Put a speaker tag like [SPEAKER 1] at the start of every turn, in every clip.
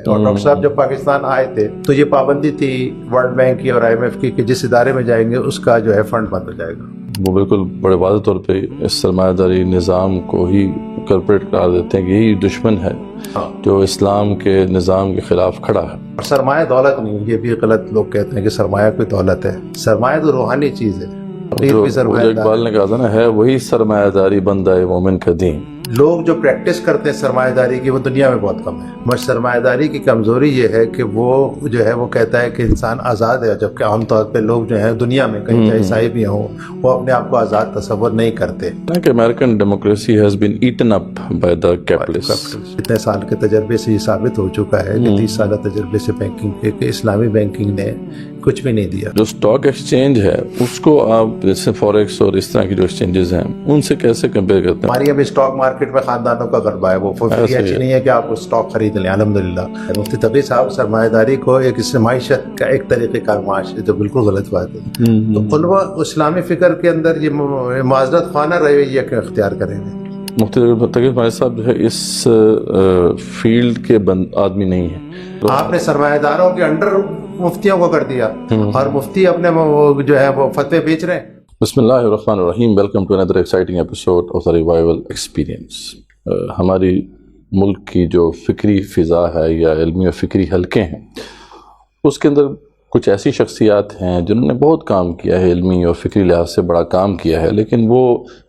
[SPEAKER 1] اور ڈاکٹر صاحب جب پاکستان آئے تھے تو یہ پابندی تھی ورلڈ بینک کی اور IMF کی کہ جس ادارے میں جائیں گے اس کا جو ہے فنڈ بند ہو جائے گا.
[SPEAKER 2] وہ بالکل بڑے واضح طور پہ اس سرمایہ داری نظام کو ہی کلپریٹ قرار دیتے ہیں کہ یہی دشمن ہے جو اسلام کے نظام کے خلاف کھڑا ہے.
[SPEAKER 1] اور سرمایہ دولت نہیں، یہ بھی غلط لوگ کہتے ہیں کہ سرمایہ کوئی دولت ہے. سرمایہ تو روحانی چیز ہے.
[SPEAKER 2] جو اقبال نے کہا تھا نا، ہے وہی سرمایہ داری بندہ مومن کا دین.
[SPEAKER 1] لوگ جو پریکٹس کرتے ہیں سرمایہ داری کی وہ دنیا میں بہت کم ہے. مگر سرمایہ داری کی کمزوری یہ ہے کہ وہ جو ہے وہ کہتا ہے کہ انسان آزاد ہے، جبکہ عام طور پہ لوگ جو ہیں دنیا میں کہیں چاہے عیسائی بھی ہوں وہ اپنے آپ کو آزاد تصور نہیں کرتے.
[SPEAKER 2] کہ American democracy has been eaten up by the capitalist.
[SPEAKER 1] اتنے سال کے تجربے سے یہ ثابت ہو چکا ہے کہ 30 سالہ تجربے سے بینکنگ کے کہ اسلامی بینکنگ نے کچھ بھی نہیں دیا.
[SPEAKER 2] جو اسٹاک ایکسچینج ہے اس کو آپ جیسے فوریکس اور اس طرح کی جو ایکسچینجز ہیں ان سے کیسے کمپیئر کرتے ہیں؟
[SPEAKER 1] ہماری ابھی اسٹاک مارکیٹ میں خاندانوں کا غلبہ ہے، وہ فری ایکشن نہیں ہے کہ آپ اسٹاک خرید لیں. الحمدللہ مفتی تقی صاحب سرمایہ داری کو ایک اس معیشت کا ایک طریقہ کار معاش ہے، تو بالکل غلط بات ہے. تو علماء اسلامی فکر کے اندر یہ معذرت خانہ رویہ کیوں اختیار کریں گے؟
[SPEAKER 2] مفتی تقی صاحب جو ہے اس فیلڈ کے آدمی نہیں ہیں.
[SPEAKER 1] آپ نے سرمایہ داروں کے انڈر مفتیوں کو کر دیا اور مفتی اپنے جو ہے وہ فتوے بیچ رہے ہیں.
[SPEAKER 2] بسم اللہ الرحمن الرحیم. Welcome to another exciting episode of the revival experience. ہماری ملک کی جو فکری فضا ہے یا علمی و فکری حلقے ہیں اس کے اندر کچھ ایسی شخصیات ہیں جنہوں نے بہت کام کیا ہے، علمی اور فکری لحاظ سے بڑا کام کیا ہے، لیکن وہ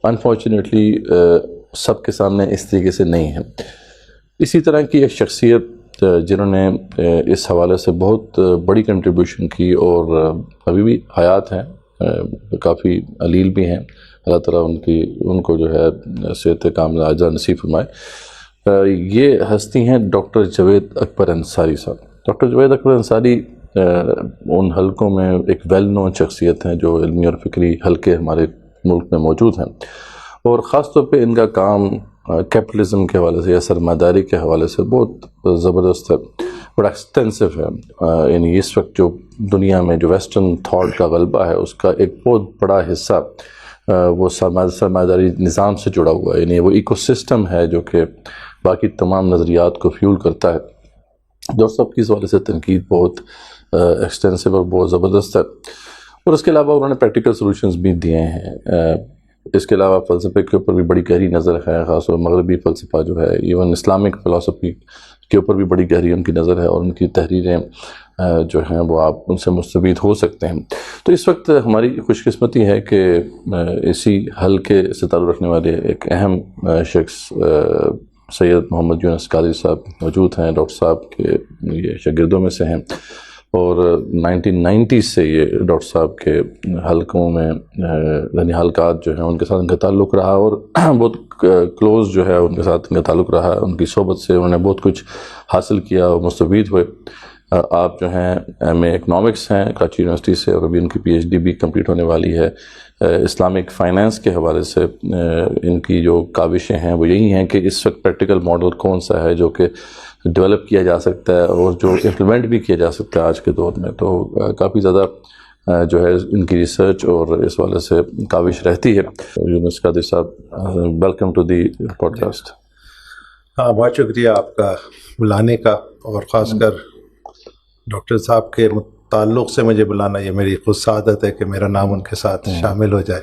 [SPEAKER 2] انفارچونیٹلی سب کے سامنے اس طریقے سے نہیں ہیں. اسی طرح کی ایک شخصیت جنہوں نے اس حوالے سے بہت بڑی کنٹریبیوشن کی اور ابھی بھی حیات ہیں، کافی علیل بھی ہیں، اللہ تعالیٰ ان کو جو ہے صحت کاملہ عاجلہ نصیب فرمائے. یہ ہستی ہیں ڈاکٹر جاوید اکبر انصاری صاحب. ڈاکٹر جاوید اکبر انصاری ان حلقوں میں ایک ویل نون شخصیت ہیں جو علمی اور فکری حلقے ہمارے ملک میں موجود ہیں، اور خاص طور پہ ان کا کام کیپٹلزم کے حوالے سے یا سرمایہ داری کے حوالے سے بہت زبردست ہے، بڑا ایکسٹینسو ہے. یعنی اس وقت جو دنیا میں جو ویسٹرن تھاٹ کا غلبہ ہے اس کا ایک بہت بڑا حصہ وہ سرمایہ داری نظام سے جڑا ہوا ہے. یعنی وہ ایکو سسٹم ہے جو کہ باقی تمام نظریات کو فیول کرتا ہے. ڈاکٹر صاحب کی اس حوالے سے تنقید بہت ایکسٹینسو اور بہت زبردست ہے، اور اس کے علاوہ انہوں نے پریکٹیکل سولوشنز بھی دیے ہیں. اس کے علاوہ فلسفے کے اوپر بھی بڑی گہری نظر ہے، خاص طور مغربی فلسفہ جو ہے، ایون اسلامک فلسفی کے اوپر بھی بڑی گہری ان کی نظر ہے، اور ان کی تحریریں جو ہیں وہ آپ ان سے مستفید ہو سکتے ہیں. تو اس وقت ہماری خوش قسمتی ہے کہ اسی حلقے سے تعلق رکھنے والے ایک اہم شخص سید محمد یونس قادری صاحب موجود ہیں. ڈاکٹر صاحب کے یہ شاگردوں میں سے ہیں، اور 1990 سے یہ ڈاکٹر صاحب کے حلقوں میں یعنی حلقات جو ہیں ان کے ساتھ ان کا تعلق رہا، اور بہت کلوز جو ہے ان کے ساتھ ان کا تعلق رہا. ان کی صحبت سے انہوں نے بہت کچھ حاصل کیا اور مستفید ہوئے. آپ جو ہیں MA اکنامکس ہیں کراچی یونیورسٹی سے، اور ابھی ان کی PhD بھی کمپلیٹ ہونے والی ہے. اسلامک فائنانس کے حوالے سے ان کی جو کاوشیں ہیں وہ یہی ہیں کہ اس وقت پریکٹیکل ماڈل کون سا ہے جو کہ ڈیولپ کیا جا سکتا ہے اور جو امپلیمنٹ بھی کیا جا سکتا ہے آج کے دور میں. تو کافی زیادہ جو ہے ان کی ریسرچ اور اس والے سے کاوش رہتی ہے. یونس قادری صاحب، welcome to the podcast.
[SPEAKER 1] ہاں، بہت شکریہ آپ کا بلانے کا، اور خاص کر ڈاکٹر صاحب کے تعلق سے مجھے بلانا یہ میری خود سعادت ہے کہ میرا نام ان کے ساتھ شامل ہو جائے.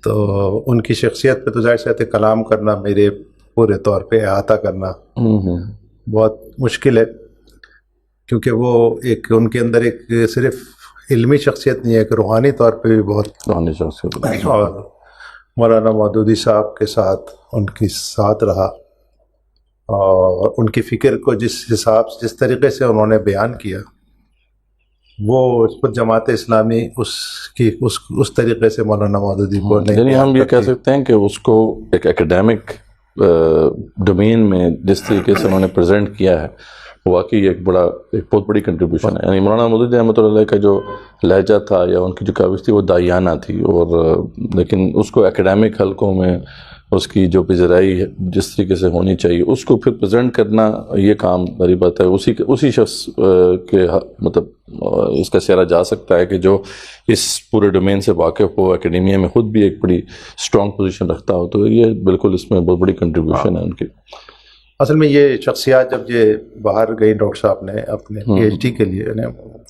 [SPEAKER 1] تو ان کی شخصیت پہ تو ظاہر سی کلام کرنا، میرے پورے طور پہ احاطہ کرنا بہت مشکل ہے، کیونکہ وہ ایک ان کے اندر ایک صرف علمی شخصیت نہیں ہے کہ روحانی طور پہ بھی بہت
[SPEAKER 2] روحانی شخصیت.
[SPEAKER 1] اور مولانا مودودی صاحب کے ساتھ ان کی ساتھ رہا، اور ان کی فکر کو جس طریقے سے انہوں نے بیان کیا وہ خود جماعت اسلامی اس طریقے سے مولانا مودودی کو نہیں.
[SPEAKER 2] یعنی ہم یہ کہہ سکتے ہیں کہ اس کو ایک ایکیڈیمک ڈومین میں جس طریقے سے انہوں نے پریزنٹ کیا ہے واقعی ایک بہت بڑی کنٹریبیوشن ہے. یعنی مولانا مودودی رحمۃ اللہ علیہ کا جو لہجہ تھا یا ان کی جو کاوش تھی وہ دائیانہ تھی، اور لیکن اس کو ایکیڈیمک حلقوں میں اس کی جو پذیرائی جس طریقے سے ہونی چاہیے اس کو پھر پریزنٹ کرنا، یہ کام بڑی بات ہے. اسی شخص کے مطلب اس کا سہرا جا سکتا ہے کہ جو اس پورے ڈومین سے واقف ہو، اکیڈیمیا میں خود بھی ایک بڑی اسٹرانگ پوزیشن رکھتا ہو. تو یہ بالکل اس میں بہت بڑی کنٹریبیوشن ہے ان کی.
[SPEAKER 1] اصل میں یہ شخصیات جب یہ باہر گئی ڈاکٹر صاحب نے اپنے پی ایچ ڈی کے لیے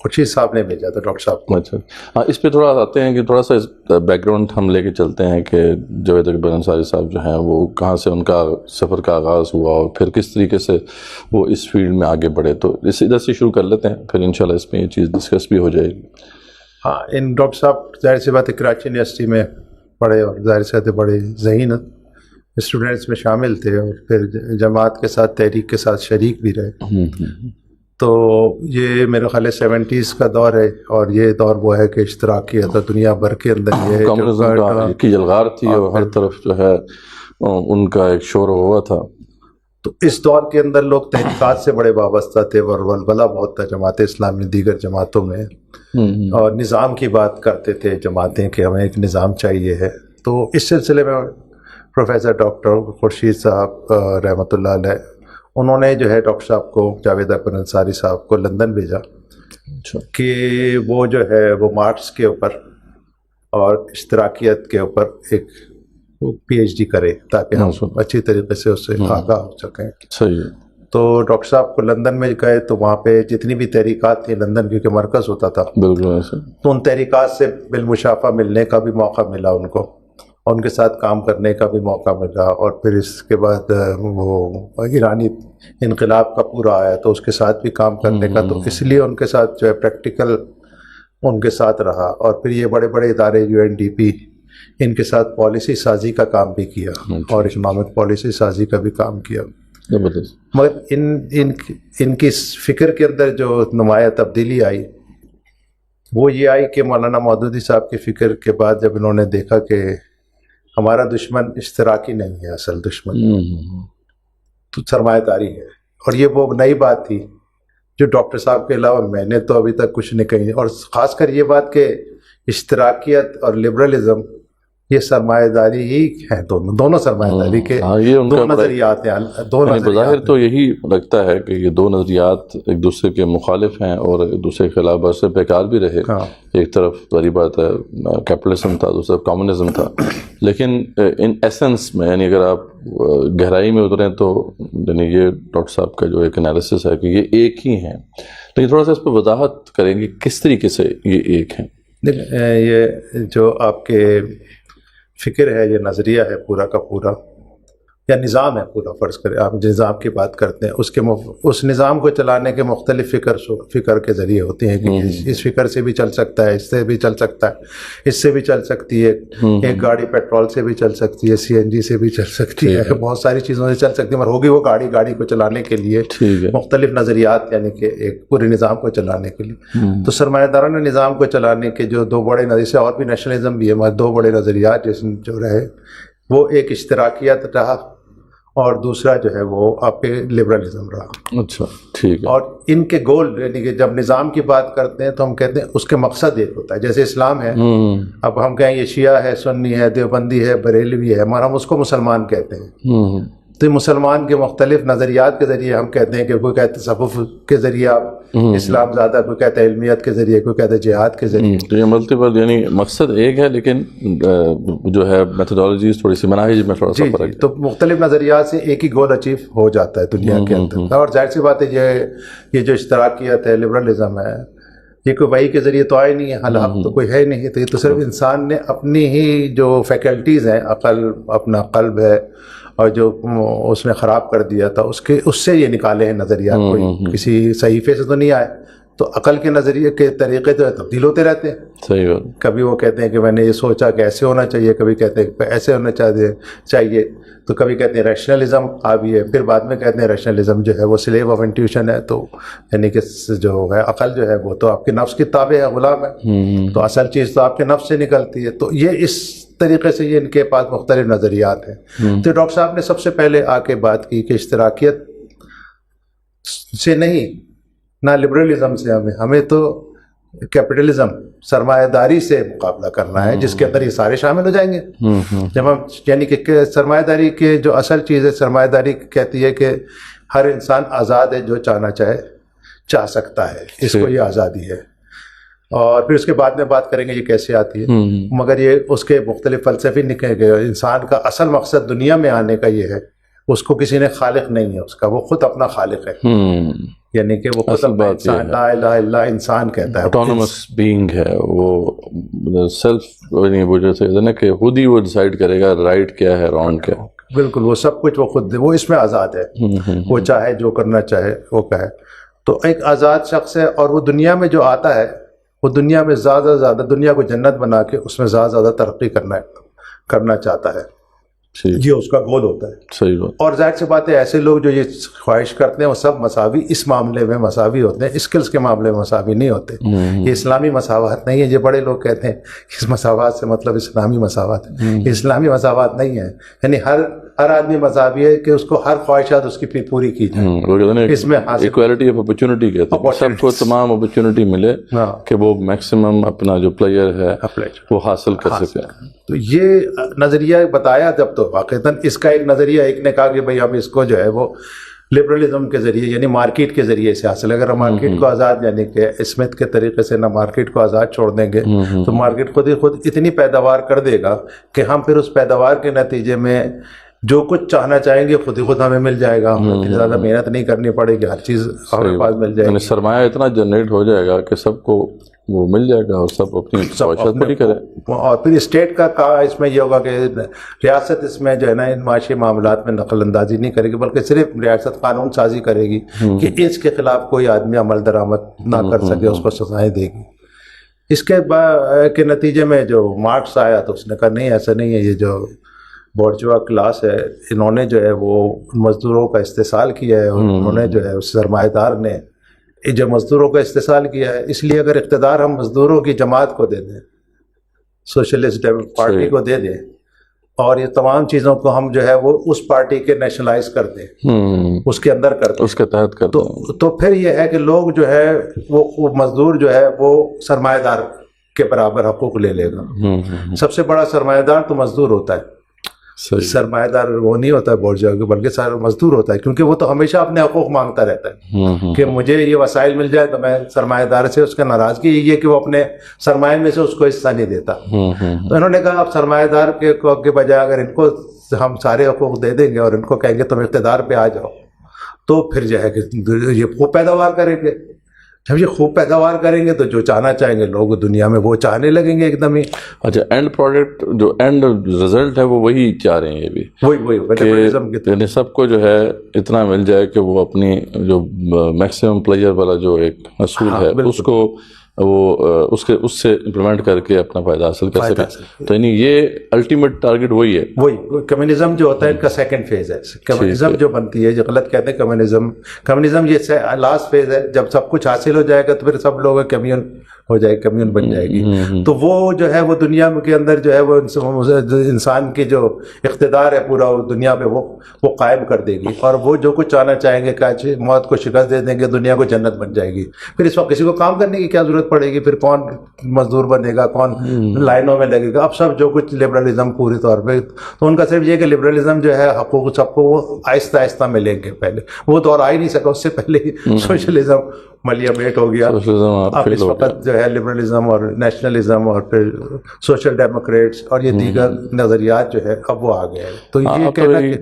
[SPEAKER 1] خورشید صاحب نے بھیجا تھا ڈاکٹر صاحب کو.
[SPEAKER 2] اچھا ہاں، اس پہ تھوڑا آتے ہیں کہ تھوڑا سا بیک گراؤنڈ ہم لے کے چلتے ہیں کہ جاوید اکبر انصاری صاحب جو ہیں وہ کہاں سے ان کا سفر کا آغاز ہوا اور پھر کس طریقے سے وہ اس فیلڈ میں آگے بڑھے. تو اس ادھر سے شروع کر لیتے ہیں، پھر انشاءاللہ اس میں یہ چیز ڈسکس بھی ہو جائے گی.
[SPEAKER 1] ہاں، ان ڈاکٹر صاحب ظاہر سی بات ہے کراچی یونیورسٹی میں پڑھے اور ظاہر سی بات ہے بڑے ذہین اسٹوڈنٹس میں شامل تھے اور پھر جماعت کے ساتھ تحریک کے ساتھ شریک بھی رہے. تو یہ میرے خیال ہے 70s کا دور ہے اور یہ دور وہ ہے کہ اشتراکیت دنیا بھر کے اندر یہ
[SPEAKER 2] کمیونزم کا کی جلغار تھی اور ہر طرف جو ہے ان کا ایک شور ہوا تھا.
[SPEAKER 1] تو اس دور کے اندر لوگ تحریکات سے بڑے وابستہ تھے اور ولولہ بہت تھا جماعت اسلامی دیگر جماعتوں میں، اور نظام کی بات کرتے تھے جماعتیں کہ ہمیں ایک نظام چاہیے ہے. تو اس سلسلے میں پروفیسر ڈاکٹر خورشید صاحب رحمۃ اللہ علیہ انہوں نے جو ہے ڈاکٹر صاحب کو جاوید اکبر انصاری صاحب کو لندن بھیجا کہ وہ جو ہے وہ مارکس کے اوپر اور اشتراکیت کے اوپر ایک پی ایچ ڈی کرے تاکہ ہم اچھی طریقے سے اس سے آگاہ ہو سکیں.
[SPEAKER 2] صحیح.
[SPEAKER 1] تو ڈاکٹر صاحب کو لندن میں گئے تو وہاں پہ جتنی بھی تحریکات تھیں، لندن کیونکہ مرکز ہوتا تھا،
[SPEAKER 2] بالکل ایسا، تو
[SPEAKER 1] ان تحریکات سے بالمشافہ ملنے کا بھی موقع ملا ان کو اور ان کے ساتھ کام کرنے کا بھی موقع ملا. اور پھر اس کے بعد وہ ایرانی انقلاب کا پورا آیا تو اس کے ساتھ بھی کام کرنے کا، تو اس لیے ان کے ساتھ جو ہے پریکٹیکل ان کے ساتھ رہا. اور پھر یہ بڑے بڑے ادارے UNDP ان کے ساتھ پالیسی سازی کا کام بھی کیا اور اکنامک پالیسی سازی کا بھی کام کیا. مگر ان کی فکر کے اندر جو نمایاں تبدیلی آئی وہ یہ آئی کہ مولانا مودودی صاحب کی فکر کے بعد جب انہوں نے دیکھا کہ ہمارا دشمن اشتراکی نہیں ہے، اصل دشمن تو سرمایہ داری ہے. اور یہ وہ نئی بات تھی جو ڈاکٹر صاحب کے علاوہ میں نے تو ابھی تک کچھ نہیں کہی. اور خاص کر یہ بات کہ اشتراکیت اور لبرلزم یہ سرمایہ داری ہی ہے، دونوں سرمایہ داری کے دو نظریات ہیں.
[SPEAKER 2] بظاہر تو یہی لگتا ہے کہ یہ دو نظریات ایک دوسرے کے مخالف ہیں اور ایک دوسرے کے خلاف برسے بیکار بھی رہے. ایک طرف ظاہری بات ہے کیپٹلزم تھا، دوسری طرف کمیونزم تھا، لیکن ان ایسنس میں یعنی اگر آپ گہرائی میں اتریں تو یعنی یہ ڈاکٹر صاحب کا جو ایک انالیسس ہے کہ یہ ایک ہی ہیں. لیکن تھوڑا سا اس پہ وضاحت کریں گے کس طریقے سے یہ ایک ہیں.
[SPEAKER 1] یہ جو آپ کے فکر ہے، یہ نظریہ ہے پورا کا پورا یا نظام ہے پورا، فرض کریں آپ نظام کی بات کرتے ہیں، اس نظام کو چلانے کے مختلف فکر کے ذریعے ہوتے ہیں کہ اس فکر سے بھی چل سکتا ہے، اس سے بھی چل سکتا ہے، اس سے بھی چل سکتی ہے، ایک گاڑی پیٹرول سے بھی چل سکتی ہے، CNG سے بھی چل سکتی ہے، بہت ساری چیزوں سے چل سکتی ہے، مگر ہوگی وہ گاڑی کو چلانے کے لیے مختلف نظریات، یعنی کہ ایک پورے نظام کو چلانے کے لیے. تو سرمایہ دارانہ نظام کو چلانے کے جو دو بڑے نظریے، اور بھی نیشنلزم بھی ہے، مگر دو بڑے نظریات جو رہے وہ ایک اشتراکیت رہا اور دوسرا جو ہے وہ آپ کے لبرلزم رہا.
[SPEAKER 2] اچھا ٹھیک ہے. اور
[SPEAKER 1] ان کے گول یعنی کہ جب نظام کی بات کرتے ہیں تو ہم کہتے ہیں اس کے مقصد ایک ہوتا ہے. جیسے اسلام ہے، اب ہم کہیں یہ شیعہ ہے، سنی ہے، دیوبندی ہے، بریلوی ہے، مگر ہم اس کو مسلمان کہتے ہیں. تو مسلمان کے مختلف نظریات کے ذریعے ہم کہتے ہیں کہ کوئی کہتے ہیں تصوف کے ذریعے آپ اسلام زیادہ، کوئی کہتے ہیں علمیت کے ذریعے، کوئی کہتے ہیں جہاد کے ذریعے.
[SPEAKER 2] تو یہ ملٹیپل یعنی مقصد ایک ہے لیکن جو ہے میتھڈالوجیز تھوڑی سی مناہج میں تھوڑا سا فرق ہے.
[SPEAKER 1] تو مختلف نظریات سے ایک ہی گول اچیو ہو جاتا ہے دنیا کے اندر. اور ظاہر سی بات ہے یہ جو اشتراکیت ہے، لبرلزم ہے، یہ کوئی وحی کے ذریعے تو آئے نہیں ہے، حق تو کوئی ہے نہیں. تو یہ تو صرف انسان نے اپنی ہی جو فیکلٹیز ہیں، عقل، اپنا قلب ہے، اور جو اس نے خراب کر دیا تھا اس سے یہ نکالے ہیں نظریات. کوئی کسی صحیفے سے تو نہیں آئے. تو عقل کے نظریے کے طریقے تو تبدیل ہوتے رہتے ہیں.
[SPEAKER 2] صحیح بات.
[SPEAKER 1] کبھی وہ کہتے ہیں کہ میں نے یہ سوچا کہ ایسے ہونا چاہیے، کبھی کہتے ہیں کہ ایسے ہونا چاہیے، تو کبھی کہتے ہیں ریشنلزم آبی ہے، پھر بعد میں کہتے ہیں ریشنلزم جو ہے وہ سلیو آف انٹیوشن ہے. تو یعنی کہ جو ہے عقل جو ہے وہ تو آپ کے نفس کی تابع ہے، غلام ہے، تو اصل چیز تو آپ کے نفس سے نکلتی ہے. تو یہ اس طریقے سے یہ ان کے پاس مختلف نظریات ہیں. تو ڈاکٹر صاحب نے سب سے پہلے آ کے بات کی کہ اشتراکیت سے نہیں، نہ لبرلزم سے، ہمیں تو کیپٹلزم، سرمایہ داری سے مقابلہ کرنا ہے، جس کے اندر یہ سارے شامل ہو جائیں گے. جب ہم یعنی کہ سرمایہ داری کے جو اصل چیز ہے، سرمایہ داری کہتی ہے کہ ہر انسان آزاد ہے، جو چاہنا چاہ سکتا ہے، اس کو یہ آزادی ہے. اور پھر اس کے بعد میں بات کریں گے یہ کیسے آتی ہے. مگر یہ اس کے مختلف فلسفے نکلے گئے. انسان کا اصل مقصد دنیا میں آنے کا یہ ہے، اس کو کسی نے خالق نہیں ہے اس کا، وہ خود اپنا خالق ہے، یعنی کہ وہ خود اپنا انسان، لا الہ الا انسان کہتا ہے،
[SPEAKER 2] آٹونومس بینگ ہے وہ، سیلف وہ جیسے نا کہ خود ہی وہ ڈیسائیڈ کرے گا رائٹ کیا ہے رانگ کیا ہے.
[SPEAKER 1] بالکل وہ سب کچھ وہ خود، وہ اس میں آزاد ہے، وہ چاہے جو کرنا چاہے وہ کہے. تو ایک آزاد شخص ہے، اور وہ دنیا میں جو آتا ہے وہ دنیا میں زیادہ سے زیادہ دنیا کو جنت بنا کے اس میں زیادہ سے زیادہ ترقی کرنا چاہتا ہے. یہ اس کا گول ہوتا ہے.
[SPEAKER 2] صحیح بات.
[SPEAKER 1] اور ظاہر سی بات ہے ایسے لوگ جو یہ خواہش کرتے ہیں وہ سب مساوی اس معاملے میں مساوی ہوتے ہیں، اسکلز کے معاملے میں مساوی نہیں ہوتے. یہ اسلامی مساوات نہیں ہے. یہ بڑے لوگ کہتے ہیں اس مساوات سے مطلب اسلامی مساوات ہے. یہ اسلامی مساوات نہیں ہے. یعنی ہر آدمی مساوی ہے کہ اس کو ہر خواہشات اس کی پوری کی جائے. اس میں
[SPEAKER 2] ایکوالٹی آف اپرچونٹی کہتے ہیں، سب کو تمام اپرچونٹی ملے کہ وہ میکسیمم اپنا جو پلیئر ہے وہ حاصل کر سکے.
[SPEAKER 1] تو یہ نظریہ بتایا جب تو واقعتاً اس کا ایک نظریہ، ایک نے کہا کہ بھئی ہم اس کو جو ہے وہ لبرلزم کے ذریعے یعنی مارکیٹ کے ذریعے سے حاصل. اگر ہم مارکیٹ کو آزاد یعنی کہ اسمتھ کے طریقے سے نہ مارکیٹ کو آزاد چھوڑ دیں گے تو مارکیٹ خود ہی خود اتنی پیداوار کر دے گا کہ ہم پھر اس پیداوار کے نتیجے میں جو کچھ چاہنا چاہیں گے خود ہی خود ہمیں مل جائے گا. ہمیں اتنی زیادہ محنت نہیں کرنی پڑے گی، ہر چیز ہمارے پاس مل جائے گی.
[SPEAKER 2] سرمایہ اتنا جنریٹ ہو جائے گا کہ سب کو وہ مل جائے گا اور سب اپنی خواہشات پوری کرے.
[SPEAKER 1] اور پھر اسٹیٹ کا اس میں یہ ہوگا کہ ریاست اس میں جو ہے نا ان معاشی معاملات میں دخل اندازی نہیں کرے گی، بلکہ صرف ریاست قانون سازی کرے گی کہ اس کے خلاف کوئی آدمی عمل درآمد نہ کر سکے، اس کو سزائیں دے گی. اس کے نتیجے میں جو مارکس آیا تو اس نے کہا نہیں ایسا نہیں ہے، یہ جو بورجوا کلاس ہے انہوں نے جو ہے وہ مزدوروں کا استحصال کیا ہے، اور انہوں نے جو ہے اس سرمایہ دار نے جو مزدوروں کا استحصال کیا ہے. اس لیے اگر اقتدار ہم مزدوروں کی جماعت کو دے دیں، سوشلسٹ پارٹی کو دے دیں، اور یہ تمام چیزوں کو ہم جو ہے وہ اس پارٹی کے نیشنلائز کر دیں، اس کے اندر کر دیں،
[SPEAKER 2] اس کے تحت کر دیں،
[SPEAKER 1] تو پھر یہ ہے کہ لوگ جو ہے وہ مزدور جو ہے وہ سرمایہ دار کے برابر حقوق لے لے گا. سب سے بڑا سرمایہ دار تو مزدور ہوتا ہے، سرمایہ دار وہ نہیں ہوتا ہے بورجوا کے، بلکہ سارا مزدور ہوتا ہے، کیونکہ وہ تو ہمیشہ اپنے حقوق مانگتا رہتا ہے کہ مجھے یہ وسائل مل جائے. تو میں سرمایہ دار سے اس کا ناراضگی یہ کہ وہ اپنے سرمایہ میں سے اس کو حصہ نہیں دیتا. تو انہوں نے کہا اب سرمایہ دار کے بجائے اگر ان کو ہم سارے حقوق دے دیں گے اور ان کو کہیں گے تم اقتدار پہ آ جاؤ، تو پھر جو ہے کہ یہ خوب پیداوار کریں گے. جب یہ خوب پیداوار کریں گے تو جو چاہنا چاہیں گے لوگ دنیا میں وہ چاہنے لگیں گے ایک دم ہی.
[SPEAKER 2] اچھا، اینڈ پروڈکٹ جو اینڈ رزلٹ ہے وہ وہی چاہ رہے ہیں، یہ بھی وہی یعنی سب کو جو ہے اتنا مل جائے کہ وہ اپنی جو میکسیمم پلیئر والا جو ایک اصول ہے اس کو وہ اس سے امپلیمنٹ کر کے اپنا فائدہ حاصل کر سکے. تو یعنی یہ الٹیمیٹ ٹارگیٹ وہی ہے.
[SPEAKER 1] وہی کمیونزم جو ہوتا ہے ان کا سیکنڈ فیز ہے. کمیونزم جو بنتی ہے جو غلط کہتے ہیں کمیونزم یہ لاسٹ فیز ہے. جب سب کچھ حاصل ہو جائے گا تو پھر سب لوگ کمیون ہو جائے گی، کمیون بن جائے گی. تو وہ جو ہے وہ دنیا کے اندر جو ہے وہ انسان کی جو اقتدار ہے پورا دنیا پہ وہ قائم کر دے گی. اور وہ جو کچھ چاہنا چاہیں گے کہ موت کو شکست دے دیں گے، دنیا کو جنت بن جائے گی. پھر اس وقت کسی کو کام کرنے کی کیا ضرورت پڑے گی؟ پھر کون مزدور بنے گا، کون لائنوں میں لگے گا؟ اب سب جو کچھ لبرلزم پوری طور پہ، تو ان کا صرف یہ کہ لبرلزم جو ہے حقوق سب کو وہ آہستہ آہستہ ملیں گے. پہلے وہ دور آ ہی نہیں سکا، اس سے پہلے ہی سوشلزم ملیامیٹ ہو گیا. اب اس وقت جو ہے لبرلزم اور نیشنلزم اور پھر سوشل ڈیموکریٹس اور یہ دیگر نظریات جو ہے اب وہ آ گئے ہیں. تو یہ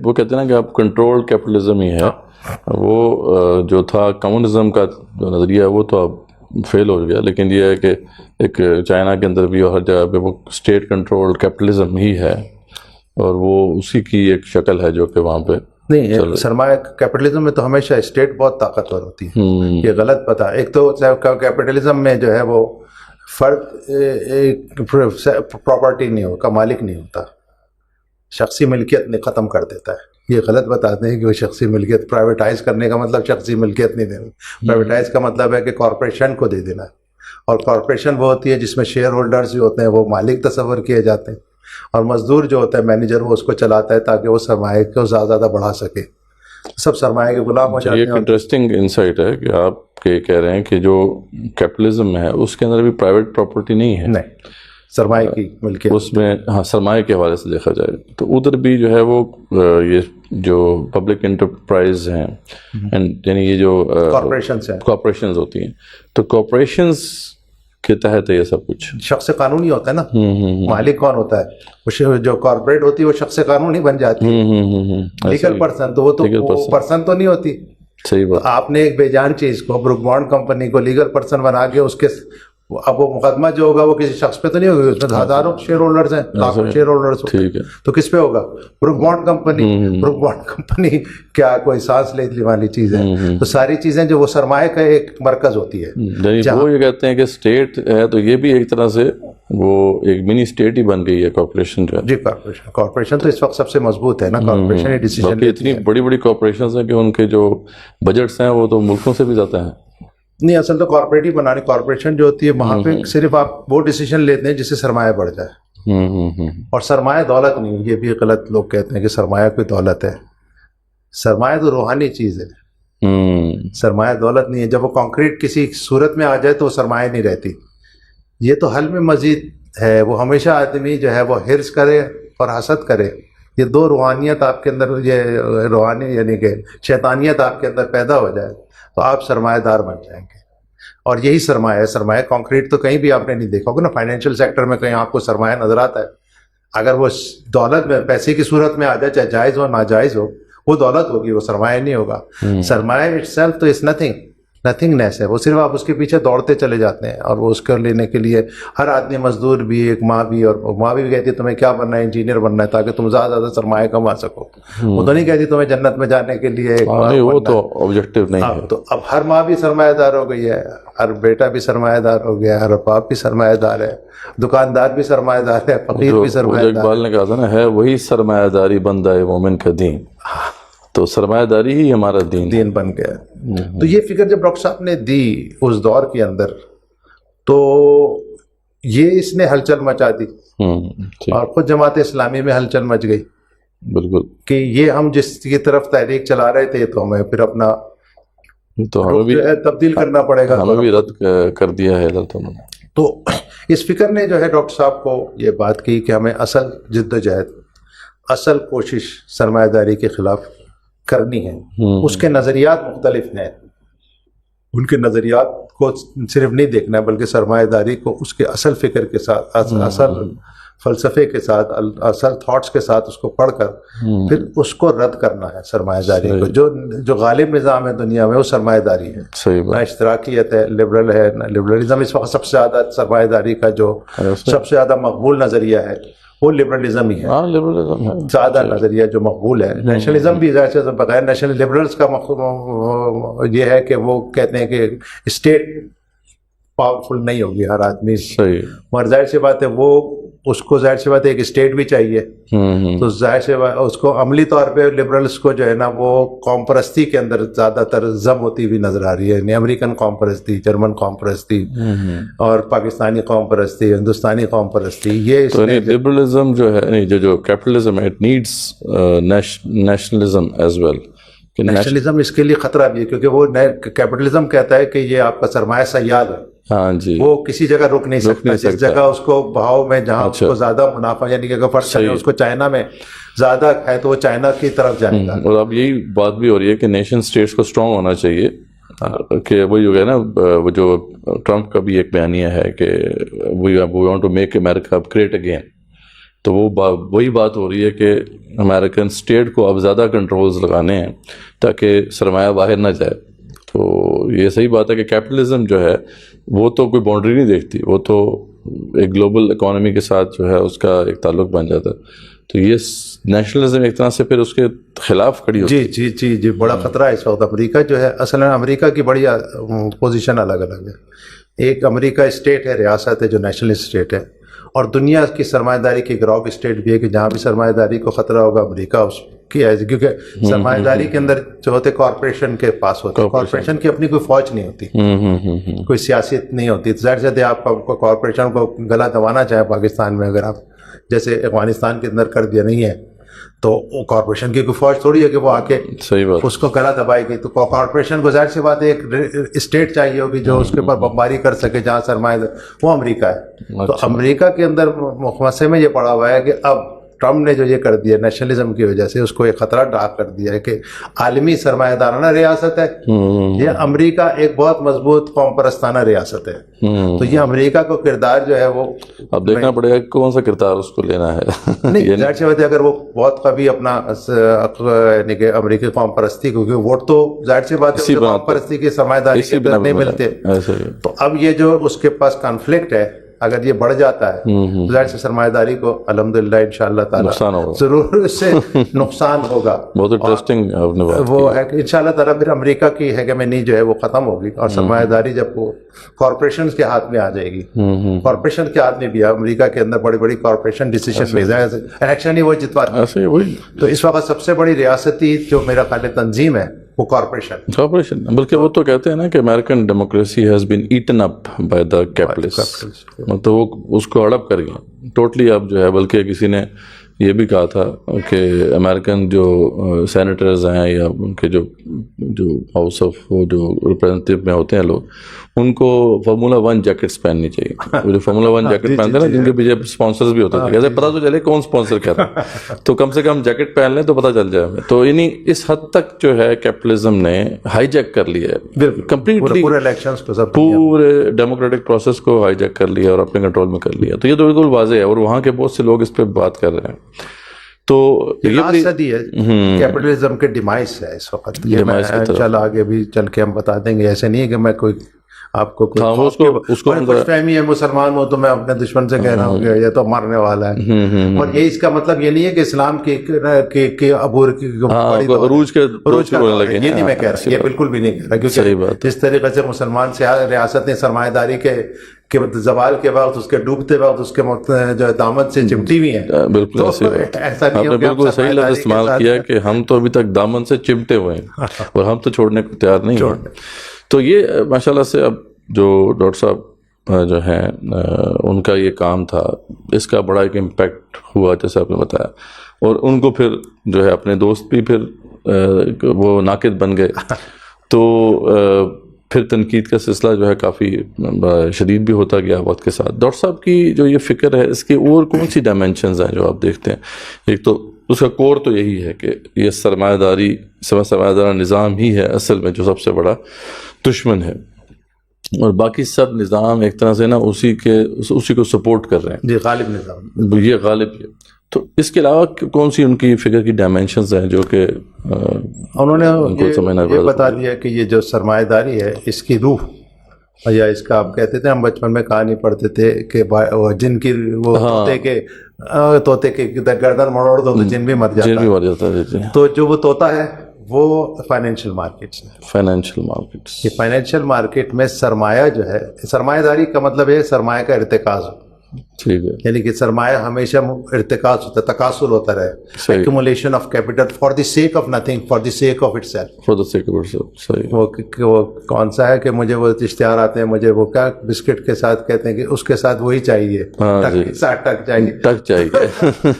[SPEAKER 2] وہ کہتے ہیں نا کہ اب کنٹرول کیپٹلزم ہی ہے. وہ جو تھا کمیونزم کا جو نظریہ وہ تو اب فیل ہو گیا، لیکن یہ ہے کہ ایک چائنا کے اندر بھی اور ہر جگہ پہ وہ اسٹیٹ کنٹرول کیپٹلزم ہی ہے، اور وہ اسی کی ایک شکل ہے جو کہ وہاں پہ
[SPEAKER 1] نہیں. سرمایہ کیپٹلزم میں تو ہمیشہ اسٹیٹ بہت طاقتور ہوتی ہے، یہ غلط پتہ. ایک تو کیپٹلزم میں جو ہے وہ فرد پراپرٹی نہیں ہوتا، مالک نہیں ہوتا، شخصی ملکیت ختم کر دیتا ہے. یہ غلط بتاتے ہیں کہ وہ شخصی ملکیت پرائیویٹائز کرنے کا مطلب شخصی ملکیت نہیں دینا. پرائیویٹائز کا مطلب ہے کہ کارپوریشن کو دے دینا ہے، اور کارپوریشن وہ ہوتی ہے جس میں شیئر ہولڈرز جو ہوتے ہیں وہ مالک تصور کیے جاتے ہیں، اور مزدور جو ہوتا ہے مینیجر وہ اس کو چلاتا ہے تاکہ وہ سرمایہ کو زیادہ بڑھا سکے. سب سرمایہ کے غلام ہو جاتے ہیں.
[SPEAKER 2] ایک انٹرسٹنگ انسائٹ ہے کہ آپ کہہ رہے ہیں کہ جو کیپٹلزم ہے اس کے اندر بھی پرائیویٹ پراپرٹی نہیں ہے. نہیں،
[SPEAKER 1] سرمایہ کی ملکیت
[SPEAKER 2] اس میں سرمایہ کے حوالے سے دیکھا جائے تو ادھر بھی جو ہے وہ یہ جو پبلک انٹرپرائز ہیں یعنی یہ جو
[SPEAKER 1] کارپوریشنز
[SPEAKER 2] ہوتی ہیں، تو کارپوریشنز کے تحت ہے یہ سب کچھ.
[SPEAKER 1] شخص قانونی ہوتا ہے نا, مالک کون ہوتا ہے, وہ جو کارپوریٹ ہوتی ہے وہ شخص قانونی بن جاتی ہے. لیگل پرسن تو وہ تو پرسن تو نہیں ہوتی.
[SPEAKER 2] صحیح بات.
[SPEAKER 1] آپ نے ایک بے جان چیز کو, بروک بانڈ کمپنی کو لیگل پرسن بنا کے اس کے, اب وہ مقدمہ جو ہوگا وہ کسی شخص پہ تو نہیں ہوگا, اس میں ہزاروں شیئر ہولڈرز ہیں, لاکھوں شیئر ہولڈرز,
[SPEAKER 2] ٹھیک ہے,
[SPEAKER 1] تو کس پہ ہوگا؟ Brooke Bond company. Brooke Bond company کیا کوئی سانس لینے والی چیز ہے؟ تو ساری چیزیں جو وہ سرمایہ کا ایک مرکز ہوتی ہے.
[SPEAKER 2] یعنی وہ یہ کہتے ہیں کہ اسٹیٹ ہے تو یہ بھی ایک طرح سے وہ ایک منی اسٹیٹ ہی بن گئی ہے کارپوریشن جو ہے.
[SPEAKER 1] جی کارپوریشن تو اس وقت سب سے مضبوط ہے نا, کارپوریشن ڈیسیژن.
[SPEAKER 2] اتنی بڑی بڑی کارپوریشنز ہیں کہ ان کے جو بجٹس ہیں وہ تو ملکوں سے بھی زیادہ ہیں.
[SPEAKER 1] نہیں, اصل تو کارپوریٹ ہی بنانی, کارپوریشن جو ہوتی ہے وہاں پہ صرف آپ وہ ڈیسیژن لیتے ہیں جس سے سرمایہ بڑھ جائے. اور سرمایہ دولت نہیں, یہ بھی غلط لوگ کہتے ہیں کہ سرمایہ کوئی دولت ہے. سرمایہ تو روحانی چیز ہے, سرمایہ دولت نہیں ہے. جب وہ کانکریٹ کسی صورت میں آ جائے تو وہ سرمایہ نہیں رہتی. یہ تو حل میں مزید ہے, وہ ہمیشہ آدمی جو ہے وہ حرص کرے اور حسد کرے. یہ دو روحانیت آپ کے اندر, یہ روحانی یعنی کہ شیطانیت آپ کے اندر پیدا ہو جائے تو آپ سرمایہ دار بن جائیں گے. اور یہی سرمایہ ہے. سرمایہ کانکریٹ تو کہیں بھی آپ نے نہیں دیکھا ہوگا نا, فائنینشیل سیکٹر میں کہیں آپ کو سرمایہ نظر آتا ہے. اگر وہ دولت میں پیسے کی صورت میں آ جائے, چاہے جائز ہو ناجائز ہو, وہ دولت ہوگی, وہ سرمایہ نہیں ہوگا. سرمایہ اٹ سیلف تو از نتھنگنیس ہے, وہ صرف آپ اس کے پیچھے دوڑتے چلے جاتے ہیں. اور وہ اس کو لینے کے لیے ہر آدمی, مزدور بھی, ایک ماں بھی, اور ماں بھی کہتی ہے تمہیں کیا بننا ہے, انجینئر بننا ہے تاکہ تم زیادہ زیادہ سرمایہ کما سکو. وہ تو نہیں کہتی تمہیں جنت میں جانے کے لیے,
[SPEAKER 2] وہ تو آبجیکٹیو نہیں ہے.
[SPEAKER 1] تو اب ہر ماں بھی سرمایہ دار ہو گئی ہے, ہر بیٹا بھی سرمایہ دار ہو گیا, ہر باپ بھی سرمایہ دار ہے, دکاندار بھی سرمایہ دار ہے, فقیر بھی سرمایہ دار ہے.
[SPEAKER 2] اقبال نے کہا تھا نا, ہے وہی سرمایہ داری بندہ ہے مومن کا دین. تو سرمایہ داری ہی ہمارا دین
[SPEAKER 1] بن گیا. تو یہ فکر جب ڈاکٹر صاحب نے دی اس دور کے اندر, تو یہ اس نے ہلچل مچا دی, اور خود جماعت اسلامی میں ہلچل مچ گئی.
[SPEAKER 2] بالکل, کہ
[SPEAKER 1] یہ ہم جس کی طرف تحریک چلا رہے تھے تو ہمیں پھر اپنا
[SPEAKER 2] تو ہمیں بھی
[SPEAKER 1] تبدیل کرنا پڑے گا,
[SPEAKER 2] ہمیں بھی رد کر دیا ہے.
[SPEAKER 1] تو اس فکر نے جو ہے ڈاکٹر صاحب کو یہ بات کی کہ ہمیں اصل جد و جہد, اصل کوشش سرمایہ داری کے خلاف کرنی ہے. اس کے نظریات مختلف ہیں, ان کے نظریات کو صرف نہیں دیکھنا ہے بلکہ سرمایہ داری کو اس کے اصل فکر کے ساتھ, اصل فلسفے کے ساتھ, اصل تھاٹس کے ساتھ اس کو پڑھ کر پھر اس کو رد کرنا ہے. سرمایہ داری کو جو غالب نظام ہے دنیا میں وہ سرمایہ داری ہے, نہ اشتراکیت ہے, لبرل ہے, نہ لبرلزم. اس وقت سب سے زیادہ سرمایہ داری کا جو سب سے زیادہ مقبول نظریہ ہے وہ لبرلزم ہی ہے. زیادہ نظریہ جو مقبول ہے. نیشنلزم بھی ظاہر سے بغیر نیشنل لبرلز کا یہ ہے کہ وہ کہتے ہیں کہ اسٹیٹ پاورفل نہیں ہوگی, ہر آدمی مگر ظاہر سی بات ہے وہ اس کو ظاہر سی بات ہے ایک اسٹیٹ بھی چاہیے. تو ظاہر سی بات اس کو عملی طور پہ لبرلز کو جو ہے نا وہ قوم پرستی کے اندر زیادہ تر ضم ہوتی ہوئی نظر آ رہی ہے. یعنی امریکن قوم پرستی, جرمن قوم پرستی, اور پاکستانی قوم پرستی, ہندوستانی قوم پرستی. یہ
[SPEAKER 2] لبرلزم جو ہے, جو کیپٹلزم ہے, it needs nationalism as well.
[SPEAKER 1] Nationalism اس کے لیے خطرہ بھی ہے کیونکہ وہ کیپٹلزم کہتا ہے کہ یہ آپ کا سرمایہ صیاد ہے.
[SPEAKER 2] ہاں جی,
[SPEAKER 1] وہ کسی جگہ رک نہیں سکتا. جس جگہ اس کو بہاؤ میں جہاں اس کو زیادہ منافع, یعنی کہ اگر فرض کریں اس کو چائنا میں زیادہ ہے تو وہ چائنا کی طرف جائے گا. اور
[SPEAKER 2] اب یہی بات بھی ہو رہی ہے کہ نیشن اسٹیٹس کو اسٹرانگ ہونا چاہیے. کہ وہی ہو گیا نا, وہ جو ٹرمپ کا بھی ایک بیانیہ ہے کہ we want to make America great again. تو وہ وہی بات ہو رہی ہے کہ امریکن اسٹیٹ کو اب زیادہ کنٹرولز لگانے ہیں تاکہ سرمایہ باہر نہ جائے. تو یہ صحیح بات ہے کہ کیپٹلزم جو ہے وہ تو کوئی باؤنڈری نہیں دیکھتی, وہ تو ایک گلوبل اکانومی کے ساتھ جو ہے اس کا ایک تعلق بن جاتا ہے. تو یہ نیشنلزم ایک طرح سے پھر اس کے خلاف کھڑی ہوتی ہے.
[SPEAKER 1] جی جی جی جی بڑا خطرہ ہے اس وقت. امریکہ جو ہے اصل میں امریکہ کی بڑی پوزیشن الگ الگ ہے. ایک امریکہ اسٹیٹ ہے, ریاست ہے جو نیشنلسٹ اسٹیٹ ہے, اور دنیا کی سرمایہ داری کی گروہ اسٹیٹ بھی ہے کہ جہاں بھی سرمایہ داری کو خطرہ ہوگا امریکہ اس کی ہے. کیونکہ سرمایہ داری کے اندر جو ہوتے کارپوریشن کے پاس ہوتے, کارپوریشن کی اپنی کوئی فوج نہیں ہوتی, کوئی سیاست نہیں ہوتی. ظاہر سے آپ کارپوریشن کو گلا دبانا چاہیں پاکستان میں, اگر آپ جیسے افغانستان کے اندر کر دیا نہیں ہے تو کارپوریشن کی کوئی فوج تھوڑی ہے کہ وہ آ کے اس کو گلا دبائے گی. تو کارپوریشن کو ظاہر سی بات ہے ایک اسٹیٹ چاہیے ہوگی جو اس کے اوپر بمباری کر سکے جہاں سرمایہ, وہ امریکہ ہے. تو امریکہ کے اندر مسئلے میں یہ پڑا ہوا ہے کہ اب ٹرمپ نے جو یہ کر دیا نیشنلزم کی وجہ سے، اس کو ایک خطرہ ڈاک کر دیا ہے کہ عالمی سرمایہ دارانہ ریاست ہے، یہ امریکہ ایک بہت مضبوط قوم پرستانہ ریاست ہے، تو یہ امریکہ کو کردار جو ہے وہ
[SPEAKER 2] اب دیکھنا پڑے گا کون سا کردار اس کو لینا ہے.
[SPEAKER 1] نہیں، ظاہر سی بات ہے اگر وہ بہت قوی اپنا یعنی کہ امریکی قوم پرستی، کیونکہ ووٹ تو ظاہر سی بات ہے قوم پرستی کی سرمایہ داری کے اندر نہیں ملتے، تو اب یہ جو اس کے پاس کانفلکٹ ہے اگر یہ بڑھ جاتا ہے تو ظاہر سے سرمایہ داری کو الحمدللہ انشاءاللہ تعالی ضرور اس سے نقصان ہوگا.
[SPEAKER 2] بہت انٹرسٹنگ
[SPEAKER 1] وہ ہے کہ انشاءاللہ تعالی پھر امریکہ کی ہیگمنی جو ہے وہ ختم ہوگی، اور سرمایہ داری جب وہ کارپوریشنز کے ہاتھ میں آ جائے گی، کارپوریشن کے ہاتھ میں بھی امریکہ کے اندر بڑی بڑی کارپوریشن ڈیسیشن لے جائے، الیکشن ہی وہ جتواتی ہے. تو اس وقت سب سے بڑی ریاستی جو میرا خیال تنظیم ہے وہ کارپوریشن،
[SPEAKER 2] بلکہ وہ تو کہتے ہیں نا کہ American democracy has been eaten up by the capitalist, تو وہ اس کو ہڑپ کر گیا ٹوٹلی. اب جو ہے بلکہ کسی نے یہ بھی کہا تھا کہ امریکن جو سینیٹرز ہیں یا ان کے جو ہاؤس آف جو ریپرزینٹیو میں ہوتے ہیں لوگ، ان کو فارمولا 1 جیکٹس پہننی چاہیے. وہ جو فارمولا 1 جیکٹ پہنتے ہیں نا، جن کے پیچھے اسپانسرز بھی ہوتے ہیں، کیسے پتہ تو چلے کون اسپانسر کر رہا ہے، تو کم سے کم جیکٹ پہن لیں تو پتہ چل جائے ہمیں. تو یعنی اس حد تک جو ہے کیپٹلزم نے ہائی جیک کر لیا ہے کمپلیٹلی،
[SPEAKER 1] پورے الیکشنز کو،
[SPEAKER 2] پورے ڈیموکریٹک پروسیس کو ہائی جیک کر لیا اور اپنے کنٹرول میں کر لیا. تو یہ تو بالکل واضح ہے، اور وہاں کے بہت سے لوگ اس پہ بات کر رہے ہیں. تو
[SPEAKER 1] یہ صدی ہے کیپٹلزم کے ڈیمائس ہے اس وقت. یہ میں انشاءاللہ آگے بھی چل کے ہم بتا دیں گے، ایسے نہیں ہے کہ میں کوئی آپ کو خوش فہمی ہے مسلمان ہوں تو میں اپنے دشمن سے کہہ رہا ہوں کہ یہ تو مرنے والا ہے، اور یہ اس کا مطلب یہ نہیں ہے کہ اسلام کے عبور کی
[SPEAKER 2] عروج
[SPEAKER 1] کا، یہ نہیں میں کہہ رہا، یہ بالکل بھی نہیں کہہ رہا، کیونکہ جس طریقے سے مسلمان ریاستیں سرمایہ داری کے زوال کے وقت، اس کے ڈوبتے وقت اس کے جو دامن سے چمٹی ہوئی ہیں.
[SPEAKER 2] بالکل
[SPEAKER 1] ایسا نہیں ہے،
[SPEAKER 2] بالکل صحیح لفظ استعمال کیا کہ ہم تو ابھی تک دامن سے چمٹے ہوئے ہیں اور ہم تو چھوڑنے کو تیار نہیں ہیں. تو یہ ماشاءاللہ سے اب جو ڈاکٹر صاحب جو ہیں ان کا یہ کام تھا، اس کا بڑا ایک امپیکٹ ہوا جیسے آپ نے بتایا، اور ان کو پھر جو ہے اپنے دوست بھی پھر وہ ناقد بن گئے. تو پھر تنقید کا سلسلہ جو ہے کافی شدید بھی ہوتا گیا وقت کے ساتھ. ڈاکٹر صاحب کی جو یہ فکر ہے، اس کے اور کون سی ڈائمینشنز ہیں جو آپ دیکھتے ہیں؟ ایک تو اس کا کور تو یہی ہے کہ یہ سرمایہ دارہ نظام ہی ہے اصل میں جو سب سے بڑا دشمن ہے، اور باقی سب نظام ایک طرح سے نا اسی کو سپورٹ کر رہے ہیں.
[SPEAKER 1] جی، غالب نظام،
[SPEAKER 2] یہ غالب ہے. تو اس کے علاوہ کون سی ان کی فکر کی ڈائمینشنز ہیں جو کہ
[SPEAKER 1] انہوں نے یہ بتا دیا کہ یہ جو سرمایہ داری ہے اس کی روح، یا اس کا آپ کہتے تھے، ہم بچپن میں کہانی پڑھتے تھے کہ جن کی وہ طوطے کے گردن مروڑ دو تو جن بھی مر جاتا ہے. تو جو وہ طوطا ہے وہ فائنینشیل مارکیٹس ہے. یہ فائنینشیل مارکیٹ میں سرمایہ جو ہے، سرمایہ داری کا مطلب ہے سرمایہ کا ارتکاز ہو،
[SPEAKER 2] ٹھیک ہے،
[SPEAKER 1] یعنی کہ سرمایہ ہمیشہ ارتکاز ہوتا ہے، تکاثر ہوتا رہے، accumulation of capital for the sake of nothing, for the sake of it self. وہ کون سا ہے کہ مجھے وہ اشتہار آتے ہیں، مجھے وہ کیا بسکٹ کے ساتھ کہتے ہیں کہ اس کے ساتھ وہی چاہیے، ٹک چاہیے.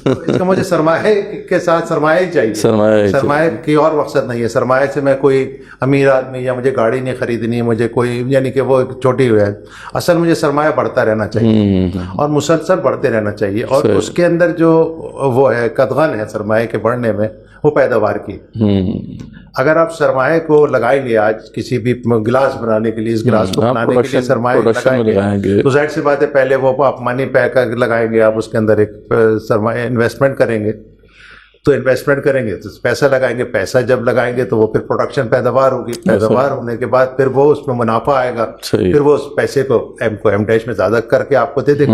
[SPEAKER 1] اس کا مجھے سرمایہ کے ساتھ سرمایہ ہی چاہیے، سرمایہ کی اور مقصد نہیں ہے. سرمایہ سے میں کوئی امیر آدمی یا مجھے گاڑی نہیں خریدنی، مجھے کوئی یعنی کہ وہ چھوٹی ہوئی ہے. اصل مجھے سرمایہ بڑھتا رہنا چاہیے اور مسلسل بڑھتے رہنا چاہیے، اور اس کے اندر جو وہ ہے قدغن ہے سرمایہ کے بڑھنے میں، وہ پیداوار کی. اگر آپ سرمایہ کو لگائیں گے آج کسی بھی گلاس بنانے کے لیے، اس گلاس کو بنانے کے لیے سرمایہ لگائیں گے تو ظاہر سی بات ہے پہلے وہ آپ منی پیک لگائیں گے، آپ اس کے اندر ایک سرمایہ انویسٹمنٹ کریں گے، تو انویسٹمنٹ کریں گے تو پیسہ لگائیں گے، پیسہ جب لگائیں گے تو وہ پھر پروڈکشن پیداوار ہوگی، پیداوار ہونے کے بعد پھر وہ اس میں منافع آئے گا، پھر وہ اس پیسے کو ایم ڈیش میں زیادہ کر کے آپ کو دے دے گا.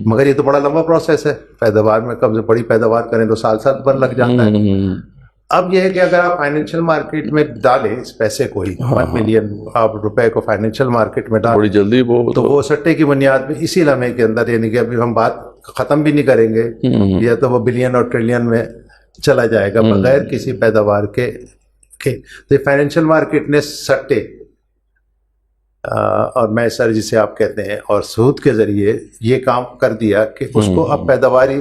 [SPEAKER 1] مگر یہ تو بڑا لمبا پروسیس ہے، پیداوار میں کم سے بڑی پیداوار کریں تو سال بھر لگ جاتا ہے. اب یہ ہے کہ اگر آپ فائنینشیل مارکیٹ میں ڈالیں اس پیسے کو ہی 1 ملین آپ روپے کو فائنینشیل مارکیٹ میں ڈالیں بڑی جلدی تو وہ سٹے کی بنیاد میں اسی لمحے کے اندر، یعنی کہ ابھی ہم بات ختم بھی نہیں کریں گے، یا تو وہ بلین اور ٹریلین میں چلا جائے گا بغیر کسی پیداوار کے. تو فائنینشیل مارکیٹ نے سٹے اور میسر جسے آپ کہتے ہیں اور سود کے ذریعے یہ کام کر دیا کہ اس کو اب پیداواری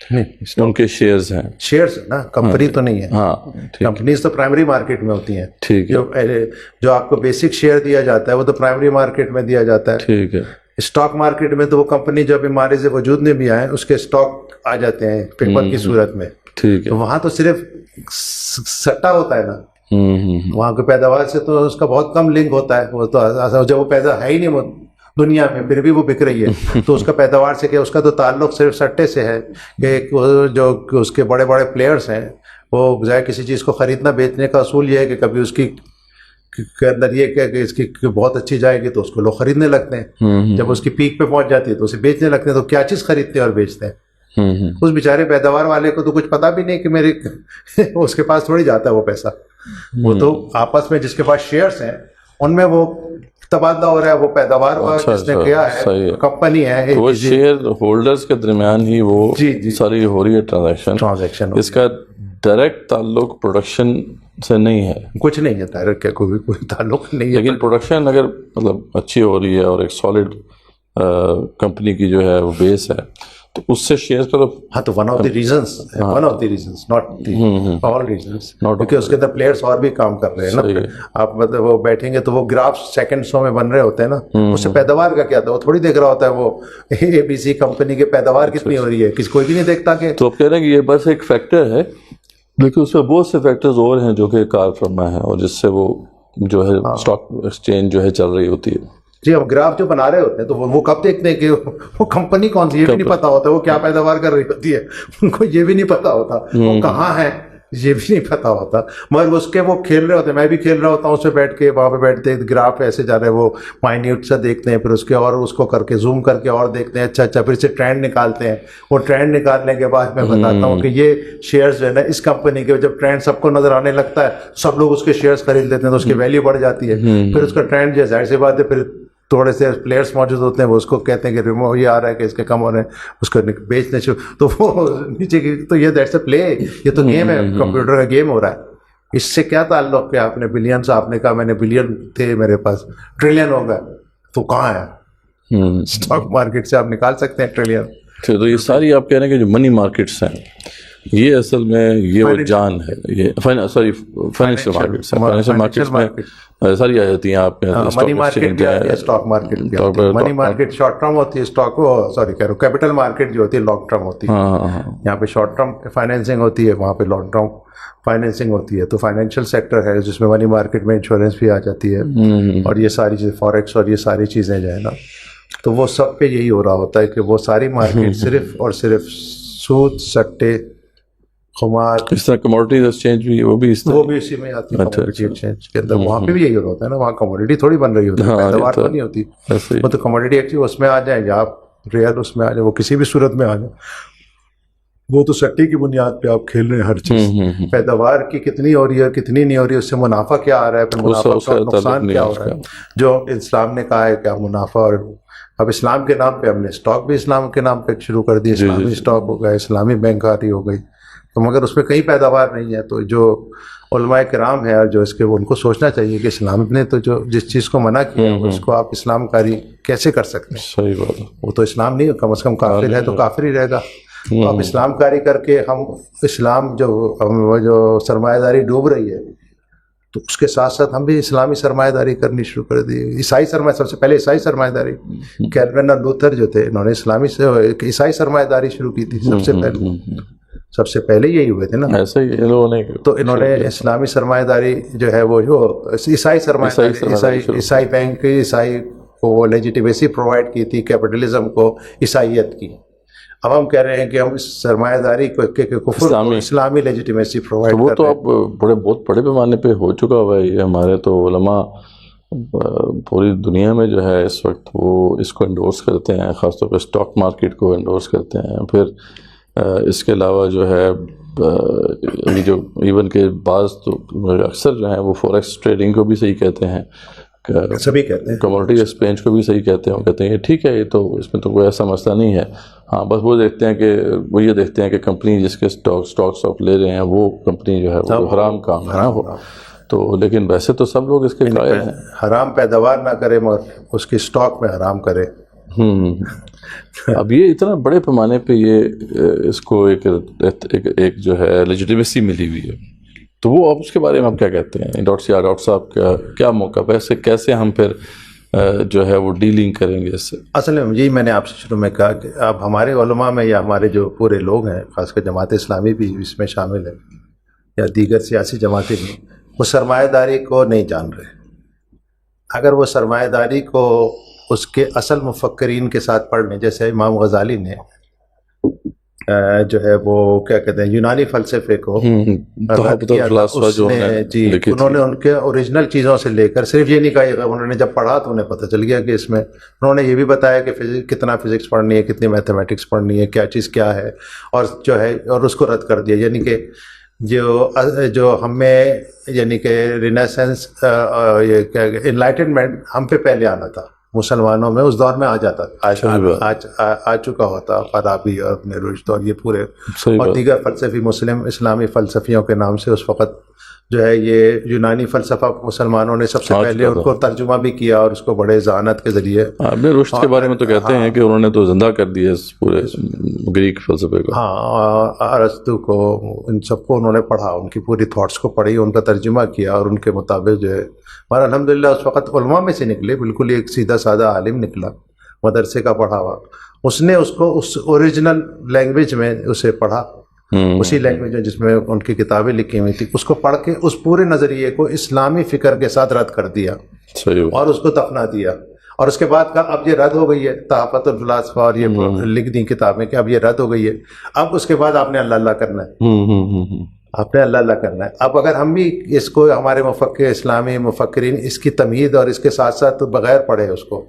[SPEAKER 1] نہیں
[SPEAKER 2] ان کے شیئرز ہیں.
[SPEAKER 1] شیئرز نا, کمپنی تو نہیں ہے.
[SPEAKER 2] ہاں ٹھیک
[SPEAKER 1] کمپنیز تو پرائمری مارکیٹ میں ہوتی ہیں.
[SPEAKER 2] ٹھیک ہے
[SPEAKER 1] جو آپ کو بیسک شیئر دیا جاتا ہے وہ تو پرائمری مارکیٹ میں دیا جاتا ہے.
[SPEAKER 2] ٹھیک ہے.
[SPEAKER 1] اسٹاک مارکیٹ میں تو وہ کمپنی جو ابھی مارج وجود میں بھی آئے اس کے اسٹاک آ جاتے ہیں پیپر کی صورت میں.
[SPEAKER 2] ٹھیک ہے.
[SPEAKER 1] تو وہاں تو صرف سٹا ہوتا ہے نا, وہاں کی پیداوار سے تو اس کا بہت کم لنک ہوتا ہے. وہ تو جب وہ پیدا ہے ہی نہیں وہ دنیا میں, پھر بھی وہ بک رہی ہے تو اس کا پیداوار سے کیا, اس کا تو تعلق صرف سٹے سے ہے کہ جو اس کے بڑے بڑے پلیئرس ہیں وہ بجائے کسی چیز کو خریدنا بیچنے کا اصول یہ ہے کہ کبھی اس کی کے اندر یہ کہ اس کی بہت اچھی جائے گی تو اس کو لوگ خریدنے لگتے ہیں, جب اس کی پیک پہ پہنچ جاتی ہے تو اسے بیچنے لگتے ہیں. تو کیا چیز خریدتے ہیں اور بیچتے ہیں. اس بیچارے پیداوار والے کو تو کچھ پتا بھی نہیں کہ میرے اس کے پاس تھوڑی جاتا ہے وہ پیسہ. وہ تو آپس میں جس کے پاس شیئرس ہیں ان میں وہ تبادلہ ہو رہا ہے. وہ پیداوار جس نے کیا ہے کمپنی ہے,
[SPEAKER 2] وہ شیئر ہولڈرز کے درمیان ہی وہ ساری ہو رہی ہے ٹرانزیکشن. اس کا ڈائریکٹ تعلق پروڈکشن سے نہیں ہے,
[SPEAKER 1] کچھ نہیں ہے ڈائریکٹ, کوئی تعلق نہیں ہے.
[SPEAKER 2] لیکن پروڈکشن اگر مطلب اچھی ہو رہی ہے اور ایک سالڈ کمپنی کی جو ہے وہ بیس ہے تو اس سے شیئر کا تو
[SPEAKER 1] ہاں تو one of the reasons not all reasons, کیونکہ اس کے اندر پلیئرس اور بھی کام کر رہے ہیں نا. آپ مطلب وہ بیٹھیں گے تو وہ گراف سیکنڈسوں میں بن رہے ہوتے ہیں نا, اس سے پیداوار کا کیا تھا وہ تھوڑی دیکھ رہا ہوتا ہے وہ اے بی سی کمپنی کی پیداوار کتنی ہو رہی ہے, کوئی بھی نہیں دیکھتا. کہ
[SPEAKER 2] تو آپ کہہ رہے ہیں کہ یہ بس ایک فیکٹر ہے, لیکن اس میں بہت سے فیکٹرز اور ہیں جو کہ کار فرما ہے اور جس سے وہ جو ہے اسٹاک ایکسچینج جو ہے چل رہی ہوتی ہے.
[SPEAKER 1] جی, اب گراف جو بنا رہے ہوتے ہیں تو وہ کب دیکھتے ہیں کہ وہ کمپنی کون سی, یہ بھی نہیں پتا ہوتا وہ کیا پیداوار کر رہی ہوتی ہے. ان کو یہ بھی نہیں پتا ہوتا وہ کہاں ہے, یہ بھی نہیں پتا ہوتا. مگر اس کے وہ کھیل رہے ہوتے ہیں, میں بھی کھیل رہا ہوتا ہوں اس پہ بیٹھ کے, وہاں پہ بیٹھتے گراف ایسے جا رہے, وہ مائنیوٹ سا دیکھتے ہیں, پھر اس کے اور اس کو کر کے زوم کر کے اور دیکھتے ہیں, اچھا پھر سے ٹرینڈ نکالتے ہیں. وہ ٹرینڈ نکالنے کے بعد میں بتاتا ہوں کہ یہ شیئرز جو ہے نا اس کمپنی کے, جب ٹرینڈ سب کو نظر آنے لگتا ہے سب لوگ اس کے شیئرز خرید لیتے ہیں تو اس کی ویلیو بڑھ جاتی ہے. پھر اس کا ٹرینڈ جو ظاہر سی بات ہے, پھر تھوڑے سے پلیئرس موجود ہوتے ہیں وہ اس کو کہتے ہیں کہ ریمو یہ آ رہا ہے کہ اس کے کم ہو رہے ہیں, اس کو بیچنے شروع, تو وہ نیچے کی تو یہ دیٹس اے پلے, یہ تو گیم ہے, کمپیوٹر کا گیم ہو رہا ہے. اس سے کیا تعلق کہ آپ نے بلینس, آپ نے کہا میں نے بلین تھے میرے پاس, ٹریلین ہو گئے تو کہاں ہے؟ اسٹاک مارکیٹ سے آپ نکال سکتے ہیں ٹریلین.
[SPEAKER 2] تو یہ ساری آپ کہہ رہے ہیں کہ جو منی مارکیٹس ہیں یہ اصل میں یہ وہ جان ہے, یہ سوری فائنینشیل مارکیٹس ہیں. فائنینشیل مارکیٹس میں ساری آ جاتی ہیں آپ کے
[SPEAKER 1] منی مارکیٹ کیا ہے, اسٹاک مارکیٹ کیا ہے. منی مارکیٹ شارٹ ٹرم ہوتی ہے, اسٹاک سوری کہہ رہا ہوں کیپٹل مارکیٹ جو ہوتی ہے لانگ ٹرم ہوتی ہے. یہاں پہ شارٹ ٹرم فائنینسنگ ہوتی ہے, وہاں پہ لانگ ٹرم فائنینسنگ ہوتی ہے. تو فائنینشیل سیکٹر ہے جس میں منی مارکیٹ میں انشورنس بھی آ جاتی ہے اور یہ ساری چیزیں, فوریکس اور یہ ساری چیزیں جو ہے نا, تو وہ سب پہ یہی ہو رہا ہوتا ہے کہ وہ ساری مارکیٹ صرف اور صرف سود, سٹے, خمار.
[SPEAKER 2] اس طرح کموڈیٹیز ایکسچینج بھی وہ بھی
[SPEAKER 1] اسی میں آتی ہے کموڈیٹی ایکسچینج کے اندر. وہاں پہ بھی یہی ہوتا ہے نا, وہاں کموڈیٹی تھوڑی بن رہی ہوتی ہے, پیداوار تو نہیں ہوتی. وہ تو کموڈیٹی ایکچولی اس میں آ جائیں یا آپ ریئل اس میں آ جائیں, وہ کسی بھی صورت میں آ جائیں, وہ تو سٹے کی بنیاد پہ آپ کھیل رہے ہیں ہر چیز. پیداوار کی کتنی ہو رہی ہے کتنی نہیں ہو رہی ہے, اس سے منافع کیا آ رہا ہے, پھر منافع کا نقصان کیا ہو رہا ہے. جو اسلام نے کہا ہے کہ منافع, اور اب اسلام کے نام پہ ہم نے اسٹاک بھی اسلام کے نام پہ شروع کر دی, اسلامی اسٹاک ہو گیا, اسلامی بینک آ رہی ہو گئی, تو مگر اس میں کہیں پیداوار نہیں ہے. تو جو علماء کرام ہے جو اس کے, وہ ان کو سوچنا چاہیے کہ اسلام نے تو جو جس چیز کو منع کیا اس کو آپ اسلام کاری کیسے کر سکتے ہیں.
[SPEAKER 2] صحیح بات ہے,
[SPEAKER 1] وہ تو اسلام نہیں, کم از کم کافر ہے تو کافر ہی رہے گا. تو آپ اسلام کاری کر کے ہم اسلام جو سرمایہ داری ڈوب رہی ہے تو اس کے ساتھ ساتھ ہم بھی اسلامی سرمایہ داری کرنی شروع کر دی. عیسائی سرمایہ, سب سے پہلے عیسائی سرمایہ داری, کیلوین اور لوتھر جو تھے انہوں نے اسلامی سے عیسائی سرمایہ داری شروع کی تھی سب سے پہلے یہی ہوئے تھے نا.
[SPEAKER 2] ایسا ہی انہوں نے,
[SPEAKER 1] تو انہوں نے اسلامی سرمایہ داری جو ہے وہ جو عیسائی سرمایہ داری, عیسائی بینک, عیسائی کو وہ لیجیٹیمیسی پرووائڈ کی تھی, کیپٹلزم کو, عیسائیت کی. اب ہم کہہ رہے ہیں کہ ہم اس سرمایہ داری کو کفر اسلامی لیجیٹیمیسی پرووائڈ
[SPEAKER 2] کرتے ہیں. وہ تو اب بہت بڑے پیمانے پہ ہو چکا ہوا ہے. ہمارے تو علماء پوری دنیا میں جو ہے اس وقت وہ اس کو انڈورس کرتے ہیں, خاص طور پہ اسٹاک مارکیٹ کو انڈورس کرتے ہیں. پھر اس کے علاوہ جو ہے جو ایون کے بعض تو اکثر جو ہیں وہ فوریکس ٹریڈنگ کو بھی صحیح کہتے ہیں,
[SPEAKER 1] سبھی کہتے ہیں,
[SPEAKER 2] کموڈیٹی ایکسچینج کو بھی صحیح کہتے ہیں. وہ کہتے ہیں یہ ٹھیک ہے, یہ تو اس میں تو کوئی ایسا مسئلہ نہیں ہے. ہاں بس وہ دیکھتے ہیں کہ وہ یہ دیکھتے ہیں کہ کمپنی جس کے اسٹاکس آپ لے رہے ہیں وہ کمپنی جو ہے وہ حرام کام نہ ہو. تو لیکن ویسے تو سب لوگ اس کے قائل ہیں,
[SPEAKER 1] حرام پیداوار نہ کرے مگر اس کے اسٹاک میں حرام کرے.
[SPEAKER 2] اب یہ اتنا بڑے پیمانے پہ یہ اس کو ایک جو ہے لیجیٹیمیسی ملی ہوئی ہے، تو وہ آپ اس کے بارے میں آپ کیا کہتے ہیں ڈاکٹر صاحب کیا موقع ہے، کیسے ہم پھر جو ہے وہ ڈیلنگ کریں گے اس سے؟
[SPEAKER 1] اصل میں یہی میں نے آپ سے شروع میں کہا کہ اب ہمارے علماء میں یا ہمارے جو پورے لوگ ہیں، خاص کر جماعت اسلامی بھی اس میں شامل ہے یا دیگر سیاسی جماعتیں بھی، وہ سرمایہ داری کو نہیں جان رہے۔ اگر وہ سرمایہ داری کو اس کے اصل مفکرین کے ساتھ پڑھ لیں، جیسے امام غزالی نے جو ہے وہ کیا کہتے ہیں یونانی فلسفے کو رد کیا تھا، اس نے جی انہوں نے ان کے اوریجنل چیزوں سے لے کر صرف یہ نہیں کہا، انہوں نے جب پڑھا تو انہیں پتہ چل گیا کہ اس میں انہوں نے یہ بھی بتایا کہ کتنا فزکس پڑھنی ہے، کتنی میتھمیٹکس پڑھنی ہے، کیا چیز کیا ہے، اور جو ہے اور اس کو رد کر دیا، یعنی کہ جو ہمیں یعنی کہ رینیسنس یہ کیا انلائٹنمنٹ ہم پہ پہلے آنا تھا مسلمانوں میں، اس دور میں آ جاتا، آ چکا ہوتا فارابی اور ابن رشد اور یہ پورے اور دیگر فلسفی مسلم اسلامی فلسفیوں کے نام سے اس وقت جو ہے یہ یونانی فلسفہ مسلمانوں نے سب سے پہلے ان کو ترجمہ بھی کیا اور اس کو بڑے ذہانت کے ذریعے
[SPEAKER 2] ابن رشد کے بارے میں تو کہتے ہیں کہ انہوں نے تو زندہ کر دیا اس پورے گریک فلسفے کو،
[SPEAKER 1] ہاں ارسطو کو، ان سب کو انہوں نے پڑھا، ان کی پوری تھاٹس کو پڑھی، ان کا ترجمہ کیا اور ان کے مطابق جو ہے اور الحمدللہ اس وقت علماء میں سے نکلے، بالکل ایک سیدھا سادہ عالم نکلا مدرسے کا پڑھا ہوا، اس نے اس کو اس اوریجنل لینگویج میں اسے پڑھا، اسی لینگویج میں جس میں ان کی کتابیں لکھی ہوئی تھی، اس کو پڑھ کے اس پورے نظریے کو اسلامی فکر کے ساتھ رد کر دیا اور اس کو دفنا دیا، اور اس کے بعد کہا اب یہ رد ہو گئی ہے، تحفۃ الفلاسفہ اور یہ لکھ دی کتابیں کہ اب یہ رد ہو گئی ہے، اب اس کے بعد آپ نے اللہ اللہ کرنا ہے، آپ نے اللہ اللہ کرنا ہے۔ اب اگر ہم بھی اس کو ہمارے مفکر اسلامی مفکرین اس کی تمہید اور اس کے ساتھ ساتھ بغیر پڑھے اس کو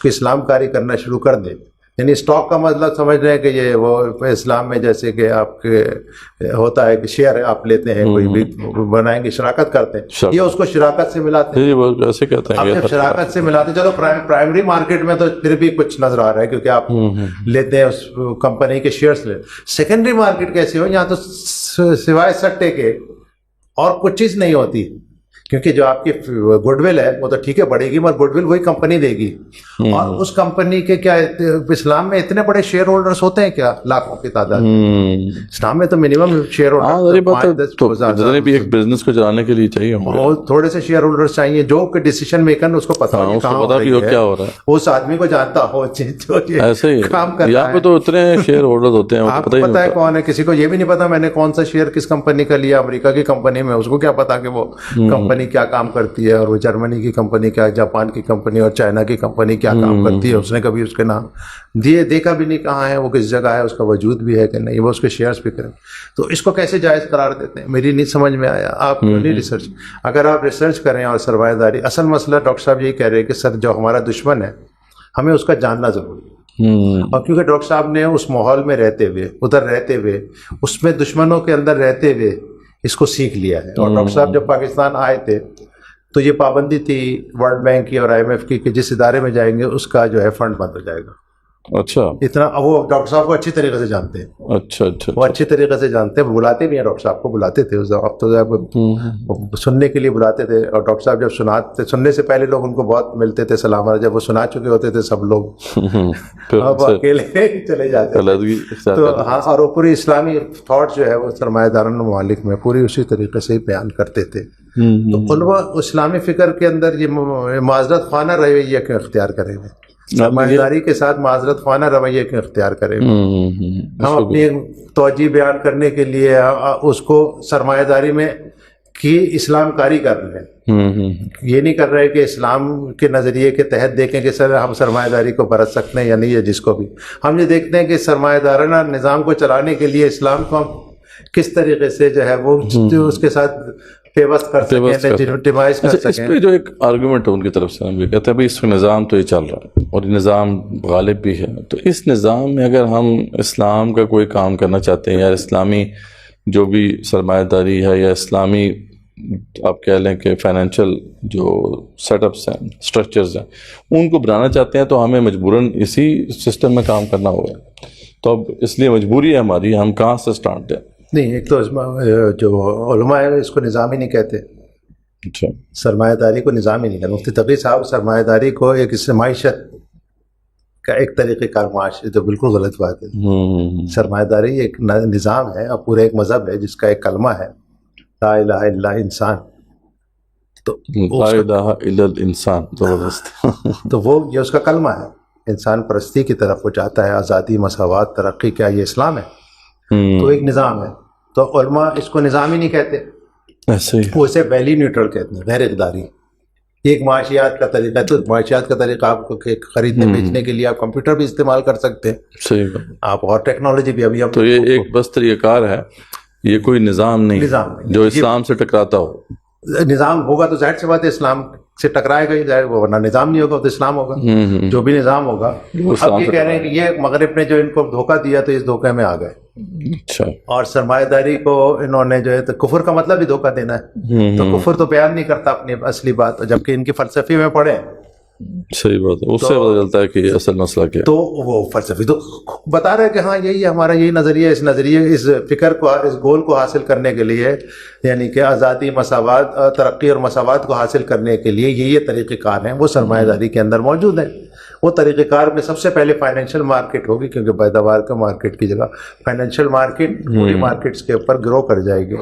[SPEAKER 1] اسلام کاری کرنا شروع کر دیں، یعنی اسٹاک کا مطلب سمجھ رہے ہیں کہ یہ وہ اسلام میں جیسے کہ آپ کے ہوتا ہے کہ شیئر آپ لیتے ہیں، کوئی بھی بنائیں گے شراکت کرتے ہیں، یہ اس کو شراکت سے ملاتے ہیں،
[SPEAKER 2] ایسے کہتے ہیں
[SPEAKER 1] جب شراکت سے ملاتے ہیں، چلو پرائمری مارکیٹ میں تو پھر بھی کچھ نظر آ رہا ہے کیونکہ آپ لیتے ہیں اس کمپنی کے شیئرز لے، سیکنڈری مارکیٹ کیسے ہو، یہاں تو سوائے سٹے کے اور کچھ چیز نہیں ہوتی، کیونکہ جو آپ کی گڈ ول ہے وہ تو ٹھیک ہے بڑھے گی، مگر گڈ ول وہی کمپنی دے گی، اور اس کمپنی کے کیا اسلام میں اتنے بڑے شیئر ہولڈرز ہوتے ہیں کیا، لاکھوں کی تعداد، اسلام میں تو منیمم شیئر
[SPEAKER 2] ہولڈر بھی ایک بزنس کو چلانے کے لیے چاہیے،
[SPEAKER 1] تھوڑے سے شیئر ہولڈرز چاہیے جو کہ ڈیسیشن میکر اس کو پتا
[SPEAKER 2] کیا ہو رہا ہے،
[SPEAKER 1] اس آدمی کو جانتا ہو
[SPEAKER 2] ایسے ہی
[SPEAKER 1] کام کرتا ہے،
[SPEAKER 2] یہاں پہ تو اتنے شیئر ہولڈرز ہوتے ہیں
[SPEAKER 1] آپ کو پتا ہے کون ہے، کسی کو یہ بھی نہیں پتا میں نے کون سا شیئر کس کمپنی کا لیا، امریکہ کی کمپنی میں، اس کو کیا پتا کہ وہ کمپنی کیا کام کرتی ہے، اور وہ جرمنی کی کمپنی کیا، جاپان کی کمپنی اور چائنا کی کمپنی کیا کام کرتی ہے، اس نے کبھی اس کے نام دیکھا بھی نہیں کہاں ہے، وہ کس جگہ ہے، اس کا وجود بھی ہے کہ نہیں، وہ اس کے شیئرز بھی کریں، تو اس کو کیسے جائز قرار دیتے ہیں، میری نہیں سمجھ میں آیا۔ آپ نہیں ریسرچ، اگر آپ ریسرچ کریں اور سرمایہ داری، اصل مسئلہ ڈاکٹر صاحب یہی کہہ رہے ہیں کہ سر جو ہمارا دشمن ہے ہمیں اس کا جاننا ضروری ہے، اور کیونکہ ڈاکٹر صاحب نے اس ماحول میں رہتے ہوئے، ادھر رہتے ہوئے، اس میں دشمنوں کے اندر رہتے ہوئے اس کو سیکھ لیا ہے، اور ڈاکٹر صاحب جب پاکستان آئے تھے تو یہ پابندی تھی ورلڈ بینک کی اور IMF کی کہ جس ادارے میں جائیں گے اس کا جو ہے فنڈ بند ہو جائے گا،
[SPEAKER 2] اچھا
[SPEAKER 1] اتنا وہ ڈاکٹر صاحب کو اچھی طریقے سے جانتے ہیں،
[SPEAKER 2] اچھا اچھا
[SPEAKER 1] وہ اچھی طریقے سے جانتے ہیں، بلاتے بھی ہیں ڈاکٹر صاحب کو، بلاتے تھے اس اب تو سننے کے لیے بلاتے تھے، اور ڈاکٹر صاحب جب سناتے سننے سے پہلے لوگ ان کو بہت ملتے تھے سلام، جب وہ سنا چکے ہوتے تھے سب لوگ اب اکیلے چلے جاتے تو ہاں، اور وہ پوری اسلامی تھاٹ جو ہے وہ سرمایہ داران ممالک میں پوری اسی طریقے سے ہی بیان کرتے تھے، تو علماء اسلامی فکر کے اندر یہ معذرت خانہ رویہ کیوں اختیار کریں گے، سرمایہ داری کے ساتھ معذرت خانہ رویہ کیوں اختیار کریں، ہم اپنی توجہ بیان کرنے کے لیے اس کو سرمایہ داری میں کی اسلام کاری کر رہے ہیں، یہ نہیں کر رہے کہ اسلام کے نظریے کے تحت دیکھیں کہ سر ہم سرمایہ داری کو برت سکتے ہیں یا نہیں، ہے جس کو بھی ہم یہ دیکھتے ہیں کہ سرمایہ دارانہ نظام کو چلانے کے لیے اسلام کو ہم کس طریقے سے جو ہے وہ اس کے ساتھ پیوست کر سکیں، لیجیٹمائز کر سکیں۔
[SPEAKER 2] اس پہ جو ایک آرگومنٹ ہے ان کی طرف سے، ہم یہ کہتے ہیں بھائی اس نظام تو یہ چل رہا ہے اور یہ نظام غالب بھی ہے، تو اس نظام میں اگر ہم اسلام کا کوئی کام کرنا چاہتے ہیں یا اسلامی جو بھی سرمایہ داری ہے یا اسلامی آپ کہہ لیں کہ فائنینشیل جو سیٹ اپس ہیں، اسٹرکچرز ہیں، ان کو بنانا چاہتے ہیں تو ہمیں مجبوراً اسی سسٹم میں کام کرنا ہوگا، تو اب اس لیے مجبوری ہے ہماری، ہم کہاں سے سٹارٹ دیں؟
[SPEAKER 1] نہیں، ایک تو جو علماء ہیں اس کو نظام ہی نہیں کہتے،
[SPEAKER 2] اچھا سرمایہ
[SPEAKER 1] داری کو نظام ہی نہیں کہتے، مفتی تقی صاحب سرمایہ داری کو ایک اس سے معیشت کا ایک طریقہ کار معاشرے تو بالکل غلط بات ہے. سرمایہ داری ایک نظام ہے اور پورا ایک مذہب ہے جس کا ایک کلمہ ہے لا الہ الا اللہ انسان. تو
[SPEAKER 2] لا الہ الا الانسان
[SPEAKER 1] تو وہ یہ اس کا کلمہ ہے. انسان پرستی کی طرف وہ جاتا ہے, آزادی, مساوات, ترقی. کیا یہ اسلام ہے؟ تو ایک نظام ہے. تو علماء اس کو نظام ہی نہیں کہتے,
[SPEAKER 2] ایسے
[SPEAKER 1] وہ اسے ویلی نیوٹرل کہتے ہیں, غیر اقداری. ایک معاشیات کا طریقہ ہے. تو معاشیات کا طریقہ آپ کو خریدنے بیچنے کے لیے آپ کمپیوٹر بھی استعمال کر سکتے ہیں,
[SPEAKER 2] صحیح بات.
[SPEAKER 1] آپ اور ٹیکنالوجی بھی. ابھی
[SPEAKER 2] تو یہ ایک بس طریقہ کار ہے, یہ کوئی نظام نہیں جو اسلام سے ٹکراتا ہو.
[SPEAKER 1] نظام ہوگا تو ظاہر سی بات ہے اسلام سے ٹکرائے گا ہی, ظاہر, ورنہ نظام نہیں ہوگا تو اسلام ہوگا. جو بھی نظام ہوگا. اب یہ کہہ رہے ہیں کہ یہ مغرب نے جو ان کو دھوکہ دیا تو اس دھوکے میں آ گئے.
[SPEAKER 2] اچھا.
[SPEAKER 1] اور سرمایہ داری کو انہوں نے جو ہے تو کفر کا مطلب بھی دھوکہ دینا ہے. تو کفر تو بیان نہیں کرتا اپنی اصلی بات, جبکہ ان کی فلسفی میں پڑھیں.
[SPEAKER 2] صحیح بات ہے, اس سے پتہ چلتا ہے کہ یہ اصل مسئلہ کیا ہے.
[SPEAKER 1] تو وہ فلسفی تو بتا رہے کہ ہاں یہی ہمارا یہی نظریہ, اس نظریے اس فکر کو, اس گول کو حاصل کرنے کے لیے, یعنی کہ آزادی, مساوات, ترقی اور مساوات کو حاصل کرنے کے لیے یہ طریقہ کار ہیں وہ سرمایہ داری کے اندر موجود ہیں. وہ طریقہ کار میں سب سے پہلے فائنینشیل مارکیٹ ہوگی, کیونکہ پیداوار کا مارکیٹ کی جگہ فائنینشیل مارکیٹ پوری مارکیٹس کے اوپر گرو کر جائے گی.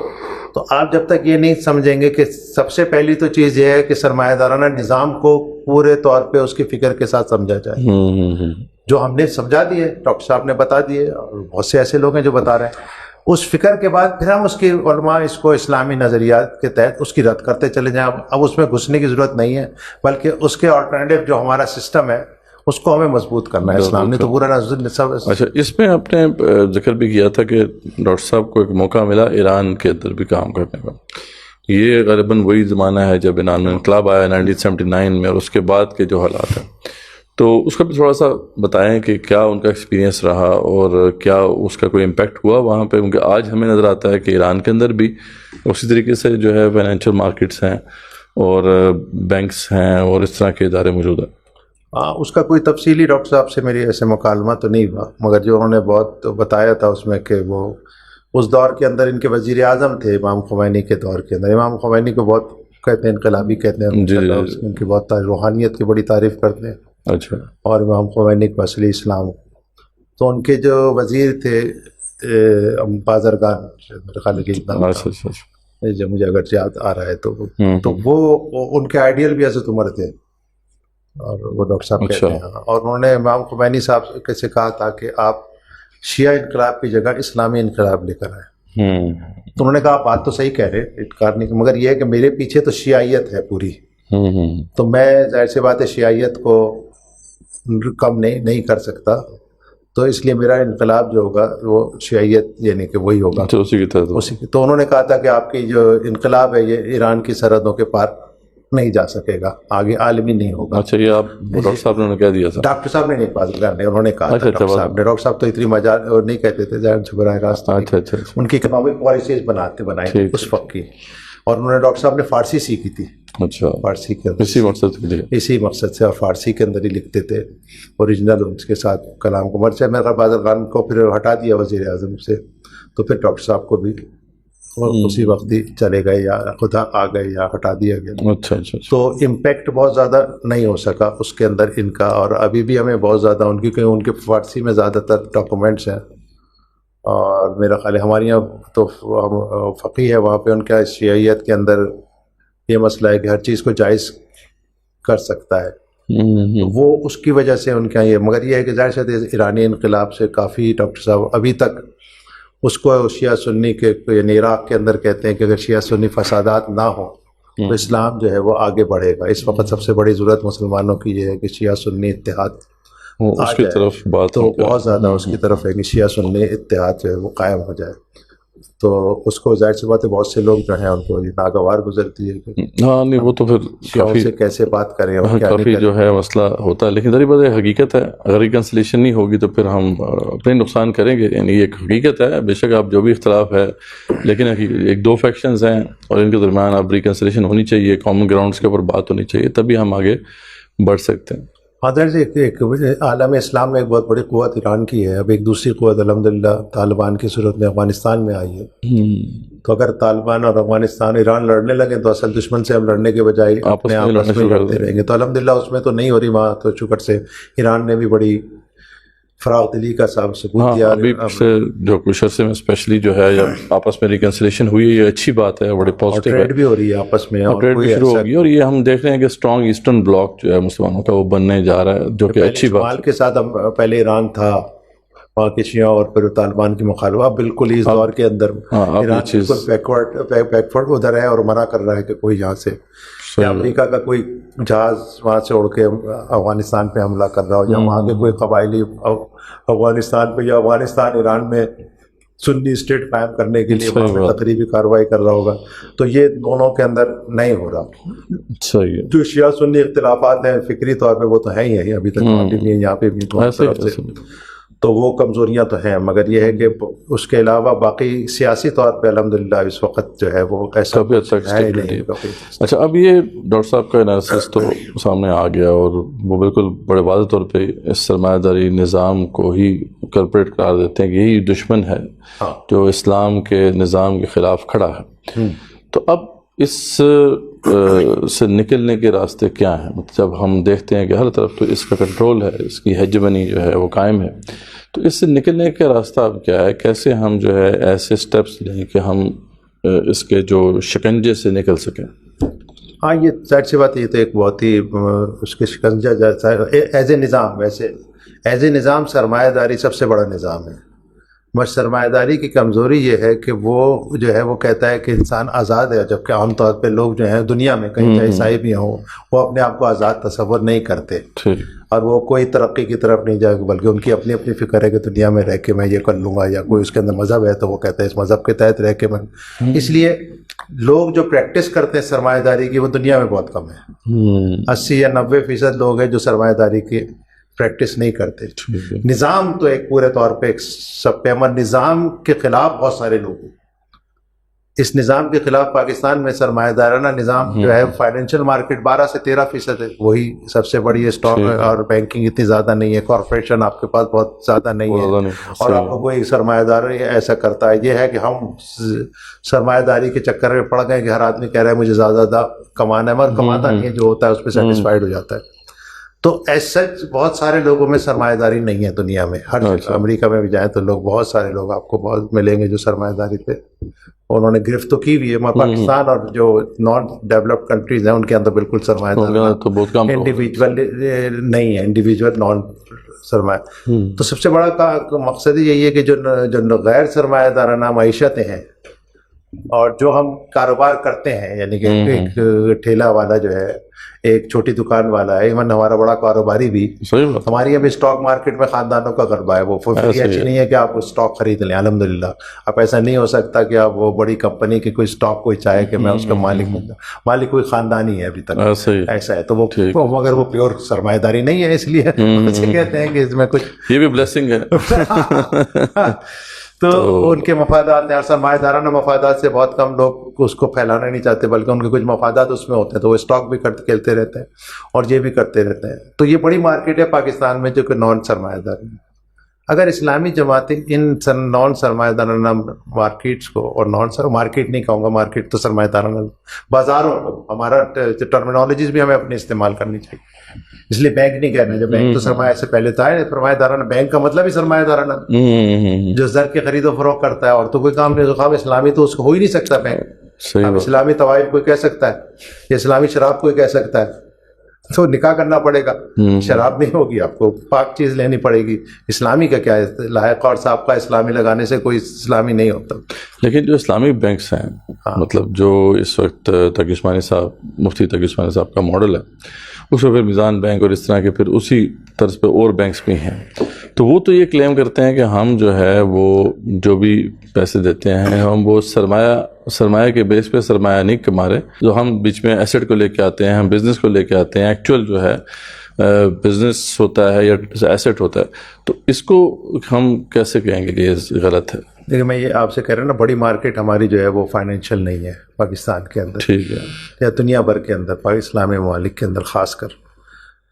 [SPEAKER 1] تو آپ جب تک یہ نہیں سمجھیں گے کہ سب سے پہلی تو چیز یہ ہے کہ سرمایہ دارانہ نظام کو پورے طور پہ اس کی فکر کے ساتھ سمجھا جائے, جو ہم نے سمجھا دیے, ڈاکٹر صاحب نے بتا دیے, اور بہت سے ایسے لوگ ہیں جو بتا رہے ہیں. اس فکر کے بعد پھر ہم اس کی علماء اس کو اسلامی نظریات کے تحت اس کی رد کرتے چلے جائیں. اب اس میں گھسنے کی ضرورت نہیں ہے, بلکہ اس کے آلٹرنیٹو جو ہمارا سسٹم ہے اس کو ہمیں مضبوط کرنا ہے. اسلام نے تو پورا سب.
[SPEAKER 2] اچھا, اس میں آپ نے ذکر بھی کیا تھا کہ ڈاکٹر صاحب کو ایک موقع ملا ایران کے اندر بھی کام کرنے کا. یہ غالباً وہی زمانہ ہے جب ایران میں انقلاب آیا 1979 میں, اور اس کے بعد کے جو حالات ہیں, تو اس کا بھی تھوڑا سا بتائیں کہ کیا ان کا ایکسپیرینس رہا اور کیا اس کا کوئی امپیکٹ ہوا وہاں پہ. کیونکہ آج ہمیں نظر آتا ہے کہ ایران کے اندر بھی اسی طریقے سے جو ہے فائنینشیل مارکیٹس ہیں اور بینکس ہیں اور اس طرح کے ادارے موجود ہیں.
[SPEAKER 1] اس کا کوئی تفصیلی ڈاکٹر صاحب سے میری ایسے مکالمہ تو نہیں ہوا, مگر جو انہوں نے بہت بتایا تھا اس میں کہ وہ اس دور کے اندر ان کے وزیر اعظم تھے امام خمینی کے دور کے اندر. امام خمینی کو بہت کہتے ہیں انقلابی کہتے ہیں, ان کی بہت روحانیت کی بڑی تعریف کرتے ہیں.
[SPEAKER 2] اچھا.
[SPEAKER 1] اور امام خمینی کو اصلی اسلام. تو ان کے جو وزیر تھے بازرگان, میرے خیال ہے جو مجھے اگر یاد آ رہا ہے تو وہ ان کے آئیڈیل بھی حضرت عمر تھے, اور وہ ڈاکٹر صاحب کہتے ہیں. اور انہوں نے امام خمینی صاحب سے کہا تھا کہ آپ شیعہ انقلاب کی جگہ اسلامی انقلاب لے کر آئے. تو انہوں نے کہا بات تو صحیح کہہ رہے, انکار نہیں, مگر یہ ہے کہ میرے پیچھے تو شیعیت ہے پوری, تو میں ظاہر سی بات ہے شیعیت کو کم نہیں کر سکتا, تو اس لیے میرا انقلاب جو ہوگا وہ شیعیت یعنی کہ وہی ہوگا. تو انہوں نے کہا تھا کہ آپ کی جو انقلاب ہے یہ ایران کی سرحدوں کے پار نہیں جا سکے گا, آگے عالمی نہیں ہوگا.
[SPEAKER 2] اچھا, یہ آپ ڈاکٹر صاحب نے کہہ دیا تھا؟
[SPEAKER 1] ڈاکٹر صاحب نے نہیں بات کرنے, انہوں نے کہا ڈاکٹر صاحب تو اتنی مجال نہیں کہتے تھے, براہ راست ان کی اکنامک پالیسیز بنائی اس وقت کی. اور انہوں نے ڈاکٹر صاحب نے فارسی سیکھی تھی.
[SPEAKER 2] اچھا,
[SPEAKER 1] فارسی کے
[SPEAKER 2] اسی مقصد کے لیے,
[SPEAKER 1] اسی مقصد سے, اور فارسی کے اندر ہی لکھتے تھے اوریجنل اس کے ساتھ کلام کو. مرچہ میرا بازرگان کو پھر ہٹا دیا وزیر اعظم سے, تو پھر ڈاکٹر صاحب کو بھی اسی وقت ہی چلے گئے یا خدا آ گئے یا ہٹا دیا گیا.
[SPEAKER 2] اچھا.
[SPEAKER 1] تو امپیکٹ بہت زیادہ نہیں ہو سکا اس کے اندر ان کا, اور ابھی بھی ہمیں بہت زیادہ ان کی, ان کے فارسی میں زیادہ تر ڈاکومنٹس ہیں. اور میرا خیال ہے ہمارے یہاں تو فقی ہے, وہاں پہ ان کا شیعیت کے اندر یہ مسئلہ ہے کہ ہر چیز کو جائز کر سکتا ہے, وہ اس کی وجہ سے ان کے یہاں یہ. مگر یہ ہے کہ ظاہر سے ایرانی انقلاب سے کافی ڈاکٹر صاحب ابھی تک اس کو شیعہ سنی کے, یعنی عراق کے اندر کہتے ہیں کہ اگر شیعہ سنی فسادات نہ ہوں تو اسلام جو ہے وہ آگے بڑھے گا. اس وقت سب سے بڑی ضرورت مسلمانوں کی یہ ہے کہ شیعہ سنی اتحاد
[SPEAKER 2] اس کی طرف بات,
[SPEAKER 1] تو بہت زیادہ اس کی طرف ہے کہ شیعہ سنی اتحاد جو ہے وہ قائم ہو جائے. تو اس کو ظاہر سی بات ہے بہت سے لوگ جو ہیں ان کو ناگوار گزرتی ہے کہ
[SPEAKER 2] ہاں نہیں وہ تو پھر
[SPEAKER 1] کافی سے کیسے بات کریں,
[SPEAKER 2] کافی جو ہے مسئلہ ہوتا ہے. لیکن ذری بات حقیقت ہے, اگر ریکنسلیشن نہیں ہوگی تو پھر ہم اپنے نقصان کریں گے. یعنی ایک حقیقت ہے, بے شک آپ جو بھی اختلاف ہے, لیکن ایک دو فیکشنز ہیں اور ان کے درمیان اب ریکنسلیشن ہونی چاہیے, کامن گراؤنڈس کے اوپر بات ہونی چاہیے, تبھی ہم آگے بڑھ سکتے ہیں.
[SPEAKER 1] ادھر سے ایک عالم اسلام میں ایک بہت بڑی قوت ایران کی ہے. اب ایک دوسری قوت الحمدللہ طالبان کی صورت میں افغانستان میں آئی ہے. تو اگر طالبان اور افغانستان ایران لڑنے لگے تو اصل دشمن سے ہم لڑنے کے بجائے اپنے آپس میں لڑتے رہیں گے. تو الحمدللہ اس میں تو نہیں ہو رہی. وہاں تو شکر سے ایران نے بھی بڑی فراغ دلی کا ثبوت دیا.
[SPEAKER 2] ابھی سے جو کچھ عرصے میں اسپیشلی جو ہے یا آپس میں ریکنسلیشن ہوئی ہے، یہ اچھی بات ہے، بڑی پازیٹیو ہے.
[SPEAKER 1] ٹریڈ بھی ہو رہی ہے آپس میں، اور
[SPEAKER 2] ٹریڈ بھی شروع ہوگی، اور یہ ہم دیکھ رہے ہیں کہ اسٹرانگ ایسٹرن بلاک جو ہے مسلمانوں کا وہ بننے جا رہا ہے، جو کہ اچھی بات ہے.
[SPEAKER 1] کے ساتھ ہم پہلے ایران تھا، وہاں کے شیعہ اور پھر طالبان کی مخالفت. اب بالکل اس دور کے اندر ایران بالکل بیکورڈ ادھر ہے اور منع کر رہا ہے کہ کوئی یہاں سے امریکہ کا کوئی جہاز وہاں سے اڑ کے افغانستان پہ حملہ کر رہا ہو، یا وہاں کے کوئی قبائلی افغانستان پہ یا افغانستان ایران میں سنی اسٹیٹ قائم کرنے کے لیے تقریبی کارروائی کر رہا ہوگا. تو یہ دونوں کے اندر نہیں ہو رہا.
[SPEAKER 2] صحیح ہے.
[SPEAKER 1] جو شیعہ سنی اختلافات ہیں فکری طور پہ وہ تو ہیں ہی ابھی تک بھی ہیں یہاں پہ بھی طرف سے، تو وہ کمزوریاں تو ہیں. مگر یہ ہے کہ اس کے علاوہ باقی سیاسی طور پہ الحمدللہ اس وقت جو ہے وہ ایسا ہے نہیں.
[SPEAKER 2] اچھا، اب یہ ڈاکٹر صاحب کا انالیسس تو سامنے آ گیا، اور وہ بالکل بڑے واضح طور پہ اس سرمایہ داری نظام کو ہی کلپریٹ قرار دیتے ہیں کہ یہی دشمن ہے جو اسلام کے نظام کے خلاف کھڑا ہے. تو اب اس سے نکلنے کے راستے کیا ہیں؟ جب ہم دیکھتے ہیں کہ ہر طرف تو اس کا کنٹرول ہے، اس کی ہیجمنی جو ہے وہ قائم ہے، تو اس سے نکلنے کا راستہ اب کیا ہے؟ کیسے ہم جو ہے ایسے سٹیپس لیں کہ ہم اس کے جو شکنجے سے نکل سکیں؟
[SPEAKER 1] ہاں، یہ ظاہر سی بات ہے، یہ تو ایک بہت ہی اس کے شکنجہ جیسا ایز اے نظام. ویسے ایز اے نظام سرمایہ داری سب سے بڑا نظام ہے. بس سرمایہ داری کی کمزوری یہ ہے کہ وہ جو ہے وہ کہتا ہے کہ انسان آزاد ہے، جبکہ عام طور پہ لوگ جو ہیں دنیا میں کہیں چاہے عیسائی بھی ہوں وہ اپنے آپ کو آزاد تصور نہیں کرتے، اور وہ کوئی ترقی کی طرف نہیں جائے، بلکہ ان کی اپنی اپنی فکر ہے کہ دنیا میں رہ کے میں یہ کر لوں گا. یا کوئی اس کے اندر مذہب ہے تو وہ کہتا ہے اس مذہب کے تحت رہ کے میں. اس لیے لوگ جو پریکٹس کرتے ہیں سرمایہ داری کی وہ دنیا میں بہت کم ہے. 80 یا 90% لوگ ہیں جو سرمایہ داری کی پریکٹس نہیں کرتے. نظام تو ایک پورے طور پہ ایک سب پہ امن نظام کے خلاف بہت سارے لوگ ہیں. اس نظام کے خلاف پاکستان میں سرمایہ دارانہ نظام جو ہے فائنینشیل مارکیٹ 12 سے 13% ہے، وہی سب سے بڑی ہے. اسٹاک اور بینکنگ اتنی زیادہ نہیں ہے، کارپوریشن آپ کے پاس بہت زیادہ نہیں ہے، اور آپ کو کوئی سرمایہ دار ایسا کرتا ہے. یہ ہے کہ ہم سرمایہ داری کے چکر میں پڑ گئے کہ ہر آدمی کہہ رہا ہے مجھے زیادہ کمانا ہے، مگر کماتا نہیں ہے، جو ہوتا ہے اس پہ سیٹسفائیڈ ہو جاتا ہے. تو ایسا بہت سارے لوگوں میں سرمایہ داری نہیں ہے دنیا میں. ہر امریکہ میں بھی جائیں تو لوگ بہت سارے لوگ آپ کو بہت ملیں گے جو سرمایہ داری پہ انہوں نے گرفت تو کی ہوئی ہے. مگر پاکستان اور جو نان ڈیولپڈ کنٹریز ہیں ان کے اندر بالکل سرمایہ داری انڈیویجول نہیں ہے، انڈیویجول نان سرمایہ. تو سب سے بڑا مقصد یہی ہے کہ جو غیر سرمایہ دارانہ معیشتیں ہیں اور جو ہم کاروبار کرتے ہیں، یعنی کہ ایک ٹھیلا والا جو ہے، ایک چھوٹی دکان والا ہے، ایون ہمارا بڑا کاروباری بھی، ہماری ابھی اسٹاک مارکیٹ میں خاندانوں کا غلبہ ہے. وہ ایسی نہیں ہے کہ آپ اسٹاک خرید لیں، الحمدللہ. اب ایسا نہیں ہو سکتا کہ آپ وہ بڑی کمپنی کی کوئی اسٹاک کوئی چاہے کہ میں اس کا مالک بن جاؤں. مالک کوئی خاندانی ہے ابھی تک، ایسا ہے. تو وہ مگر وہ پیور سرمایہ داری نہیں ہے، اس لیے اسے کہتے ہیں کہ اس میں کچھ
[SPEAKER 2] یہ بھی بلیسنگ ہے.
[SPEAKER 1] تو ان کے مفادات ہیں، اور سرمایہ دارانہ مفادات سے بہت کم لوگ اس کو پھیلانا نہیں چاہتے، بلکہ ان کے کچھ مفادات اس میں ہوتے ہیں، تو وہ اسٹاک بھی کھیلتے رہتے ہیں اور یہ بھی کرتے رہتے ہیں. تو یہ بڑی مارکیٹ ہے پاکستان میں جو کہ نان سرمایہ داری. اگر اسلامی جماعتیں ان نان سرمایہ دارانہ مارکیٹس کو، اور مارکیٹ نہیں کہوں گا، مارکیٹ تو سرمایہ دارانہ بازاروں کو، ہمارا ٹرمینالوجیز بھی ہمیں اپنی استعمال کرنی چاہیے. اس لیے بینک نہیں کہنا، جب بینک تو سرمایہ سے پہلے تھا. سرمایہ دارانہ بینک کا مطلب ہی سرمایہ دارانہ، جو زر کی خرید و فروخت کرتا ہے، اور تو کوئی کام نہیں. خواب اسلامی تو اس کو ہو ہی نہیں سکتا بینک. اب اسلامی طوائف کوئی کہہ سکتا ہے، یا اسلامی شراب کوئی کہہ سکتا ہے، تو نکاح کرنا پڑے گا. شراب نہیں ہوگی، آپ کو پاک چیز لینی پڑے گی. اسلامی کا کیا ہے؟ لاحق اور صاحب کا اسلامی لگانے سے کوئی اسلامی نہیں ہوتا.
[SPEAKER 2] لیکن جو اسلامی بینکس ہیں، مطلب جو اس وقت تقی عثمانی صاحب، مفتی تقی عثمانی صاحب کا ماڈل ہے، اس میں پھر میزان بینک اور اس طرح کے پھر اسی طرز پہ اور بینکس بھی ہیں، تو وہ تو یہ کلیم کرتے ہیں کہ ہم جو ہے وہ جو بھی پیسے دیتے ہیں ہم وہ سرمایہ کے بیس پہ سرمایہ نہیں کما رہے. جو ہم بیچ میں ایسٹ کو لے کے آتے ہیں، ہم بزنس کو لے کے آتے ہیں، ایکچوئل جو ہے بزنس ہوتا ہے یا ایسٹ ہوتا ہے. تو اس کو ہم کیسے کہیں گے کہ یہ غلط ہے؟
[SPEAKER 1] دیکھیں، میں یہ آپ سے کہہ رہا ہوں نا، بڑی مارکیٹ ہماری جو ہے وہ فائنینشیل نہیں ہے پاکستان کے اندر،
[SPEAKER 2] ٹھیک ہے،
[SPEAKER 1] یا دنیا بھر کے اندر، اسلامی ممالک کے اندر خاص کر.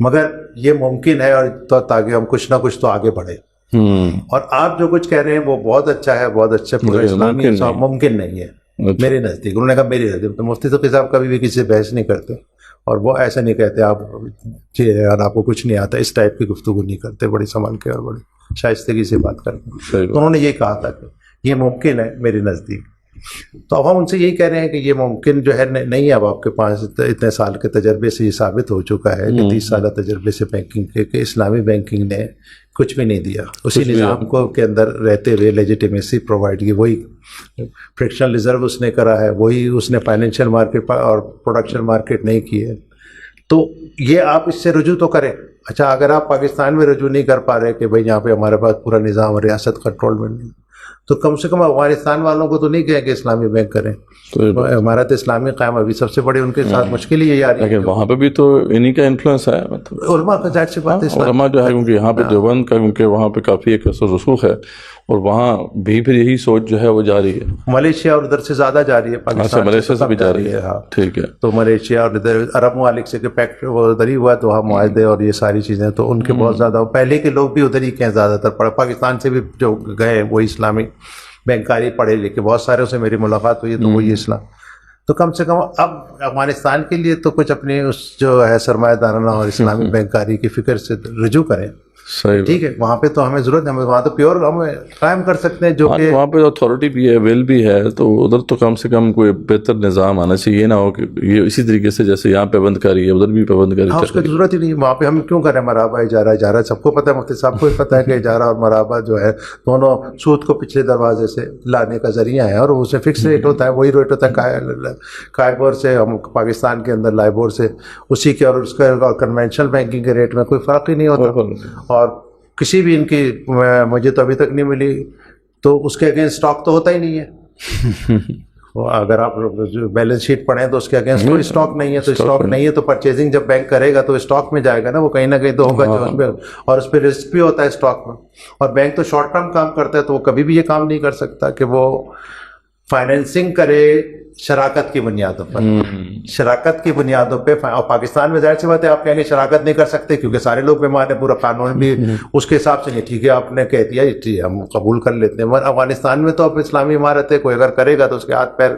[SPEAKER 1] مگر یہ ممکن ہے اور تاکہ ہم کچھ نہ کچھ تو آگے بڑھیں. اور آپ جو کچھ کہہ رہے ہیں وہ بہت اچھا ہے, بہت اچھا, پورا اسلامی ممکن نہیں ہے میرے نزدیک. انہوں نے کہا میرے نزدیک تو مفتی تقی صاحب کبھی بھی کسی سے بحث نہیں کرتے اور وہ ایسا نہیں کہتے آپ اور آپ کو کچھ نہیں آتا, اس ٹائپ کی گفتگو نہیں کرتے, بڑی سنبھل کے اور بڑی شائستگی سے بات کرتے. تو انہوں نے یہ کہا تھا کہ یہ ممکن ہے میرے نزدیک. تو اب ہم ان سے یہی کہہ رہے ہیں کہ یہ ممکن جو ہے نہیں ہے. اب آپ کے پاس اتنے سال کے تجربے سے یہ ثابت ہو چکا ہے کہ 30 سالہ تجربے سے بینکنگ کے کہ اسلامی بینکنگ نے کچھ بھی نہیں دیا. اسی نظام کو کے اندر رہتے ہوئے لیجیٹیمیسی پرووائڈ کی, وہی فریکشنل ریزرو اس نے کرا ہے, وہی اس نے فائنینشیل مارکیٹ اور پروڈکشن مارکیٹ نہیں کی ہے. تو یہ آپ اس سے رجوع تو کریں. اچھا اگر آپ پاکستان میں رجوع نہیں کر پا رہے کہ بھائی یہاں پہ ہمارے پاس پورا نظام اور ریاست کنٹرول میں نہیں, تو کم سے کم افغانستان والوں کو تو نہیں کہیں کہ اسلامی بینک کریں. ہمارا تو اسلامی قائم ابھی سب سے بڑی ان کے ساتھ مشکل ہی یہی آ رہی ہے.
[SPEAKER 2] لیکن وہاں پہ بھی تو انہی کا انفلوئنس ہے,
[SPEAKER 1] علماء کا ظاہر سی بات ہے.
[SPEAKER 2] علماء جو ہے کیونکہ یہاں پہ دیوبند کا کیونکہ وہاں پہ کافی ایک اثر رسوخ ہے اور وہاں بھی پھر یہی سوچ جو ہے وہ جاری ہے.
[SPEAKER 1] ملیشیا اور ادھر سے زیادہ جاری ہے, پاکستان
[SPEAKER 2] ملیشیا سے بھی جاری ہے. ٹھیک ہے.
[SPEAKER 1] تو ملیشیا اور ادھر عرب ممالک سے پیکٹ وہ ادھر ہی ہوا, تو وہاں معاہدے اور یہ ساری چیزیں تو ان کے بہت زیادہ, پہلے کے لوگ بھی ادھر ہی کہیں زیادہ تر پاکستان سے بھی جو گئے وہ اسلامی بینکاری پڑھے لکھے بہت سارے سے میری ملاقات ہوئی ہے, تو وہی اسلام. تو کم سے کم اب افغانستان کے لیے تو کچھ اپنی اس جو ہے سرمایہ دارانہ اور اسلامی بینکاری کی فکر سے رجوع کریں.
[SPEAKER 2] صحیح
[SPEAKER 1] ٹھیک ہے. وہاں پہ تو ہمیں ضرورت ہے, وہاں تو پیور ہم قائم کر سکتے ہیں جو کہ
[SPEAKER 2] وہاں پہ اتھارٹی بھی ہے, ویل بھی ہے, تو ادھر تو کم سے کم کوئی بہتر نظام آنا چاہیے. نہ ہو کہ یہ اسی طریقے سے جیسے یہاں پابند کاری ہے ادھر بھی پابند کاری.
[SPEAKER 1] اس کی ضرورت ہی نہیں. وہاں پہ ہم کیوں کریں مرابہ اجارہ سب کو پتہ ہے, مفتی صاحب کو بھی پتہ ہے کہ اجارہ اور مرابہ جو ہے دونوں سود کو پچھلے دروازے سے لانے کا ذریعہ ہے, اور اس میں فکس ریٹ ہوتا ہے, وہی ریٹ ہوتا ہے کائبور سے, ہم پاکستان کے اندر لائبور سے اسی کے, اور اس کا کنونشنل بینکنگ کے ریٹ میں کوئی فرق ہی نہیں ہوتا. اور کسی بھی ان کی مجھے تو ابھی تک نہیں ملی, تو اس کے اگینسٹ اسٹاک تو ہوتا ہی نہیں ہے. اگر آپ بیلنس شیٹ پڑھیں تو اس کے اگینسٹ کوئی اسٹاک نہیں ہے. تو اسٹاک نہیں ہے تو پرچیزنگ جب بینک کرے گا تو اسٹاک میں جائے گا نا, وہ کہیں نہ کہیں تو ہوگا جو اس پہ, اور اس پہ رسک بھی ہوتا ہے اسٹاک میں. اور بینک تو شارٹ ٹرم کام کرتا ہے, تو وہ کبھی بھی یہ کام نہیں کر سکتا کہ وہ فائنینسنگ کرے شراکت کی بنیادوں پر. شراکت کی بنیادوں پہ, اور پاکستان میں ظاہر سی بات ہے آپ کہیں گے شراکت نہیں کر سکتے کیونکہ سارے لوگ بیمار ہیں, پورا قانون بھی اس کے حساب سے نہیں. ٹھیک ہے آپ نے کہہ دیا ہم قبول کر لیتے ہیں. افغانستان میں تو اب اسلامی عمارت ہے, کوئی اگر کرے گا تو اس کے ہاتھ پیر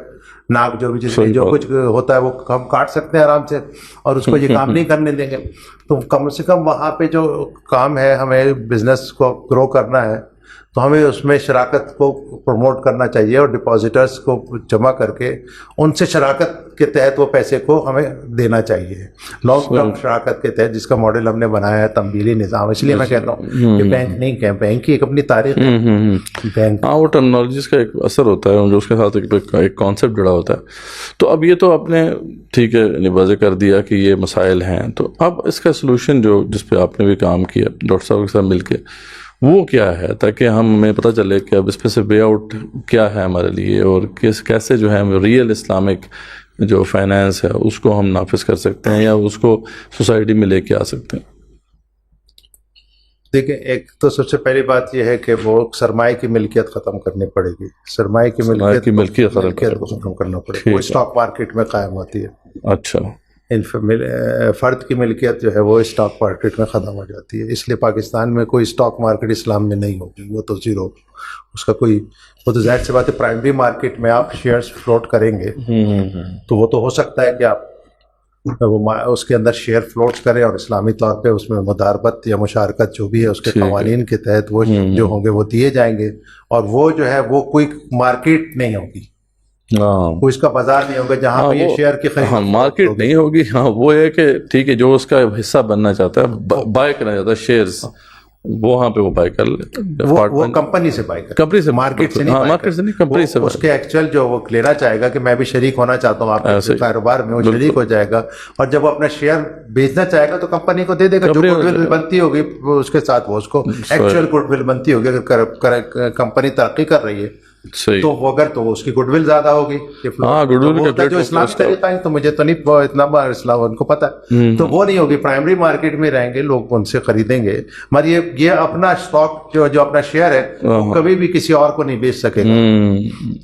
[SPEAKER 1] ناک جو بھی جو کچھ ہوتا ہے وہ ہم کاٹ سکتے ہیں آرام سے, اور اس کو یہ کام نہیں کرنے دیں گے. تو کم سے کم وہاں پہ جو کام ہے, ہمیں بزنس کو گرو کرنا ہے, تو ہمیں اس میں شراکت کو پروموٹ کرنا چاہیے, اور ڈپازیٹرز کو جمع کر کے ان سے شراکت کے تحت وہ پیسے کو ہمیں دینا چاہیے, لانگ ٹرم شراکت کے تحت, جس کا ماڈل ہم نے بنایا ہے تمویلی نظام. اس لیے میں کہتا ہوں کہ بینک نہیں کہ بینک کی ایک اپنی تاریخ ہے. بینک
[SPEAKER 2] وہ ٹرمنالوجیز کا ایک اثر ہوتا ہے جو اس کے ساتھ ایک کانسیپٹ جڑا ہوتا ہے. تو اب یہ تو آپ نے ٹھیک ہے واضح کر دیا کہ یہ مسائل ہیں, تو اب اس کا سلوشن جو جس پہ آپ نے بھی کام کیا ڈاکٹر صاحب کے ساتھ مل کے, وہ کیا ہے, تاکہ ہمیں پتہ چلے کہ اب اس پہ سے وے آؤٹ کیا ہے ہمارے لیے, اور کیسے جو ہے ہم ریئل اسلامک جو فائنینس ہے اس کو ہم نافذ کر سکتے ہیں یا اس کو سوسائٹی میں لے کے آ سکتے ہیں.
[SPEAKER 1] دیکھیں, ایک تو سب سے پہلی بات یہ ہے کہ وہ سرمایہ کی ملکیت ختم کرنی پڑے گی. سرمایہ کی ملکیت کو ختم کرنا پڑے گی. وہ اسٹاک مارکیٹ میں قائم ہوتی ہے.
[SPEAKER 2] اچھا,
[SPEAKER 1] فرد کی ملکیت جو ہے وہ اسٹاک مارکیٹ میں ختم ہو جاتی ہے. اس لیے پاکستان میں کوئی اسٹاک مارکیٹ اسلام میں نہیں ہوگی, وہ تو زیرو. اس کا کوئی, وہ تو ظاہر سی بات ہے پرائمری مارکیٹ میں آپ شیئرز فلوٹ کریں گے تو وہ تو ہو سکتا ہے کہ آپ اس کے اندر شیئر فلوٹس کریں, اور اسلامی طور پہ اس میں مداربت یا مشارکت جو بھی ہے اس کے قوانین کے تحت وہ جو ہوں گے وہ دیے جائیں گے. اور وہ جو ہے وہ کوئی مارکیٹ نہیں ہوگی, کوئی اس کا بازار نہیں ہوگا جہاں پہ یہ شیئر کی خرید
[SPEAKER 2] مارکیٹ نہیں ہوگی. ہاں وہ ہے کہ ٹھیک ہے جو اس کا حصہ بننا چاہتا ہے, بائی کرنا چاہتا ہے شیئرز, وہاں پہ وہ بائی کر لیتے ہیں.
[SPEAKER 1] وہ کمپنی سے بائی کرتا ہے,
[SPEAKER 2] کمپنی سے,
[SPEAKER 1] مارکیٹ سے نہیں.
[SPEAKER 2] مارکیٹ سے نہیں, کمپنی سے.
[SPEAKER 1] اس کے ایکچوئل جو وہ لینا چاہے گا کہ میں بھی شریک ہونا چاہتا ہوں آپ کے کاروبار میں, وہ شریک ہو جائے گا. اور جب وہ اپنا شیئر بیچنا چاہے گا تو کمپنی کو دے دے گا. جو گڈ ول بنتی ہوگی اس کے ساتھ وہ اس کو ایکچوئل گڈ ول بنتی ہوگی. اگر کمپنی ترقی کر رہی ہے تو وہ اگر تو اس کی گڈ ول زیادہ ہوگی. جو اسلامی طریقہ ہے تو مجھے تو نہیں اتنا اسلام ان کو پتہ ہے, تو وہ نہیں ہوگی. پرائمری مارکیٹ میں رہیں گے لوگ, ان سے خریدیں گے, مگر یہ اپنا اسٹاک جو اپنا شیئر ہے وہ کبھی بھی کسی اور کو نہیں بیچ سکے گا.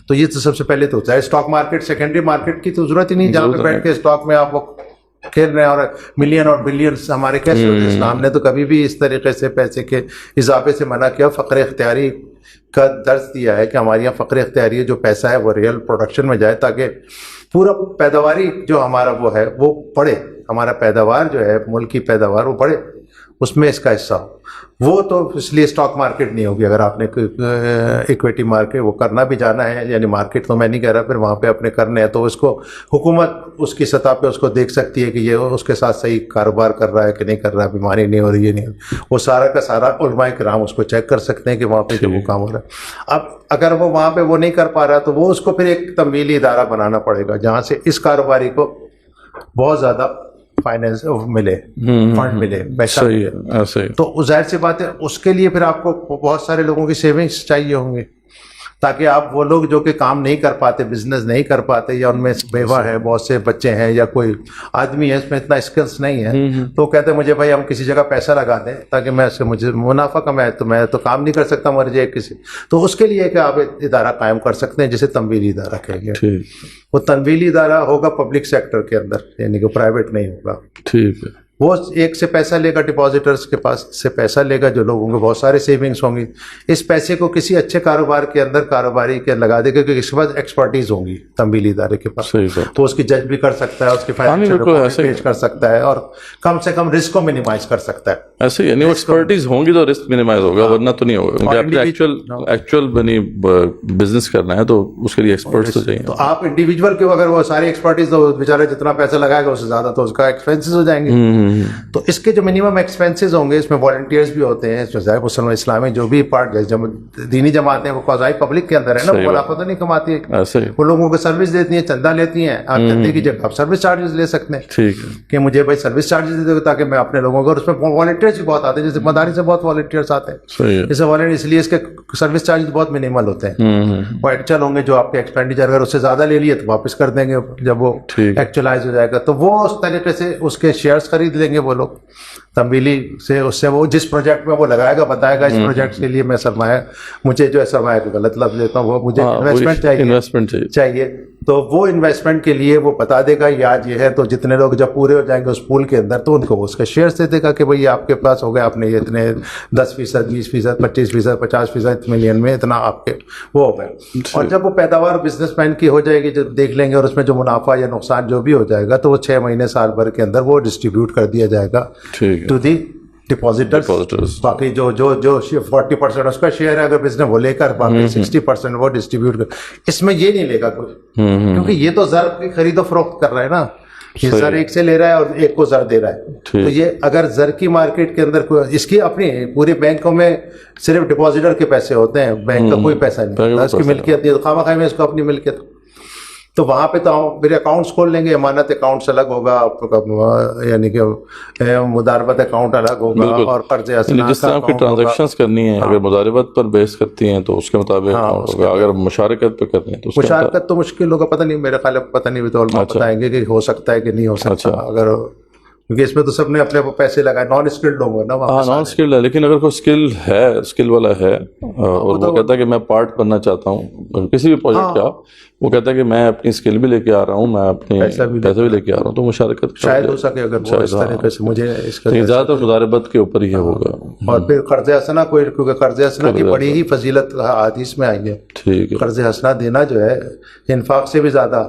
[SPEAKER 1] تو یہ تو سب سے پہلے تو ہوتا ہے. اسٹاک مارکیٹ سیکنڈری مارکیٹ کی تو ضرورت ہی نہیں, جہاں پہ بیٹھ کے اسٹاک میں آپ کھیل رہے ہیں اور ملین اور بلینس ہمارے کیسے ہوتے ہیں. اسلام نے تو کبھی بھی اس طریقے سے پیسے کے اضافے سے منع کیا. فقر اختیاری کا درس دیا ہے کہ ہمارے یہاں فقر اختیاری جو پیسہ ہے وہ ریئل پروڈکشن میں جائے تاکہ پورا پیداواری جو ہمارا وہ ہے وہ بڑھے. ہمارا پیداوار جو ہے ملک کی پیداوار وہ بڑھے, اس میں اس کا حصہ ہو. وہ تو اس لیے اسٹاک مارکیٹ نہیں ہوگی. اگر آپ نے ایکویٹی مارکیٹ وہ کرنا بھی جانا ہے, یعنی مارکیٹ تو میں نہیں کہہ رہا, پھر وہاں پہ اپنے کرنے ہیں تو اس کو حکومت اس کی سطح پہ اس کو دیکھ سکتی ہے کہ یہ اس کے ساتھ صحیح کاروبار کر رہا ہے کہ نہیں کر رہا ہے, بیماری نہیں ہو رہی ہے, نہیں ہو رہی. وہ سارا کا سارا علماء کرام اس کو چیک کر سکتے ہیں کہ وہاں پہ جو وہ کام ہو رہا ہے. اب اگر وہ وہاں پہ وہ نہیں کر پا رہا تو وہ اس کو پھر ایک تمویلی ادارہ بنانا پڑے گا جہاں سے اس کاروباری کو بہت زیادہ فائنینس ملے, فنڈ ملے, پیسہ ملے. تو ظاہر سی بات ہے اس کے لیے پھر آپ کو بہت سارے لوگوں کی سیونگس چاہیے ہوں گے تاکہ آپ وہ لوگ جو کہ کام نہیں کر پاتے, بزنس نہیں کر پاتے, یا ان میں بیوہ ہے, بہت سے بچے ہیں, یا کوئی آدمی ہے اس میں اتنا اسکلس نہیں ہے, تو کہتے ہیں مجھے بھائی ہم کسی جگہ پیسہ لگا دیں تاکہ میں اس سے مجھے منافع کمائے, تو میں تو کام نہیں کر سکتا, مر جائے کسی. تو اس کے لیے کہ آپ ادارہ قائم کر سکتے ہیں جسے تمویلی ادارہ کہیں گے. وہ تمویلی ادارہ ہوگا پبلک سیکٹر کے اندر, یعنی کہ پرائیویٹ نہیں ہوگا.
[SPEAKER 2] ٹھیک ہے.
[SPEAKER 1] وہ ایک سے پیسہ لے گا, ڈپازیٹرز کے پاس سے پیسہ لے گا, جو لوگوں کے بہت سارے سیونگس ہوں گی. اس پیسے کو کسی اچھے کاروبار کے اندر کاروباری کے لگا دے گا کیونکہ اس کے پاس ایکسپرٹیز ہوں گی تمویلی ادارے کے پاس, تو اس کی جج بھی کر سکتا ہے, اس کی فائنینشیل رپورٹ پیش کر سکتا ہے, اور کم سے کم رسک کو منیمائز کر سکتا ہے.
[SPEAKER 2] ایسے یعنی وہ ایکسپرٹیز ہوں گی تو رسک منیمائز ہوگا, ورنہ تو نہیں ہوگا. ایکچوئل بنی بزنس کرنا ہے تو اس کے لیے ایکسپرٹس تو چاہیے.
[SPEAKER 1] تو آپ انڈیویجول کے اگر وہ ساری ایکسپرٹیز, تو بیچارے جتنا پیسہ لگائے گا اس سے زیادہ تو اس کا ایکسپینسز ہو جائیں گے. تو اس کے جو منیمم ایکسپینسز ہوں گے, اس میں والنٹیئرز بھی ہوتے ہیں, اس میں ظاہر مسلمان اسلامی جو بھی پارٹ دینی جماعتیں وہ قضائی پبلک کے اندر ہے نا, وہ منافع تو نہیں کماتی ہے, وہ لوگوں کو سروس دیتی ہیں, چندہ لیتی ہیں. آپ چندے کی جگہ آپ سروس چارجز لے سکتے ہیں. ٹھیک ہے کہ مجھے بھائی سروس چارجز دے دو تاکہ میں اپنے لوگوں کو, اور اس میں والنٹیئرز بھی بہت آتے ہیں, جیسے مداری سے بہت والنٹیئرز آتے ہیں, جیسے والنٹیئر, اس لیے اس کے سروس چارجز بہت منیمل ہوتے ہیں. وہ ایکچوئل ہوں گے, جو آپ کے ایکسپینڈیچر اگر اس سے زیادہ لے لیے تو واپس کر دیں گے جب وہ ایکچوئلائز ہو جائے گا. تو وہ اس طریقے سے اس کے شیئرز خرید لیں گے وہ لوگ تمویلی سے. اس سے وہ جس پروجیکٹ میں وہ لگائے گا بتائے گا اس پروجیکٹ کے لیے میں سرمایہ, مجھے جو ہے سرمایہ کو غلط لفظ دیتا ہوں, وہ مجھے انویسٹمنٹ چاہیے, تو وہ انویسٹمنٹ کے لیے وہ بتا دے گا یہ آج یہ ہے. تو جتنے لوگ جب پورے ہو جائیں گے اس پول کے اندر تو ان کو اس کا شیئرز دے دے گا کہ بھئی آپ کے پاس ہو گیا, آپ نے یہ اتنے 10%, 20%, 25%, 50% ملین میں اتنا آپ کے وہ ہو گئے. اور جب وہ پیداوار بزنس مین کی ہو جائے گی, جب دیکھ لیں گے, اور اس میں جو منافع یا نقصان جو بھی ہو جائے گا تو وہ 6 مہینے سال بھر کے اندر وہ ڈسٹریبیوٹ کر دیا جائے گا ٹو دی ڈپازیٹرز. باقی جو 40% اس کا شیئر ہے اگر بزنس وہ لے کر, باقی 60% وہ ڈسٹریبیوٹ کر. اس میں یہ نہیں لے گا کوئی, کیونکہ یہ تو زر کی خرید و فروخت کر رہا ہے نا, یہ زر ایک سے لے رہا ہے اور ایک کو زر دے رہا ہے. تو یہ اگر زر کی مارکیٹ کے اندر کوئی, اس کی اپنی پورے بینکوں میں صرف ڈپازیٹر کے پیسے ہوتے ہیں, بینک کا کوئی پیسہ نہیں ہوتا, اس کی ملکیت نہیں, خواہ مخواہ میں اس کو اپنی ملکیت. تو وہاں پہ تو میرے اکاؤنٹس کھول لیں گے, امانت اکاؤنٹس الگ ہوگا, یعنی کہ مداربت اکاؤنٹ الگ ہوگا, اور قرض حسنہ
[SPEAKER 2] جس طرح کی ٹرانزیکشنز کرنی ہے, اگر مداربت پر بیس کرتی ہیں تو اس کے مطابق ہوگا, اگر مشارکت پہ کرنی ہے تو
[SPEAKER 1] مشارکت تو مشکل ہوگا, پتہ نہیں, میرے خیال پتہ نہیں, تو علماء بتائیں گے کہ ہو سکتا ہے کہ نہیں ہو سکتا. اگر کیونکہ اس میں تو سب نے اپنے پیسے لگائے, نان اسکلڈ لوگ ہیں نا.
[SPEAKER 2] ہاں نان اسکلڈ ہے, لیکن اگر کوئی اسکل ہے, اسکل والا ہے, اور وہ کہتا ہے کہ میں پارٹ بننا چاہتا ہوں کسی بھی پروجیکٹ کا, وہ کہتا ہے کہ میں اپنی اسکل بھی لے کے آ رہا ہوں, میں اپنے پیسہ بھی لے کے آ رہا ہوں, تو مشارکت
[SPEAKER 1] شاید ہو سکے اگر وہ اس طریقے سے. مجھے اس کا
[SPEAKER 2] زیادہ تر مداربت کے اوپر ہی ہوگا.
[SPEAKER 1] اور پھر قرض حسنہ کوئی, کیونکہ قرض حسنہ کی بڑی ہی فضیلت حدیث میں آئی ہے.
[SPEAKER 2] ٹھیک ہے,
[SPEAKER 1] قرض حسنہ دینا جو ہے انفاق سے بھی زیادہ,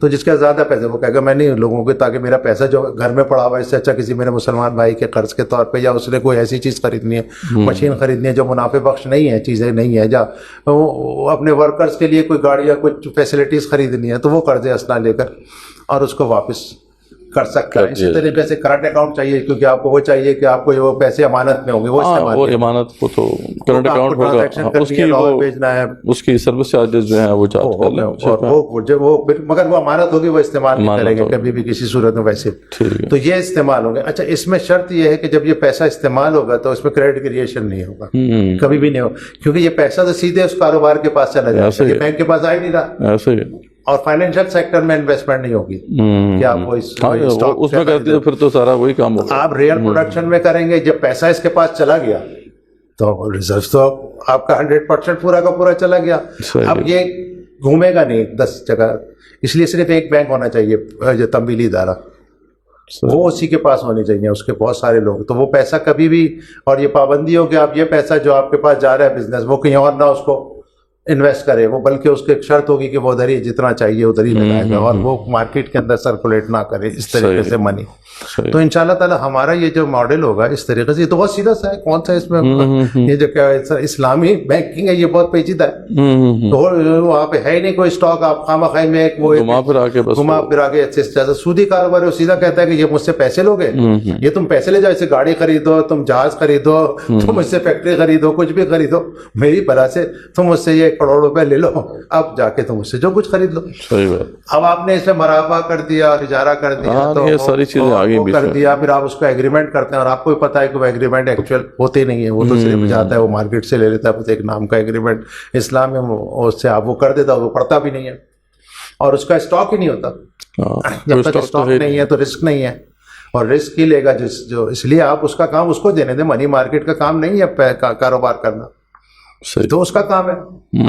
[SPEAKER 1] تو جس کا زیادہ پیسے وہ کہے گا میں نہیں لوگوں کے, تاکہ میرا پیسہ جو گھر میں پڑا ہوا ہے اس سے اچھا کسی میرے مسلمان بھائی کے قرض کے طور پہ, یا اس نے کوئی ایسی چیز خریدنی ہے, مشین خریدنی ہے جو منافع بخش نہیں ہے, چیزیں نہیں ہے, یا وہ اپنے ورکرز کے لیے کوئی گاڑی یا کچھ فیسلٹیز خریدنی ہے, تو وہ قرض حسنہ لے کر اور اس کو واپس کر سکتا ہے. اسی طریقے سے کرنٹ اکاؤنٹ چاہیے, کیونکہ آپ کو وہ چاہیے کہ آپ کو وہ پیسے امانت میں ہوں گے, وہ استعمال,
[SPEAKER 2] وہ امانت کو تو کرنٹ اکاؤنٹ ہوگا, اس کی وہ
[SPEAKER 1] بھیجنا ہے,
[SPEAKER 2] اس کی سروس چارجز جو ہیں وہ چارج کر لیں,
[SPEAKER 1] اور وہ مگر وہ امانت ہوگی, وہ استعمال نہیں کریں گے کبھی بھی کسی صورت میں ویسے. تو یہ استعمال ہوں گے. اچھا, اس میں شرط یہ ہے کہ جب یہ پیسہ استعمال ہوگا تو اس میں کریڈٹ کریشن نہیں ہوگا, کبھی بھی نہیں ہوگا, کیونکہ یہ پیسہ تو سیدھے اس کاروبار کے پاس چلا جائے گا, بینک کے پاس آ ہی نہیں رہا. ایسے ہی. اور فائنینشیل سیکٹر میں انویسٹمنٹ نہیں ہوگی کہ آپ کو
[SPEAKER 2] اس میں کرتی ہے, پھر تو سارا وہی کام ہوگا.
[SPEAKER 1] آپ ریئل پروڈکشن میں کریں گے. جب پیسہ اس کے پاس چلا گیا تو ریزرو تو آپ کا 100% پورا کا پورا چلا گیا. اب یہ گھومے گا نہیں 10 جگہ, اس لیے صرف ایک بینک ہونا چاہیے جو تمویلی ادارہ, وہ اسی کے پاس ہونی چاہیے. اس کے بہت سارے لوگ, تو وہ پیسہ کبھی بھی, اور یہ پابندی ہو کہ آپ یہ پیسہ جو آپ کے پاس جا رہا ہے بزنس, وہ کہیں اور نہ اس کو انویسٹ کرے, وہ بلکہ اس کی ایک شرط ہوگی کہ وہ ادھر ہی جتنا چاہیے ادھر ہی لگائے گا, اور وہ مارکیٹ کے اندر سرکولیٹ نہ کرے اس طریقے سے منی. تو ان شاء اللہ تعالیٰ ہمارا یہ جو ماڈل ہوگا اس طریقے سے, یہ تو بہت سیدھا سا ہے, کون سا اس میں یہ جو کیا اسلامی بینکنگ ہے یہ بہت پیچیدہ ہے. تو وہاں پہ ہے ہی نہیں کوئی اسٹاک, آپ خواہ مخواہ میں ایک وہ گھما پھرا کے سودی کاروبار ہے, وہ سیدھا کہتا ہے کہ یہ مجھ سے پیسے لوگے, یہ تم پیسے لے جاؤ, اسے گاڑی خریدو, تم جہاز خریدو, تم مجھ سے فیکٹری خریدو, کچھ بھی خریدو, میری بلا سے تم مجھ سے یہ کروڑ روپے لے لو, اب جا کے تم مجھ سے جو کچھ خرید لو. اب آپ نے اس میں مرابہ کر دیا, اجارہ کر دیا, تو
[SPEAKER 2] یہ ساری چیزیں آگے بھی
[SPEAKER 1] کر دیا, پھر آپ اس کو ایگریمنٹ کرتے ہیں, اور آپ کو بھی پتا ہے کہ وہ ایگریمنٹ ایکچوئل ہوتے نہیں ہے, وہ تو صرف جاتا ہے, وہ مارکیٹ سے لے لیتا ہے ایک نام کا ایگریمنٹ. اسلام میں اس سے آپ وہ کر دیتا, وہ پڑتا بھی نہیں ہے, اور اس کا اسٹاک ہی نہیں ہوتا. جب تک اسٹاک نہیں ہے تو رسک نہیں ہے, اور رسک ہی لے گا جو, اس لیے آپ اس کا کام اس کو دینے دیں. منی مارکیٹ کا کام نہیں ہے کاروبار کرنا, تو اس کا کام ہے.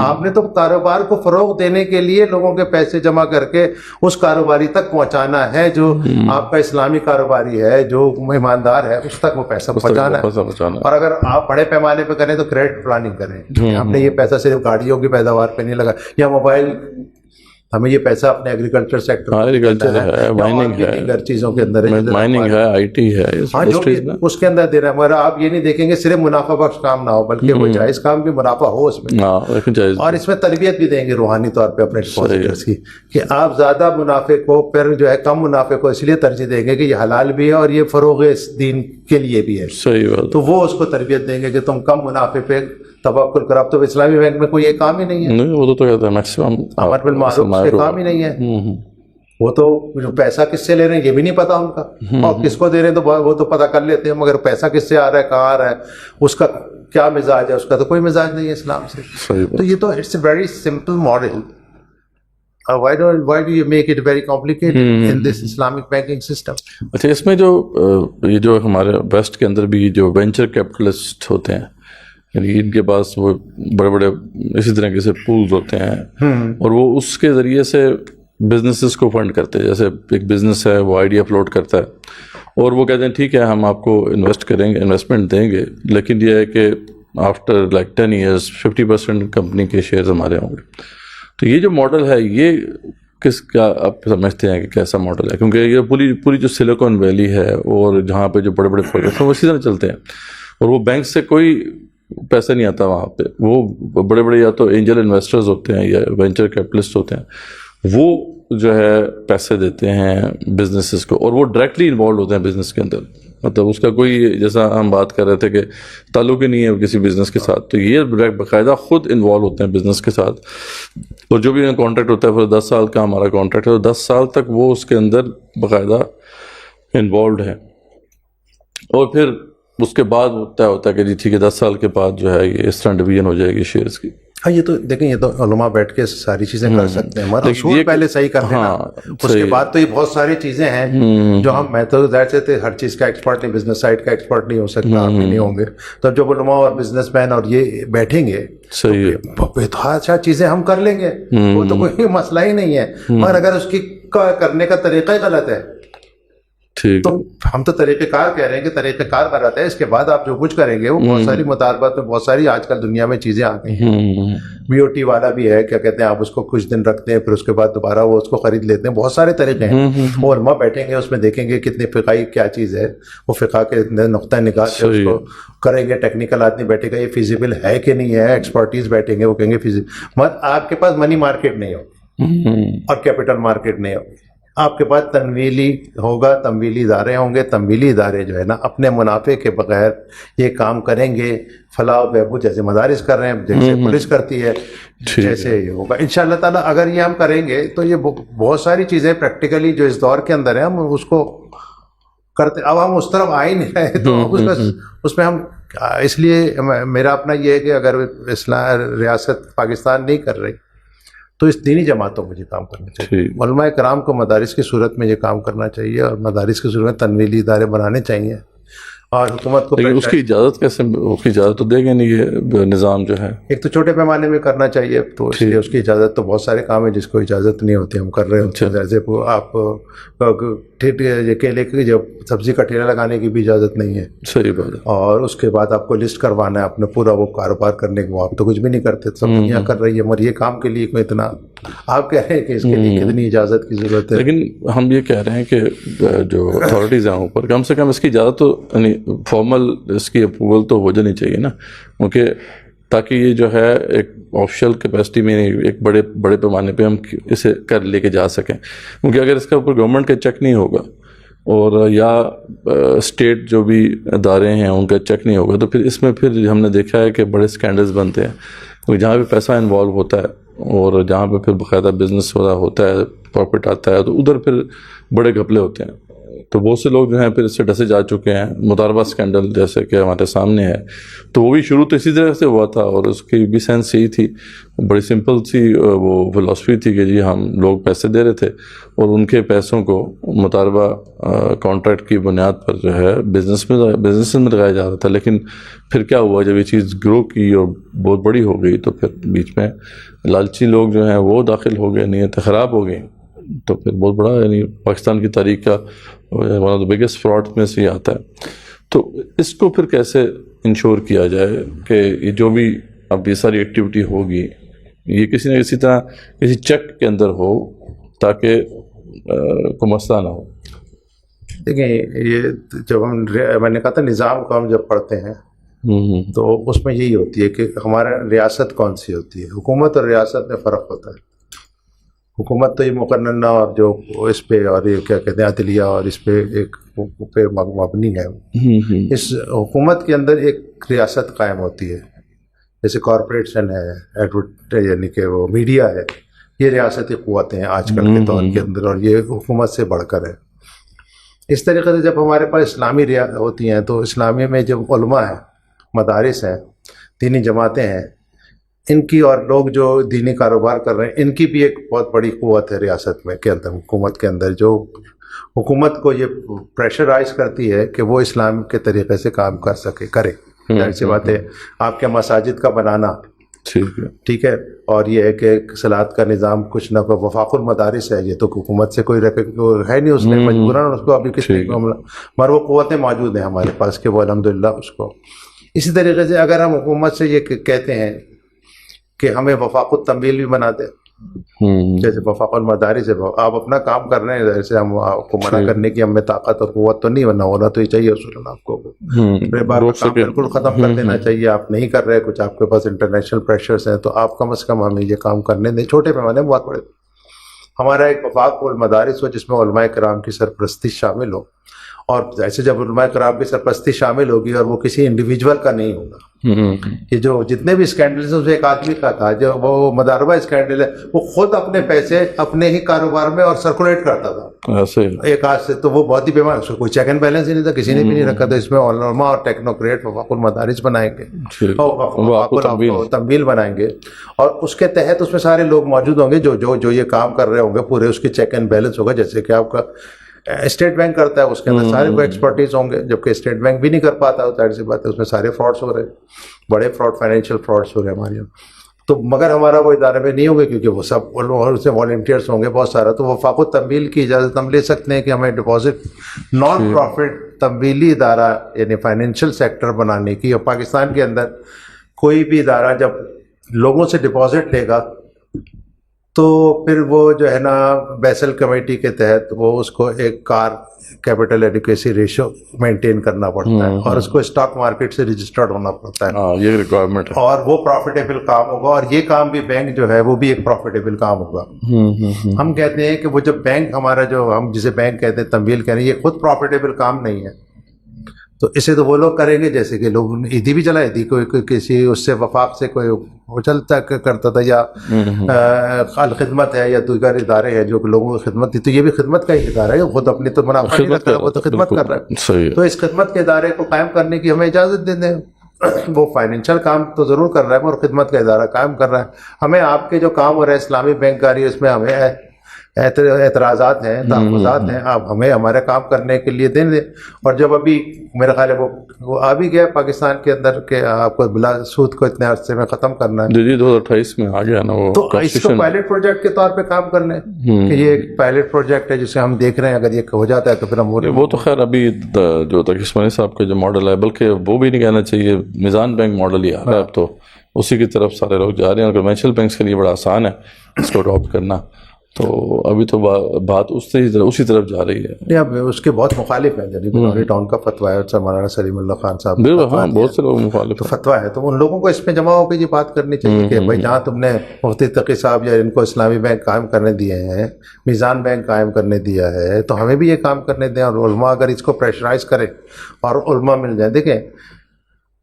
[SPEAKER 1] آپ نے تو کاروبار کو فروغ دینے کے لیے لوگوں کے پیسے جمع کر کے اس کاروباری تک پہنچانا ہے, جو آپ کا اسلامی کاروباری ہے, جو ایماندار ہے, اس تک وہ پیسہ پہنچانا ہے. اور اگر آپ بڑے پیمانے پہ کریں تو کریڈٹ پلاننگ کریں. ہم نے یہ پیسہ صرف گاڑیوں کی پیداوار پہ نہیں لگا, یا موبائل, ہمیں یہ پیسہ اپنے ایگریکلچر سیکٹر
[SPEAKER 2] ہے, مائننگ ہے,
[SPEAKER 1] دیگر چیزوں کے اندر
[SPEAKER 2] مائننگ ہے, آئی ٹی ہے,
[SPEAKER 1] اس کے اندر دے رہے ہیں. مگر آپ یہ نہیں دیکھیں گے صرف منافع بخش کام نہ ہو, بلکہ وہ جائز کام بھی منافع ہو اس میں, اور اس میں تربیت بھی دیں گے روحانی طور پہ اپنے ڈپازیٹرز کی, کہ آپ زیادہ منافع کو پھر جو ہے کم منافع کو اس لیے ترجیح دیں گے کہ یہ حلال بھی ہے اور یہ فروغ دین کے لیے بھی ہے. تو وہ اس کو تربیت دیں گے کہ تم کم منافع پہ توکل کرو. اب تو اسلامی بینک میں کوئی یہ کام ہی نہیں ہے,
[SPEAKER 2] وہ تو کہتا ہے میکسیمم
[SPEAKER 1] امر بالمعروف کے کام ہی نہیں ہے. وہ تو پیسہ کس سے لے رہے ہیں یہ بھی نہیں پتا ان کا, اور کس کو دے رہے ہیں تو وہ تو پتا کر لیتے ہیں, مگر پیسہ کس سے آ رہا ہے, کہاں آ رہا ہے, اس کا کیا مزاج ہے, اس کا تو کوئی مزاج نہیں ہے اسلام سے. تو یہ تو it's a very simple model. Why do you make it very complicated in this Islamic banking system?
[SPEAKER 2] اچھا, اس میں یہ جو ہمارے ویسٹ کے اندر بھی جو وینچر کیپٹلسٹ ہوتے ہیں, یعنی ان کے پاس وہ بڑے بڑے اسی طرح سے پولز ہوتے ہیں, اور وہ اس کے ذریعے سے بزنسز کو فنڈ کرتے ہیں. جیسے ایک بزنس ہے, وہ آئیڈیا فلوٹ کرتا ہے, اور وہ کہتے ہیں ٹھیک ہے ہم آپ کو انویسٹ کریں گے, انویسٹمنٹ دیں گے, لیکن یہ ہے کہ آفٹر لائک 10 years 50% کمپنی کے شیئرز ہمارے ہوں گے. تو یہ جو ماڈل ہے یہ کس کا آپ سمجھتے ہیں کہ کیسا ماڈل ہے؟ کیونکہ یہ پوری جو سلیکون ویلی ہے اور جہاں پہ جو بڑے بڑے پروجیکٹ ہیں وہ اسی طرح چلتے ہیں, اور وہ بینک سے کوئی پیسہ نہیں آتا وہاں پہ. وہ بڑے بڑے یا تو اینجل انویسٹرز ہوتے ہیں یا وینچر کیپٹلسٹ ہوتے ہیں, وہ جو ہے پیسے دیتے ہیں بزنسز کو, اور وہ ڈائریکٹلی انوالوڈ ہوتے ہیں بزنس کے اندر. مطلب اس کا کوئی, جیسا ہم بات کر رہے تھے کہ تعلق ہی نہیں ہے کسی بزنس کے ساتھ, تو یہ باقاعدہ خود انوالو ہوتے ہیں بزنس کے ساتھ, اور جو بھی کانٹریکٹ ہوتا ہے پھر 10 سال کا ہمارا کانٹریکٹ ہے, تو 10 سال تک وہ اس کے اندر باقاعدہ انوالوڈ ہیں, اور پھر اس کے بعد طے ہوتا ہے کہ جی ٹھیک ہے 10 سال کے بعد جو ہے یہ اس طرح ڈویژن ہو جائے گی شیئرز کی.
[SPEAKER 1] ہاں یہ تو دیکھیں, یہ تو علماء بیٹھ کے ساری چیزیں کر سکتے ہیں, مگر اصول پہلے صحیح کر لینا, اس کے بعد تو یہ بہت ساری چیزیں ہیں جو میں تو ظاہر سے ہر چیز کا ایکسپرٹ نہیں, بزنس سائڈ کا ایکسپرٹ نہیں ہو سکتا, آپ نہیں ہوں گے. تو جب علماء اور بزنس مین اور یہ بیٹھیں گے تو اچھا چیزیں ہم کر لیں گے, وہ تو کوئی مسئلہ ہی نہیں ہے. مگر اگر اس کی کرنے کا طریقہ ہی غلط ہے تو ہم تو طریقہ کار کہہ رہے ہیں کہ طریقہ کار غلط ہے, اس کے بعد آپ جو کچھ کریں گے وہ بہت ساری مطالبات میں بہت ساری آج کل دنیا میں چیزیں آ گئی ہیں. بی او ٹی والا بھی ہے, کیا کہتے ہیں, آپ اس کو کچھ دن رکھتے ہیں پھر اس کے بعد دوبارہ وہ اس کو خرید لیتے ہیں. بہت سارے طریقے ہیں, وہ علماء بیٹھیں گے اس میں دیکھیں گے کتنی فقہی کیا چیز ہے, وہ فقہ کے نقطۂ نگاہ سے اس کو کریں گے. ٹیکنیکل آدمی بیٹھے گا, یہ فیزیبل ہے کہ نہیں ہے, ایکسپرٹیز بیٹھیں گے, وہ کہیں گے فیزیبل. آپ کے پاس منی مارکیٹ نہیں ہو اور کیپٹل مارکیٹ نہیں ہو, آپ کے پاس تنویلی ہوگا, تمویلی ادارے ہوں گے. تمویلی ادارے جو ہے نا اپنے منافع کے بغیر یہ کام کریں گے, فلاح و بہبود جیسے مدارس کر رہے ہیں, جیسے پولیس کرتی ہے, جیسے یہ ہوگا ان شاء اللہ تعالیٰ. اگر یہ ہم کریں گے تو یہ بہت ساری چیزیں پریکٹیکلی جو اس دور کے اندر ہیں ہم اس کو کرتے. اب ہم اس طرف آ ہی نہیں رہے, تو اس میں ہم, اس لیے میرا اپنا یہ ہے کہ اگر ریاست پاکستان نہیں کر رہی تو اس دینی جماعتوں کو یہ کام کرنا چاہیے. علماء کرام کو مدارس کی صورت میں یہ کام کرنا چاہیے, اور مدارس کی صورت میں تنویلی ادارے بنانے چاہیے, اور حکومت کو
[SPEAKER 2] لیکن اس کی اجازت کیسے، اس کی اجازت تو دے گا نہیں یہ نظام جو ہے.
[SPEAKER 1] ایک تو چھوٹے پیمانے میں کرنا چاہیے، تو اس لیے اس کی اجازت، تو بہت سارے کام ہیں جس کو اجازت نہیں ہوتی، ہم کر رہے ہوتے ہیں. جیسے آپ کیلے کی جو سبزی کا ٹھیلا لگانے کی بھی اجازت نہیں ہے.
[SPEAKER 2] صحیح بات ہے.
[SPEAKER 1] اور اس کے بعد آپ کو لسٹ کروانا ہے اپنا پورا وہ کاروبار کرنے کو، آپ تو کچھ بھی نہیں کرتے، سب دنیا کر رہی ہے، مگر یہ کام کے لیے کوئی اتنا آپ کہہ رہے ہیں کہ اس کے لیے کتنی اجازت کی ضرورت ہے.
[SPEAKER 2] لیکن ہم یہ کہہ رہے ہیں کہ جو اتھارٹیز ہیں اوپر، کم سے کم اس کی اجازت تو، یعنی فارمل اس کی اپروول تو ہو جانی چاہیے نا، کیونکہ تاکہ یہ جو ہے ایک آفیشیل کیپیسٹی میں ایک بڑے پیمانے پہ ہم اسے لے کے جا سکیں. کیونکہ اگر اس کے اوپر گورنمنٹ کا چیک نہیں ہوگا اور یا اسٹیٹ جو بھی ادارے ہیں ان کا چیک نہیں ہوگا، تو پھر اس میں پھر ہم نے دیکھا ہے کہ بڑے اسکینڈلز بنتے ہیں. کیونکہ جہاں پہ پیسہ انوالو ہوتا ہے اور جہاں پہ پھر باقاعدہ بزنس ہوتا ہے، پروفٹ آتا ہے، تو ادھر پھر بڑے گھپلے ہوتے ہیں. تو بہت سے لوگ جو ہیں پھر اس سے ڈسے جا چکے ہیں. مضاربہ اسکینڈل جیسے کہ ہمارے سامنے ہے، تو وہ بھی شروع تو اسی طرح سے ہوا تھا، اور اس کی بھی سینس یہی تھی، بڑی سمپل سی وہ فلاسفی تھی کہ جی ہم لوگ پیسے دے رہے تھے اور ان کے پیسوں کو مضاربہ کانٹریکٹ کی بنیاد پر جو ہے بزنس میں لگایا جا رہا تھا. لیکن پھر کیا ہوا، جب یہ چیز گرو کی اور بہت بڑی ہو گئی، تو پھر بیچ میں لالچی لوگ جو ہیں وہ داخل ہو گئے، نیتیں خراب ہو گئیں. تو پھر بہت بڑا، یعنی پاکستان کی تاریخ کا one of the biggest fraud میں سے یہ آتا ہے. تو اس کو پھر کیسے انشور کیا جائے کہ یہ جو بھی اب یہ ساری ایکٹیویٹی ہوگی یہ کسی نہ کسی طرح کسی چیک کے اندر ہو تاکہ کوئی مسئلہ نہ ہو.
[SPEAKER 1] دیکھیں، یہ جب میں نے کہا تھا نظام کو ہم جب پڑھتے ہیں تو اس میں یہی ہوتی ہے کہ ہمارا ریاست کون سی ہوتی ہے. حکومت اور ریاست میں فرق ہوتا ہے. حکومت تو یہ مقننہ اور جو اس پہ، اور یہ کیا کہتے ہیں عدلیہ، اور اس پہ ایک پہ مبنی ہے. اس حکومت کے اندر ایک ریاست قائم ہوتی ہے، جیسے کارپوریشن ہے، یعنی کہ وہ میڈیا ہے، یہ ریاستی قوتیں ہیں آج کل کے دور کے اندر، اور یہ حکومت سے بڑھ کر ہے. اس طریقے سے جب ہمارے پاس اسلامی ہوتی ہیں، تو اسلامی میں جب علماء ہیں، مدارس ہیں، دینی جماعتیں ہیں، ان کی اور لوگ جو دینی کاروبار کر رہے ہیں، ان کی بھی ایک بہت بڑی قوت ہے ریاست میں کے اندر، حکومت کے اندر، جو حکومت کو یہ پریشرائز کرتی ہے کہ وہ اسلام کے طریقے سے کام کرے. ایسی بات ہے، آپ کے مساجد کا بنانا ٹھیک ہے، اور یہ ہے کہ صلاۃ کا نظام کچھ نہ کوئی وفاق المدارس ہے، یہ تو حکومت سے کوئی ہے نہیں، اس نے مجبوراً اس کو ابھی کس مگر وہ قوتیں موجود ہیں ہمارے پاس کہ وہ الحمدللہ اس کو. اسی طریقے سے اگر ہم حکومت سے یہ کہتے ہیں کہ ہمیں وفاق التنویل بھی بنا دے، جیسے وفاق المدارس ہے، آپ اپنا کام کر رہے ہیں، جیسے ہم آپ کو منع کرنے کی ہمیں طاقت اور قوت تو نہیں بنا، ہونا تو یہ چاہیے اصول آپ کو کام بالکل ختم کر دینا چاہیے. آپ نہیں کر رہے کچھ، آپ کے پاس انٹرنیشنل پریشرز ہیں، تو آپ کم از کم ہمیں یہ کام کرنے دیں. چھوٹے پیمانے میں، بہت بڑے. ہمارا ایک وفاق المدارس ہو جس میں علماء کرام کی سرپرستی شامل ہو، اور ایسے جب علماء کرام کی سرپرستی شامل ہوگی اور وہ کسی انڈیویجول کا نہیں ہوگا. یہ جو جتنے بھی اسکینڈلز ہیں، ایک آدمی کا تھا جو وہ مضاربہ اسکینڈل ہے، وہ خود اپنے پیسے اپنے ہی کاروبار میں اور سرکولیٹ کرتا تھا ایک ہاتھ سے. تو وہ بہت ہی بیمار، اس کو کوئی چیک اینڈ بیلنس ہی نہیں تھا، کسی نے بھی نہیں رکھا. تو اس میں علماء اور ٹیکنوکریٹ وفاق المدارس بنائیں گے، وفاق تنویل بنائیں گے، اور اس کے تحت اس میں سارے لوگ موجود ہوں گے جو یہ کام کر رہے ہوں گے پورے. اس کی چیک اینڈ بیلنس ہوگا، جیسے کہ آپ کا اسٹیٹ بینک کرتا ہے، اس کے اندر سارے کو ایکسپرٹیز ہوں گے، جبکہ اسٹیٹ بینک بھی نہیں کر پاتا. ظاہر سی بات ہے، اس میں سارے فراڈس ہو رہے ہیں، بڑے فراڈ، فائنینشیل فراڈس ہو رہے ہیں ہمارے یہاں. تو مگر ہمارا وہ ادارے میں نہیں ہوں گے، کیونکہ وہ سب اور اس میں والنٹیئرس ہوں گے بہت سارا. تو وفاق التنویل کی اجازت ہم لے سکتے ہیں کہ ہمیں ڈپازٹ نان پروفٹ تنویلی ادارہ، یعنی فائنینشیل سیکٹر بنانے کی. اور پاکستان کے اندر کوئی بھی ادارہ جب لوگوں سے ڈپازٹ لے گا تو پھر وہ جو ہے نا بیسل کمیٹی کے تحت وہ اس کو ایک کیپٹل ایڈیکویسی ریشو مینٹین کرنا پڑتا ہے، اور اس کو اسٹاک مارکیٹ سے رجسٹرڈ ہونا پڑتا ہے،
[SPEAKER 2] یہ ریکوائرمنٹ ہے، اور
[SPEAKER 1] وہ پروفیٹیبل کام ہوگا. اور یہ کام بھی بینک جو ہے وہ بھی ایک پروفیٹیبل کام ہوگا. ہم کہتے ہیں کہ وہ جب بینک ہمارا جو ہم جسے بینک کہتے ہیں، تنویل کہتے ہیں، یہ خود پروفیٹیبل کام نہیں ہے. تو اسے تو وہ لوگ کریں گے جیسے کہ لوگ عیدی بھی چلا، عیدی کوئی کسی اس سے وفاق سے کوئی وہ چلتا کرتا تھا، یا الخدمت ہے، یا دیگر ادارے ہیں جو لوگوں کی خدمت تھی. تو یہ بھی خدمت کا ہی ادارہ ہے، خود اپنی تو منافع نہیں رکھ رہا، وہ تو خدمت کر رہا ہے. تو اس خدمت کے ادارے کو قائم کرنے کی ہمیں اجازت دے دیں. وہ فائنینشیل کام تو ضرور کر رہا ہے اور خدمت کا ادارہ قائم کر رہا ہے. ہمیں آپ کے جو کام ہو رہا ہے اسلامی بینک کاری، اس میں ہمیں اعتراضات ہیں, تحفظات ہیں, آپ ہمیں ہمارا کام کرنے کے لیے دیں. اور جب ابھی میرا خیال ہے وہ آ بھی گیا پاکستان کے اندر کہ آپ کو بلا سود کو اتنے عرصے میں ختم کرنا ہے,
[SPEAKER 2] جی 2028 میں آ گیا نا وہ,
[SPEAKER 1] تو اس کو پائلٹ پروجیکٹ کے طور پہ کام کر لیں کہ یہ ایک پائلٹ پروجیکٹ ہے جسے ہم دیکھ رہے ہیں, اگر یہ ہو جاتا ہے تو پھر ہم
[SPEAKER 2] وہ تو خیر ابھی جو تقی عثمانی صاحب کا جو ماڈل ہے, بلکہ وہ بھی نہیں کہنا چاہیے, میزان بینک ماڈل ہی آ رہا ہے اب, تو اسی کی طرف سارے لوگ جا رہے ہیں. اور کنونشنل بینکس کے لیے بڑا آسان ہے اس کو اڈاپٹ کرنا, تو ابھی تو بات اسی طرف جا رہی ہے.
[SPEAKER 1] نہیں, اب اس کے بہت مخالف ہیں. جناب بلوری ٹاؤن کا فتویٰ ہے, مولانا سلیم اللہ خان صاحب
[SPEAKER 2] بالکل, ہاں بہت سے لوگ مخالف
[SPEAKER 1] تو فتویٰ ہے, تو ان لوگوں کو اس میں جمع ہو کے یہ بات کرنی چاہیے کہ بھائی جہاں تم نے مفتی تقی صاحب یا ان کو اسلامی بینک قائم کرنے دیے ہیں, میزان بینک قائم کرنے دیا ہے, تو ہمیں بھی یہ کام کرنے دیں. اور علماء اگر اس کو پریشرائز کریں اور علماء مل جائیں, دیکھیں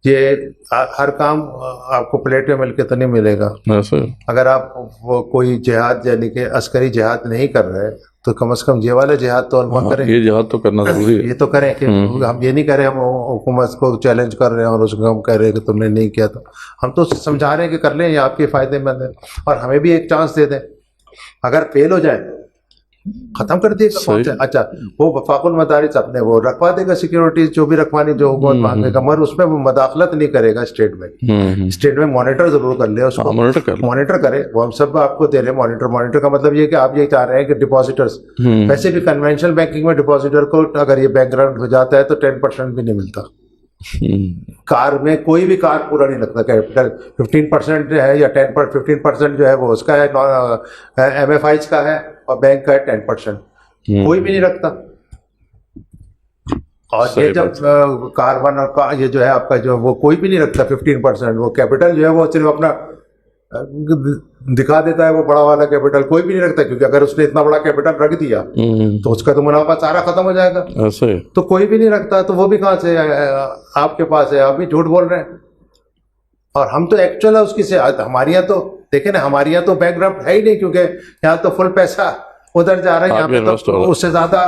[SPEAKER 1] یہ ہر کام آپ کو پلیٹ میں مل کے تو نہیں ملے گا. اگر آپ وہ کوئی جہاد یعنی کہ عسکری جہاد نہیں کر رہے تو کم از کم یہ والا جہاد تو علماء کریں.
[SPEAKER 2] یہ جہاد تو کرنا ضروری ہے,
[SPEAKER 1] یہ تو کریں کہ ہم یہ نہیں کریں ہم حکومت کو چیلنج کر رہے ہیں اور اس کو ہم کہہ رہے ہیں کہ تم نے نہیں کیا, تو ہم تو سمجھا رہے ہیں کہ کر لیں, یہ آپ کے فائدے مند ہے, اور ہمیں بھی ایک چانس دے دیں. اگر فیل ہو جائے ختم کر دیے گا. اچھا وہ وفاق المدارس اپنے وہ رکھوا دے گا سیکیورٹیز جو بھی رکھوانی جو حکومت مانگے گا, مگر اس میں وہ مداخلت نہیں کرے گا state bank. State bank monitor ضرور کر لے, اس کو مانیٹر کرے, وہ ہم سب آپ کو دے رہے ہیں مانیٹر کا مطلب یہ کہ آپ یہ چاہ رہے ہیں کہ ڈپازیٹرز, ویسے بھی کنونشنل بینکنگ میں ڈپازیٹر کو اگر یہ بینک گراؤنڈ ہو جاتا ہے تو 10% بھی نہیں ملتا. کار میں کوئی بھی کار پورا نہیں لگتا, کیپٹل 15% جو ہے یا 15% جو ہے وہ اس کا ہے, ایم ایف آئیز کا ہے, اور بینک کا ہے 10%, کوئی بھی نہیں رکھتا. اور یہ جب کار ون اور یہ جو ہے آپ کا جو وہ کوئی بھی نہیں رکھتا 15%, وہ کیپٹل جو ہے وہ صرف اپنا دکھا دیتا ہے, وہ بڑا والا کیپٹل کوئی بھی نہیں رکھتا, کیونکہ اگر اس نے اتنا بڑا کیپٹل رکھ دیا تو اس کا تو منافع سارا ختم ہو جائے گا. تو کوئی بھی نہیں رکھتا, تو وہ بھی کہاں سے آپ کے پاس ہے, آپ بھی جھوٹ بول رہے ہیں. اور ہم تو ایکچوئل ہے اس کی سے, ہمارے یہاں تو دیکھیں نا, ہمارے یہاں تو بینک کرپٹ ہے ہی نہیں, کیونکہ یہاں تو فل پیسہ ادھر جا رہا ہے, یہاں پہ تو اس سے زیادہ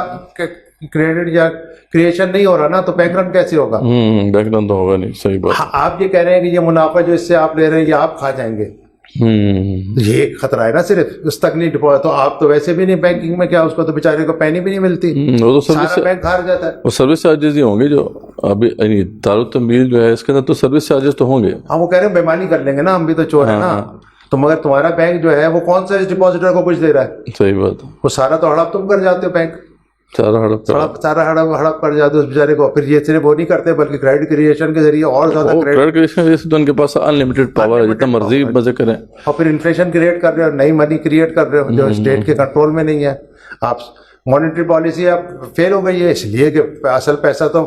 [SPEAKER 1] کریڈٹ یا کریشن نہیں ہو رہا نا, تو بینک رن کیسے ہوگا؟
[SPEAKER 2] بینک رن تو ہوگا نہیں. صحیح بات.
[SPEAKER 1] آپ یہ کہہ رہے ہیں کہ یہ منافع جو اس سے آپ لے رہے ہیں یہ آپ کھا جائیں گے, یہ ایک خطرہ ہے نا صرف, اس تک نہیں ڈپوزٹ. تو آپ تو ویسے بھی نہیں بینکنگ میں, کیا اس کو تو بیچارے کو پینی بھی نہیں ملتی, سارا بینک ہار جاتا ہے.
[SPEAKER 2] وہ سروس چارجز ہی ہوں گے جو ابھی یعنی دارالتنبیل جو ہے اس کے اندر تو سروس چارجز تو ہوں گے.
[SPEAKER 1] ہاں وہ کہہ رہے ہیں بےمانی کر لیں گے نا, ہم بھی تو چور ہیں نا. تو مگر تمہارا بینک جو ہے وہ کون سا ڈپازیٹر کو کچھ دے رہا ہے؟
[SPEAKER 2] صحیح بات.
[SPEAKER 1] وہ سارا تو ہڑپ تم کر جاتے ہو, بینک
[SPEAKER 2] سارا
[SPEAKER 1] ہڑپ کر جاتے اس بیچارے کو. پھر یہ صرف وہ نہیں کرتے بلکہ کریڈٹ کریشن کے ذریعے اور زیادہ
[SPEAKER 2] کریڈٹ کریشن تو ان کے پاس انلمیٹڈ پاور ہے, جتنا مرضی مزے کریں.
[SPEAKER 1] اور پھر انفلیشن کریٹ کر رہے ہو, نئی منی کریٹ کر رہے ہو جو اسٹیٹ کے کنٹرول میں نہیں ہے. آپ مانیٹری پالیسی اب فیل ہو گئی ہے اس لیے کہ اصل پیسہ تو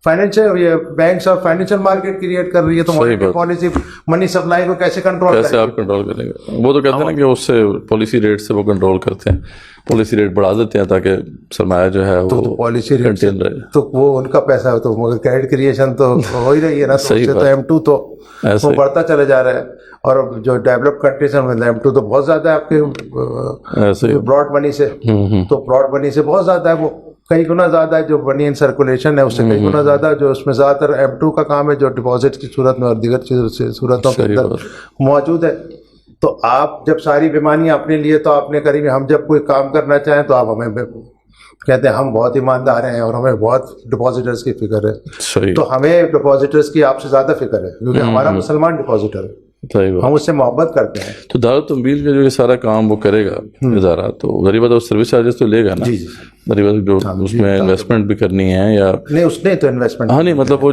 [SPEAKER 1] فائنینشیل یہ بینکس اور فائنینشیل مارکیٹ کریٹ کر رہی ہے. تو مانیٹری پالیسی منی سپلائی کو کیسے کنٹرول کریں گے؟
[SPEAKER 2] کیسے آپ کنٹرول کریں گے؟ وہ تو کہتے ہیں نا کہ اس سے پالیسی ریٹ سے وہ کنٹرول کرتے ہیں, پالیسی ریٹ بڑھا دیتے ہیں تاکہ سرمایہ جو ہے وہ
[SPEAKER 1] پالیسی ریٹ تو وہ ان کا پیسہ ہے, تو مگر کریڈٹ کریشن تو ہو ہی رہی ہے نا. تو M2 تو وہ بڑھتا چلا جا رہا ہے, اور جو ڈیولپ کنٹریز ہیں M2 تو بہت زیادہ ہے آپ کے براڈ منی سے, تو براڈ منی سے بہت زیادہ ہے, وہ کئی گنا زیادہ ہے جو منی ان سرکولیشن ہے اس سے کئی گنا زیادہ, جو اس میں زیادہ تر M2 کا کام ہے جو ڈپازٹ کی صورت میں اور دیگر صورتوں کے اندر موجود ہے. تو آپ جب ساری بیمانیاں اپنے لیے تو آپ نے کری, ہم جب کوئی کام کرنا چاہیں تو آپ ہمیں کہتے ہیں ہم بہت ایماندار ہیں اور ہمیں بہت ڈپازیٹرز کی فکر ہے. تو ہمیں ڈپازیٹرز کی آپ سے زیادہ فکر ہے, کیونکہ ہمارا مسلمان ڈپازیٹر ہے, ہم اس سے محبت کرتے ہیں.
[SPEAKER 2] تو دارالتنبیل کا جو یہ سارا کام وہ کرے گا ادارہ, تو ذریعہ بات سروس چارجز تو لے گا نا. ذریعہ جو اس میں انویسٹمنٹ بھی کرنی ہے یا
[SPEAKER 1] نہیں, اس نے تو انویسٹمنٹ
[SPEAKER 2] ہاں نہیں مطلب وہ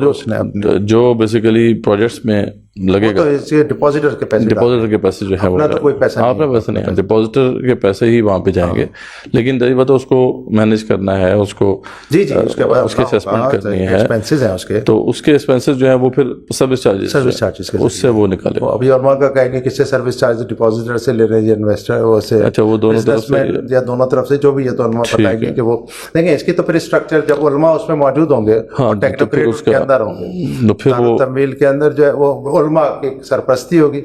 [SPEAKER 2] جو بیسیکلی پروجیکٹس میں لگے گا
[SPEAKER 1] ڈپازیٹر کے
[SPEAKER 2] پیسے جو ہے وہ
[SPEAKER 1] کوئی پیسہ
[SPEAKER 2] آپ نے پیسے نہیں, ڈپازیٹر کے پیسے ہی وہاں پہ جائیں گے, لیکن ذریعہ بات اس کو مینیج کرنا ہے, اس کو اس کی اسیسمنٹ کرنی ہے, تو اس کے ایکسپینسز جو ہے وہ پھر سروس چارجز اس سے وہ نکالے.
[SPEAKER 1] ابھی علماء کا کہیں گے کس سے سروس چارج ڈپازیٹر سے لے رہے ہیں, انویسٹر وہ سے,
[SPEAKER 2] اچھا وہ دونوں طرف سے
[SPEAKER 1] یا دونوں طرف سے جو بھی ہے, تو علماء بتائیں گے کہ وہ دیکھیں اس کی تو پھر اسٹرکچر جب علماء اس میں موجود ہوں گے اور ٹیکنوکریٹ کے اندر ہوں گے,
[SPEAKER 2] پھر وہ
[SPEAKER 1] تنویل کے اندر جو ہے وہ علماء کی سرپرستی ہوگی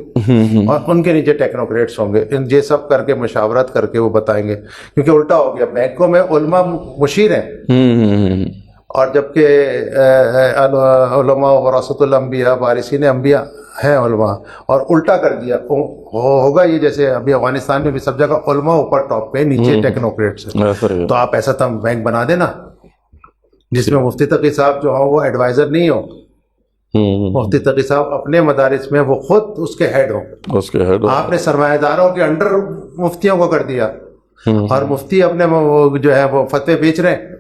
[SPEAKER 1] اور ان کے نیچے ٹیکنوکریٹس ہوں گے, یہ سب کر کے مشاورت کر کے وہ بتائیں گے. کیونکہ الٹا ہو گیا, بینکوں میں علماء مشیر ہیں اور جبکہ علماء وراثت الانبیاء وارثین انبیاء ہے علماء اور الٹا کر دیا ہوگا یہ جیسے ابھی افغانستان میں بھی سب جگہ علماء اوپر ٹاپ پہ نیچے ٹیکنوکریٹس ہیں. تو آپ ایسا تم بینک بنا دینا جس میں مفتی تقی صاحب جو ہوں وہ ایڈوائزر نہیں ہو. مفتی تقی صاحب اپنے مدارس میں وہ خود اس کے ہیڈ ہوں. آپ نے سرمایہ داروں کے انڈر مفتیوں کو کر دیا اور مفتی اپنے جو ہے وہ فتوے بیچ رہے ہیں.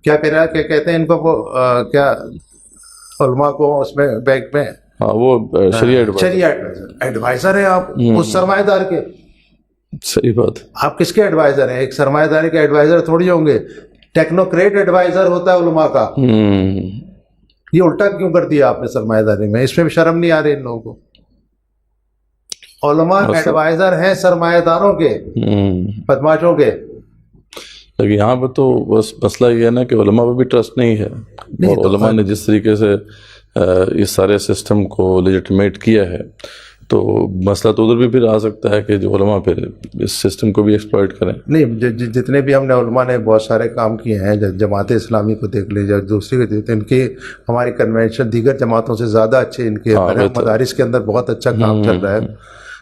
[SPEAKER 1] کیا کہتے ہیں ان کو وہ کیا علماء کو اس میں بینک میں
[SPEAKER 2] وہ
[SPEAKER 1] شریعہ ایڈوائزر ہیں آپ اس سرمایہ دار کے.
[SPEAKER 2] صحیح بات.
[SPEAKER 1] آپ کس کے ایڈوائزر ہیں؟ ایک سرمایہ داری کے ایڈوائزر تھوڑی ہوں گے. ٹیکنوکریٹ ایڈوائزر ہوتا ہے علماء کا. یہ الٹا کیوں کر دیا آپ نے سرمایہ داری میں؟ اس میں بھی شرم نہیں آ رہی ان لوگوں کو. علماء ایڈوائزر ہیں سرمایہ داروں کے، بدماشوں کے.
[SPEAKER 2] لیکن یہاں پہ تو بس مسئلہ یہ ہے نا کہ علماء پہ بھی ٹرسٹ نہیں ہے، اور علماء نے جس طریقے سے اس سارے سسٹم کو لیجٹیمیٹ کیا ہے تو مسئلہ تو ادھر بھی پھر آ سکتا ہے کہ جو علماء پھر اس سسٹم کو بھی ایکسپلائٹ کریں.
[SPEAKER 1] نہیں، جتنے بھی ہم نے علماء نے بہت سارے کام کیے ہیں، جماعت اسلامی کو دیکھ لیجیے، دوسری کو ان کی ہماری کنونشن دیگر جماعتوں سے زیادہ اچھے ان کے مدارس کے اندر بہت اچھا کام چل رہا ہے.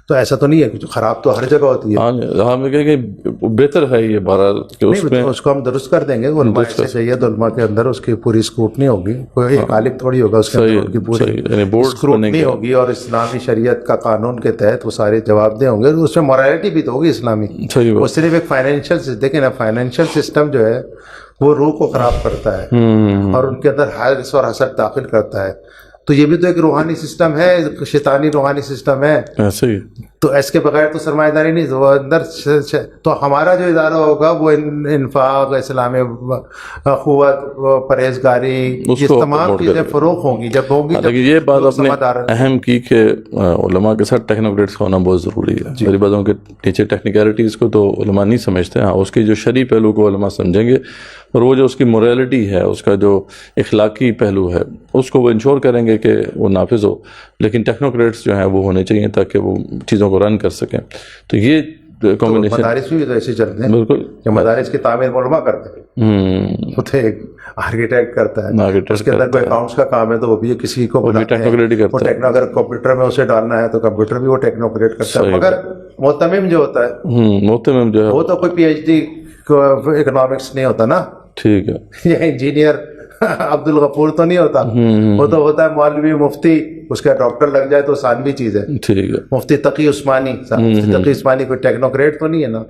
[SPEAKER 1] تو ایسا تو نہیں ہے کہ خراب تو ہر جگہ ہوتی ہے.
[SPEAKER 2] ہاں میں کہ بہتر ہے یہ بہرحال کہ
[SPEAKER 1] اس کو ہم درست کر دیں گے. علماء سے چاہیے تو علماء کے اندر اس کی پوری اسکروٹنی ہوگی. کوئی ایک عالم تھوڑی ہوگا اس کے اندر ان کی پوری اسکروٹنی ہوگی اور اسلامی شریعت کا قانون کے تحت وہ سارے جواب دے ہوں گے. اس میں مورالٹی بھی تو ہوگی اسلامی. وہ صرف ایک فائنینشیل دیکھیں نا، فائنینشیل سسٹم جو ہے وہ روح کو خراب کرتا ہے اور ان کے اندر حرص اور حسد داخل کرتا ہے. تو یہ بھی تو ایک روحانی سسٹم ہے، شیطانی روحانی سسٹم ہے.
[SPEAKER 2] ایسے ہی
[SPEAKER 1] تو اس کے بغیر تو سرمایہ داری نہیں. وہ اندر تو ہمارا جو ادارہ ہوگا وہ انفاق، اسلامی قوت، پرہیزگاری، یہ تمام چیزیں فروغ ہوں گی. جب ہوں گی
[SPEAKER 2] لیکن یہ بات آپ نے اہم کی کہ علماء کے ساتھ ٹیکنوکریٹس کا ہونا بہت ضروری ہے. میری باتوں کے نیچے ٹیکنیکلٹیز کو تو علماء نہیں سمجھتے. ہاں اس کی جو شرعی پہلو کو علماء سمجھیں گے، اور وہ جو اس کی موریلٹی ہے، اس کا جو اخلاقی پہلو ہے، اس کو وہ انشور کریں گے کہ وہ نافذ ہو. لیکن ٹیکنوکریٹس جو ہیں وہ ہونے چاہیے تاکہ وہ چیزوں کو رن کر سکیں. تو یہ کمبینیشن
[SPEAKER 1] مدارس بھی تو ایسے چلتے ہیں.
[SPEAKER 2] بالکل
[SPEAKER 1] کہ مدارس کی تعمیر علماء کرتے ہیں. وہ تو ایک آرکیٹیکٹ کرتا ہے، اس کے اندر کوئی اکاؤنٹس کا کام ہے تو وہ بھی کسی کو
[SPEAKER 2] ٹیکنوکریٹ کرتا ہے.
[SPEAKER 1] اگر کمپیوٹر میں اسے ڈالنا ہے تو کمپیوٹر بھی وہ ٹیکنوکریٹ کرتا ہے. مگر معتمم جو ہوتا ہے،
[SPEAKER 2] معتمم جو ہے
[SPEAKER 1] وہ تو کوئی پی ایچ ڈی اکنامکس نہیں ہوتا نا.
[SPEAKER 2] ٹھیک ہے.
[SPEAKER 1] یہ انجینئر عبد الغفور تو نہیں ہوتا. وہ تو ہوتا ہے مولوی، مفتی. اس کا ڈاکٹر لگ جائے تو ثانوی چیز ہے.
[SPEAKER 2] ٹھیک ہے.
[SPEAKER 1] مفتی تقی عثمانی. مفتی تقی عثمانی کوئی ٹیکنوکریٹ تو نہیں ہے نا.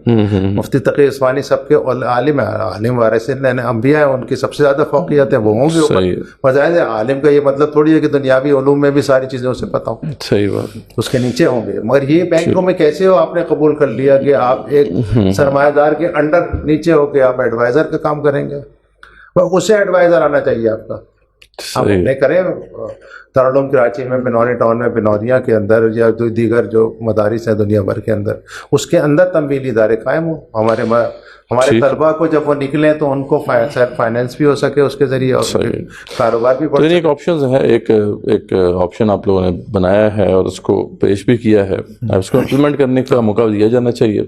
[SPEAKER 1] مفتی تقی عثمانی سب کے عالم ہے، عالم وارث انبیاء ہیں. ان کی سب سے زیادہ فوقیت ہے، وہ ہوں گے اوپر. بظاہر ہے عالم کا یہ مطلب تھوڑی ہے کہ دنیاوی علوم میں بھی ساری چیزیں اسے پتہ ہوں.
[SPEAKER 2] صحیح بات.
[SPEAKER 1] اس کے نیچے ہوں گے. مگر یہ بینکوں میں کیسے ہو آپ نے قبول کر لیا کہ آپ ایک سرمایہ دار کے انڈر نیچے ہو کے آپ ایڈوائزر کا کام کریں گے؟ اسے ایڈوائزر آنا چاہیے آپ کا. آپ اپنے کریں. دارالعلوم کراچی میں، بنوری ٹاؤن میں، بنوریا کے اندر یا دیگر جو مدارس ہیں دنیا بھر کے اندر، اس کے اندر تنبیہی ادارے قائم ہوں. ہمارے طلباء کو جب وہ نکلیں تو ان کو سیلف فائنینس بھی ہو سکے اس کے ذریعے، اور کاروبار بھی بڑھ سکے.
[SPEAKER 2] ایک آپشن ہے، ایک آپشن آپ لوگوں نے بنایا ہے اور اس کو پیش بھی کیا ہے. اس کو امپلیمنٹ کرنے کا موقع دیا جانا چاہیے.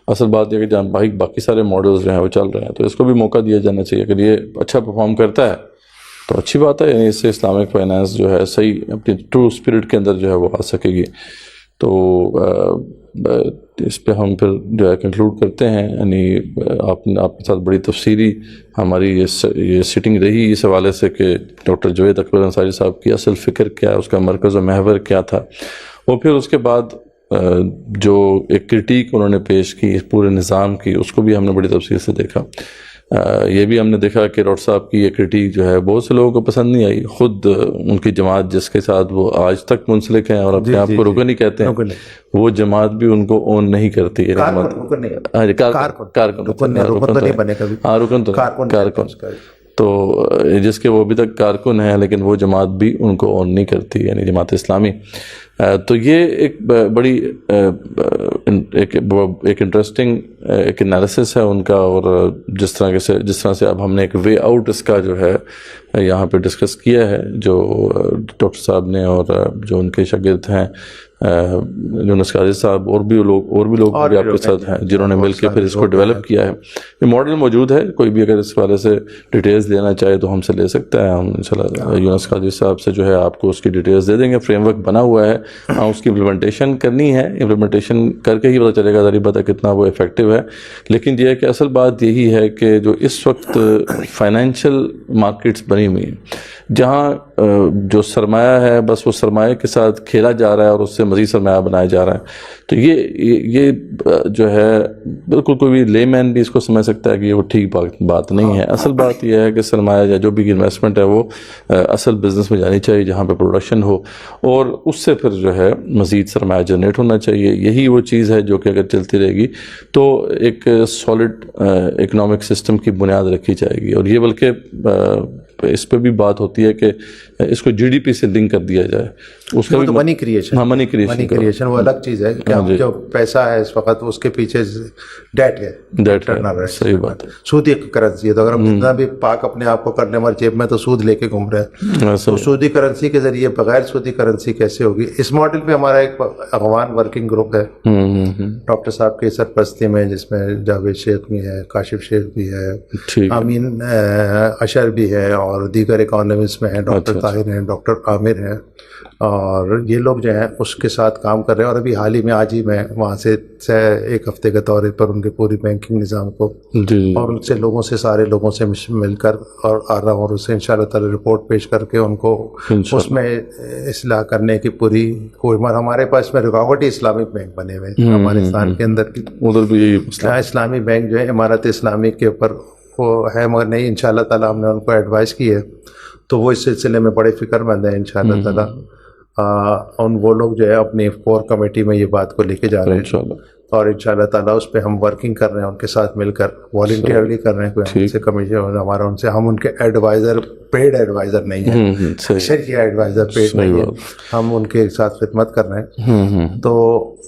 [SPEAKER 2] اصل بات یہ کہ جہاں باقی سارے ماڈلز جو ہیں وہ چل رہے ہیں تو اس کو بھی موقع دیا جانا چاہیے. اگر یہ اچھا پرفارم کرتا ہے تو اچھی بات ہے. یعنی اس سے اسلامک فائنانس جو ہے صحیح اپنی ٹرو اسپرٹ کے اندر جو ہے وہ آ سکے گی. تو اس پہ ہم پھر جو ہے کنکلوڈ کرتے ہیں. یعنی آپ کے ساتھ بڑی تفصیلی ہماری یہ سیٹنگ رہی اس حوالے سے کہ ڈاکٹر جوید اکبر انصاری صاحب کی اصل فکر کیا ہے، اس کا مرکز و محور کیا تھا. وہ پھر اس کے بعد جو ایک کرٹیک انہوں نے پیش کی اس پورے نظام کی، اس کو بھی ہم نے بڑی تفصیل سے دیکھا. یہ بھی ہم نے دیکھا کہ ڈاکٹر صاحب کی یہ کرٹیک جو ہے بہت سے لوگوں کو پسند نہیں آئی. خود ان کی جماعت جس کے ساتھ وہ آج تک منسلک ہیں اور اپنے آپ کو رکن ہی کہتے ہیں، وہ جماعت بھی ان کو اون نہیں کرتی ہے. تو جس کے وہ ابھی تک کارکن ہیں لیکن وہ جماعت بھی ان کو اون نہیں کرتی، یعنی جماعت اسلامی. تو یہ ایک بڑی ایک انٹرسٹنگ ایک انالیسس ہے ان کا. اور جس طرح سے اب ہم نے ایک وے آؤٹ اس کا جو ہے یہاں پہ ڈسکس کیا ہے، جو ڈاکٹر صاحب نے اور جو ان کے شاگرد ہیں یونس قاضی صاحب اور بھی لوگ بھی آپ کے ساتھ ہیں جنہوں نے مل کے پھر اس کو ڈیولپ کیا ہے. یہ ماڈل موجود ہے, کوئی بھی اگر اس والے سے ڈیٹیلز لینا چاہے تو ہم سے لے سکتا ہے. ہم انشاءاللہ یونس قاضی صاحب سے جو ہے آپ کو اس کی ڈیٹیلز دے دیں گے. فریم ورک بنا ہوا ہے, ہاں اس کی امپلیمنٹیشن کرنی ہے, امپلیمنٹیشن کر کے ہی پتہ چلے گا ذریعہ بتا کتنا وہ افیکٹو ہے. لیکن یہ ہے کہ اصل بات یہی ہے کہ جو اس وقت فائنینشیل مارکیٹس بنی ہوئی ہیں, جہاں جو سرمایہ ہے بس وہ سرمایہ کے ساتھ کھیلا جا رہا ہے اور اس سے مزید سرمایہ بنایا جا رہا ہے, تو یہ جو ہے بالکل کوئی بھی لے مین بھی اس کو سمجھ سکتا ہے کہ یہ وہ ٹھیک بات نہیں ہے. اصل بات یہ ہے کہ سرمایہ یا جو بھی انویسٹمنٹ ہے وہ اصل بزنس میں جانی چاہیے جہاں پہ پروڈکشن ہو, اور اس سے پھر جو ہے مزید سرمایہ جنریٹ ہونا چاہیے. یہی وہ چیز ہے جو کہ اگر چلتی رہے گی تو ایک سالڈ اکنامک سسٹم کی بنیاد رکھی جائے گی. اور یہ بلکہ اس پہ بھی بات ہوتی ہے کہ اس کو جی ڈی پی سے لنک کر دیا جائے. اس کا بھی
[SPEAKER 1] منی کریشن,
[SPEAKER 2] ہاں منی کریشن
[SPEAKER 1] وہ الگ چیز ہے کہ اب جو پیسہ ہے اس وقت اس کے پیچھے ڈیٹ ہے,
[SPEAKER 2] صحیح بات ہے.
[SPEAKER 1] سود ایک کرنسی ہے, تو اگر ہم جتنا بھی پاک اپنے آپ کو کر لیں ہماری جیب میں تو سود لے کے گھوم رہے ہیں, تو سودی کرنسی کے ذریعے بغیر سودی کرنسی کیسے ہوگی. اس ماڈل پہ ہمارا ایک افغان ورکنگ گروپ ہے ڈاکٹر صاحب کی سرپرستی میں, جس میں جاوید شیخ بھی ہے, کاشف شیخ بھی ہے, امین اشر بھی ہے, اور دیگر اکانومسٹ میں ہیں, ڈاکٹر طاہر ہیں, ڈاکٹر عامر ہیں, اور یہ لوگ جو ہیں اس کے ساتھ کام کر رہے ہیں. اور ابھی حال ہی میں آج ہی میں وہاں سے ایک ہفتے کے دورے پر ان کے پوری بینکنگ نظام کو اور ان سے سارے لوگوں سے مل کر اور آ رہا ہوں, اور اسے انشاءاللہ تعالی رپورٹ پیش کر کے ان کو اس میں اصلاح کرنے کی پوری کوئی. ہمارے پاس میں رکاوٹی اسلامک بینک بنے ہوئے ہیں افغانستان کے اندر کی,
[SPEAKER 2] ادھر بھی
[SPEAKER 1] اسلامی بینک جو ہے امارت اسلامی کے اوپر وہ ہے, مگر نہیں انشاءاللہ تعالی ہم نے ان کو ایڈوائز کی ہے, تو وہ اس سلسلے میں بڑے فکر مند ہیں انشاءاللہ تعالی. وہ لوگ جو ہے اپنی کور کمیٹی میں یہ بات کو لے کے جا رہے ہیں, اور انشاءاللہ تعالیٰ اس پہ ہم ورکنگ کر رہے ہیں ان کے ساتھ مل کر, والنٹیئرلی کر رہے ہیں. کوئی ہم سے کمیشن ہمارا ان سے, ہم ان کے ایڈوائزر پیڈ ایڈوائزر نہیں ہیں, شرعی ایڈوائزر پیڈ نہیں ہے, ہم ان کے ساتھ خدمت کر رہے ہیں. تو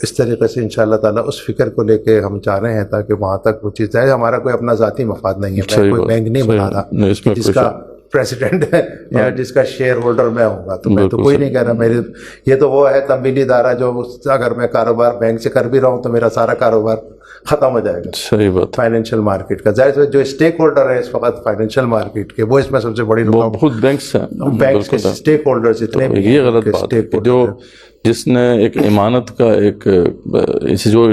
[SPEAKER 1] اس طریقے سے انشاءاللہ تعالیٰ اس فکر کو لے کے ہم چاہ رہے ہیں تاکہ وہاں تک وہ چیز جائے. ہمارا کوئی اپنا ذاتی مفاد نہیں ہے, میں کوئی بینک نہیں بنا رہا جس کا پریزیڈنٹ ہے یا جس کا شیئر ہولڈر میں ہوں گا, تو میں تو کوئی نہیں کہہ رہا. میرے یہ تو وہ ہے تمویلی ادارہ جو اگر میں کاروبار بینک سے کر بھی رہا ہوں تو میرا سارا کاروبار ختم ہو جائے گا.
[SPEAKER 2] صحیح بات.
[SPEAKER 1] فائنینشیل مارکیٹ کا ظاہر جو اسٹیک ہولڈر ہے اس وقت فائنینشیل مارکیٹ کے, وہ اس میں سب سے بڑی
[SPEAKER 2] بہت بینکس ہیں,
[SPEAKER 1] بینکس کے اسٹیک ہولڈرز اتنے.
[SPEAKER 2] یہ غلط بات ہے جو جس نے ایک امانت کا ایک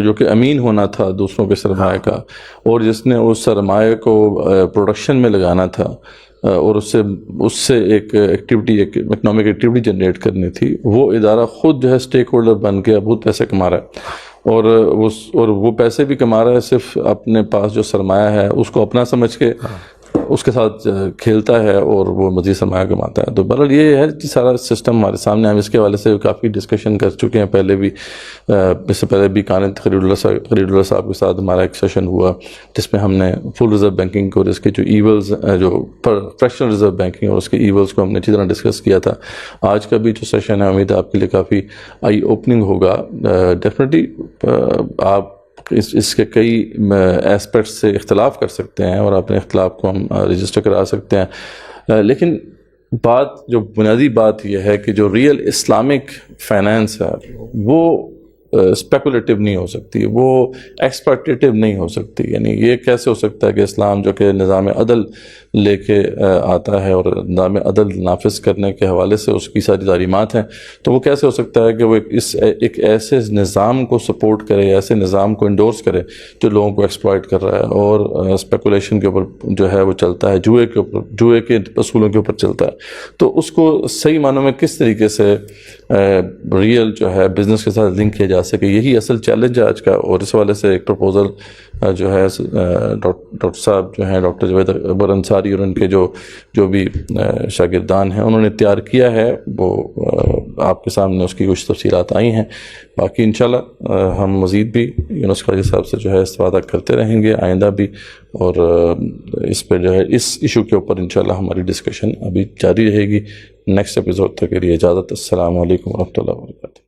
[SPEAKER 2] جو کہ امین ہونا تھا دوسروں کے سرمایہ کا, اور جس نے اس سرمایہ کو پروڈکشن میں لگانا تھا اور اس سے ایک ایکٹیویٹی, ایک اکنامک ایکٹیویٹی جنریٹ کرنی تھی, وہ ادارہ خود جو ہے اسٹیک ہولڈر بن کے بہت پیسے کما رہا ہے, اور وہ پیسے بھی کما رہا ہے صرف اپنے پاس جو سرمایہ ہے اس کو اپنا سمجھ کے اس کے ساتھ کھیلتا ہے اور وہ مزید سرمایہ کماتا ہے. تو بہرحال یہ ہے کہ سارا سسٹم ہمارے سامنے. ہم اس کے حوالے سے کافی ڈسکشن کر چکے ہیں پہلے بھی. اس سے پہلے بھی کانت خلیل اللہ صاحب کے ساتھ ہمارا ایک سیشن ہوا جس میں ہم نے فل ریزرو بینکنگ کو اور اس کے جو ایولز, جو فریکشنل ریزرو بینکنگ اور اس کے ایولز کو ہم نے اچھی طرح ڈسکس کیا تھا. آج کا بھی جو سیشن ہے امید ہے آپ کے لیے کافی آئی اوپننگ ہوگا. ڈیفینیٹلی آپ اس کے کئی ایسپیکٹس سے اختلاف کر سکتے ہیں اور اپنے اختلاف کو ہم رجسٹر کرا سکتے ہیں, لیکن بات جو بنیادی بات یہ ہے کہ جو ریئل اسلامک فائنینس ہے وہ اسپیکولیٹو نہیں ہو سکتی, وہ ایکسپیکٹیو نہیں ہو سکتی. یعنی یہ کیسے ہو سکتا ہے کہ اسلام جو کہ نظام عدل لے کے آتا ہے اور نظام عدل نافذ کرنے کے حوالے سے اس کی ساری تعلیمات ہیں, تو وہ کیسے ہو سکتا ہے کہ وہ ایک ایسے نظام کو سپورٹ کرے, ایسے نظام کو انڈورس کرے جو لوگوں کو ایکسپلائٹ کر رہا ہے اور اسپیکولیشن کے اوپر جو ہے وہ چلتا ہے, جوئے کے اصولوں کے اوپر چلتا ہے. تو اس کو صحیح معنوں میں کس طریقے سے ریئل جو ہے بزنس کے ساتھ لنک کیا جا سکے, یہی اصل چیلنج ہے آج کا. اور اس حوالے سے ایک پروپوزل جو ہے ڈاکٹر صاحب جو ہیں ڈاکٹر جاوید اکبر انصاری اور ان کے جو بھی شاگردان ہیں انہوں نے تیار کیا ہے, وہ آپ کے سامنے اس کی کچھ تفصیلات آئی ہیں. باقی انشاءاللہ ہم مزید بھی یونس قاضی صاحب سے جو ہے استفادہ کرتے رہیں گے آئندہ بھی, اور اس پہ جو ہے اس ایشو کے اوپر انشاءاللہ ہماری ڈسکشن ابھی جاری رہے گی. نیکسٹ ایپیسوڈ تک کے لیے اجازت. السلام علیکم ورحمۃ اللہ وبرکاتہ.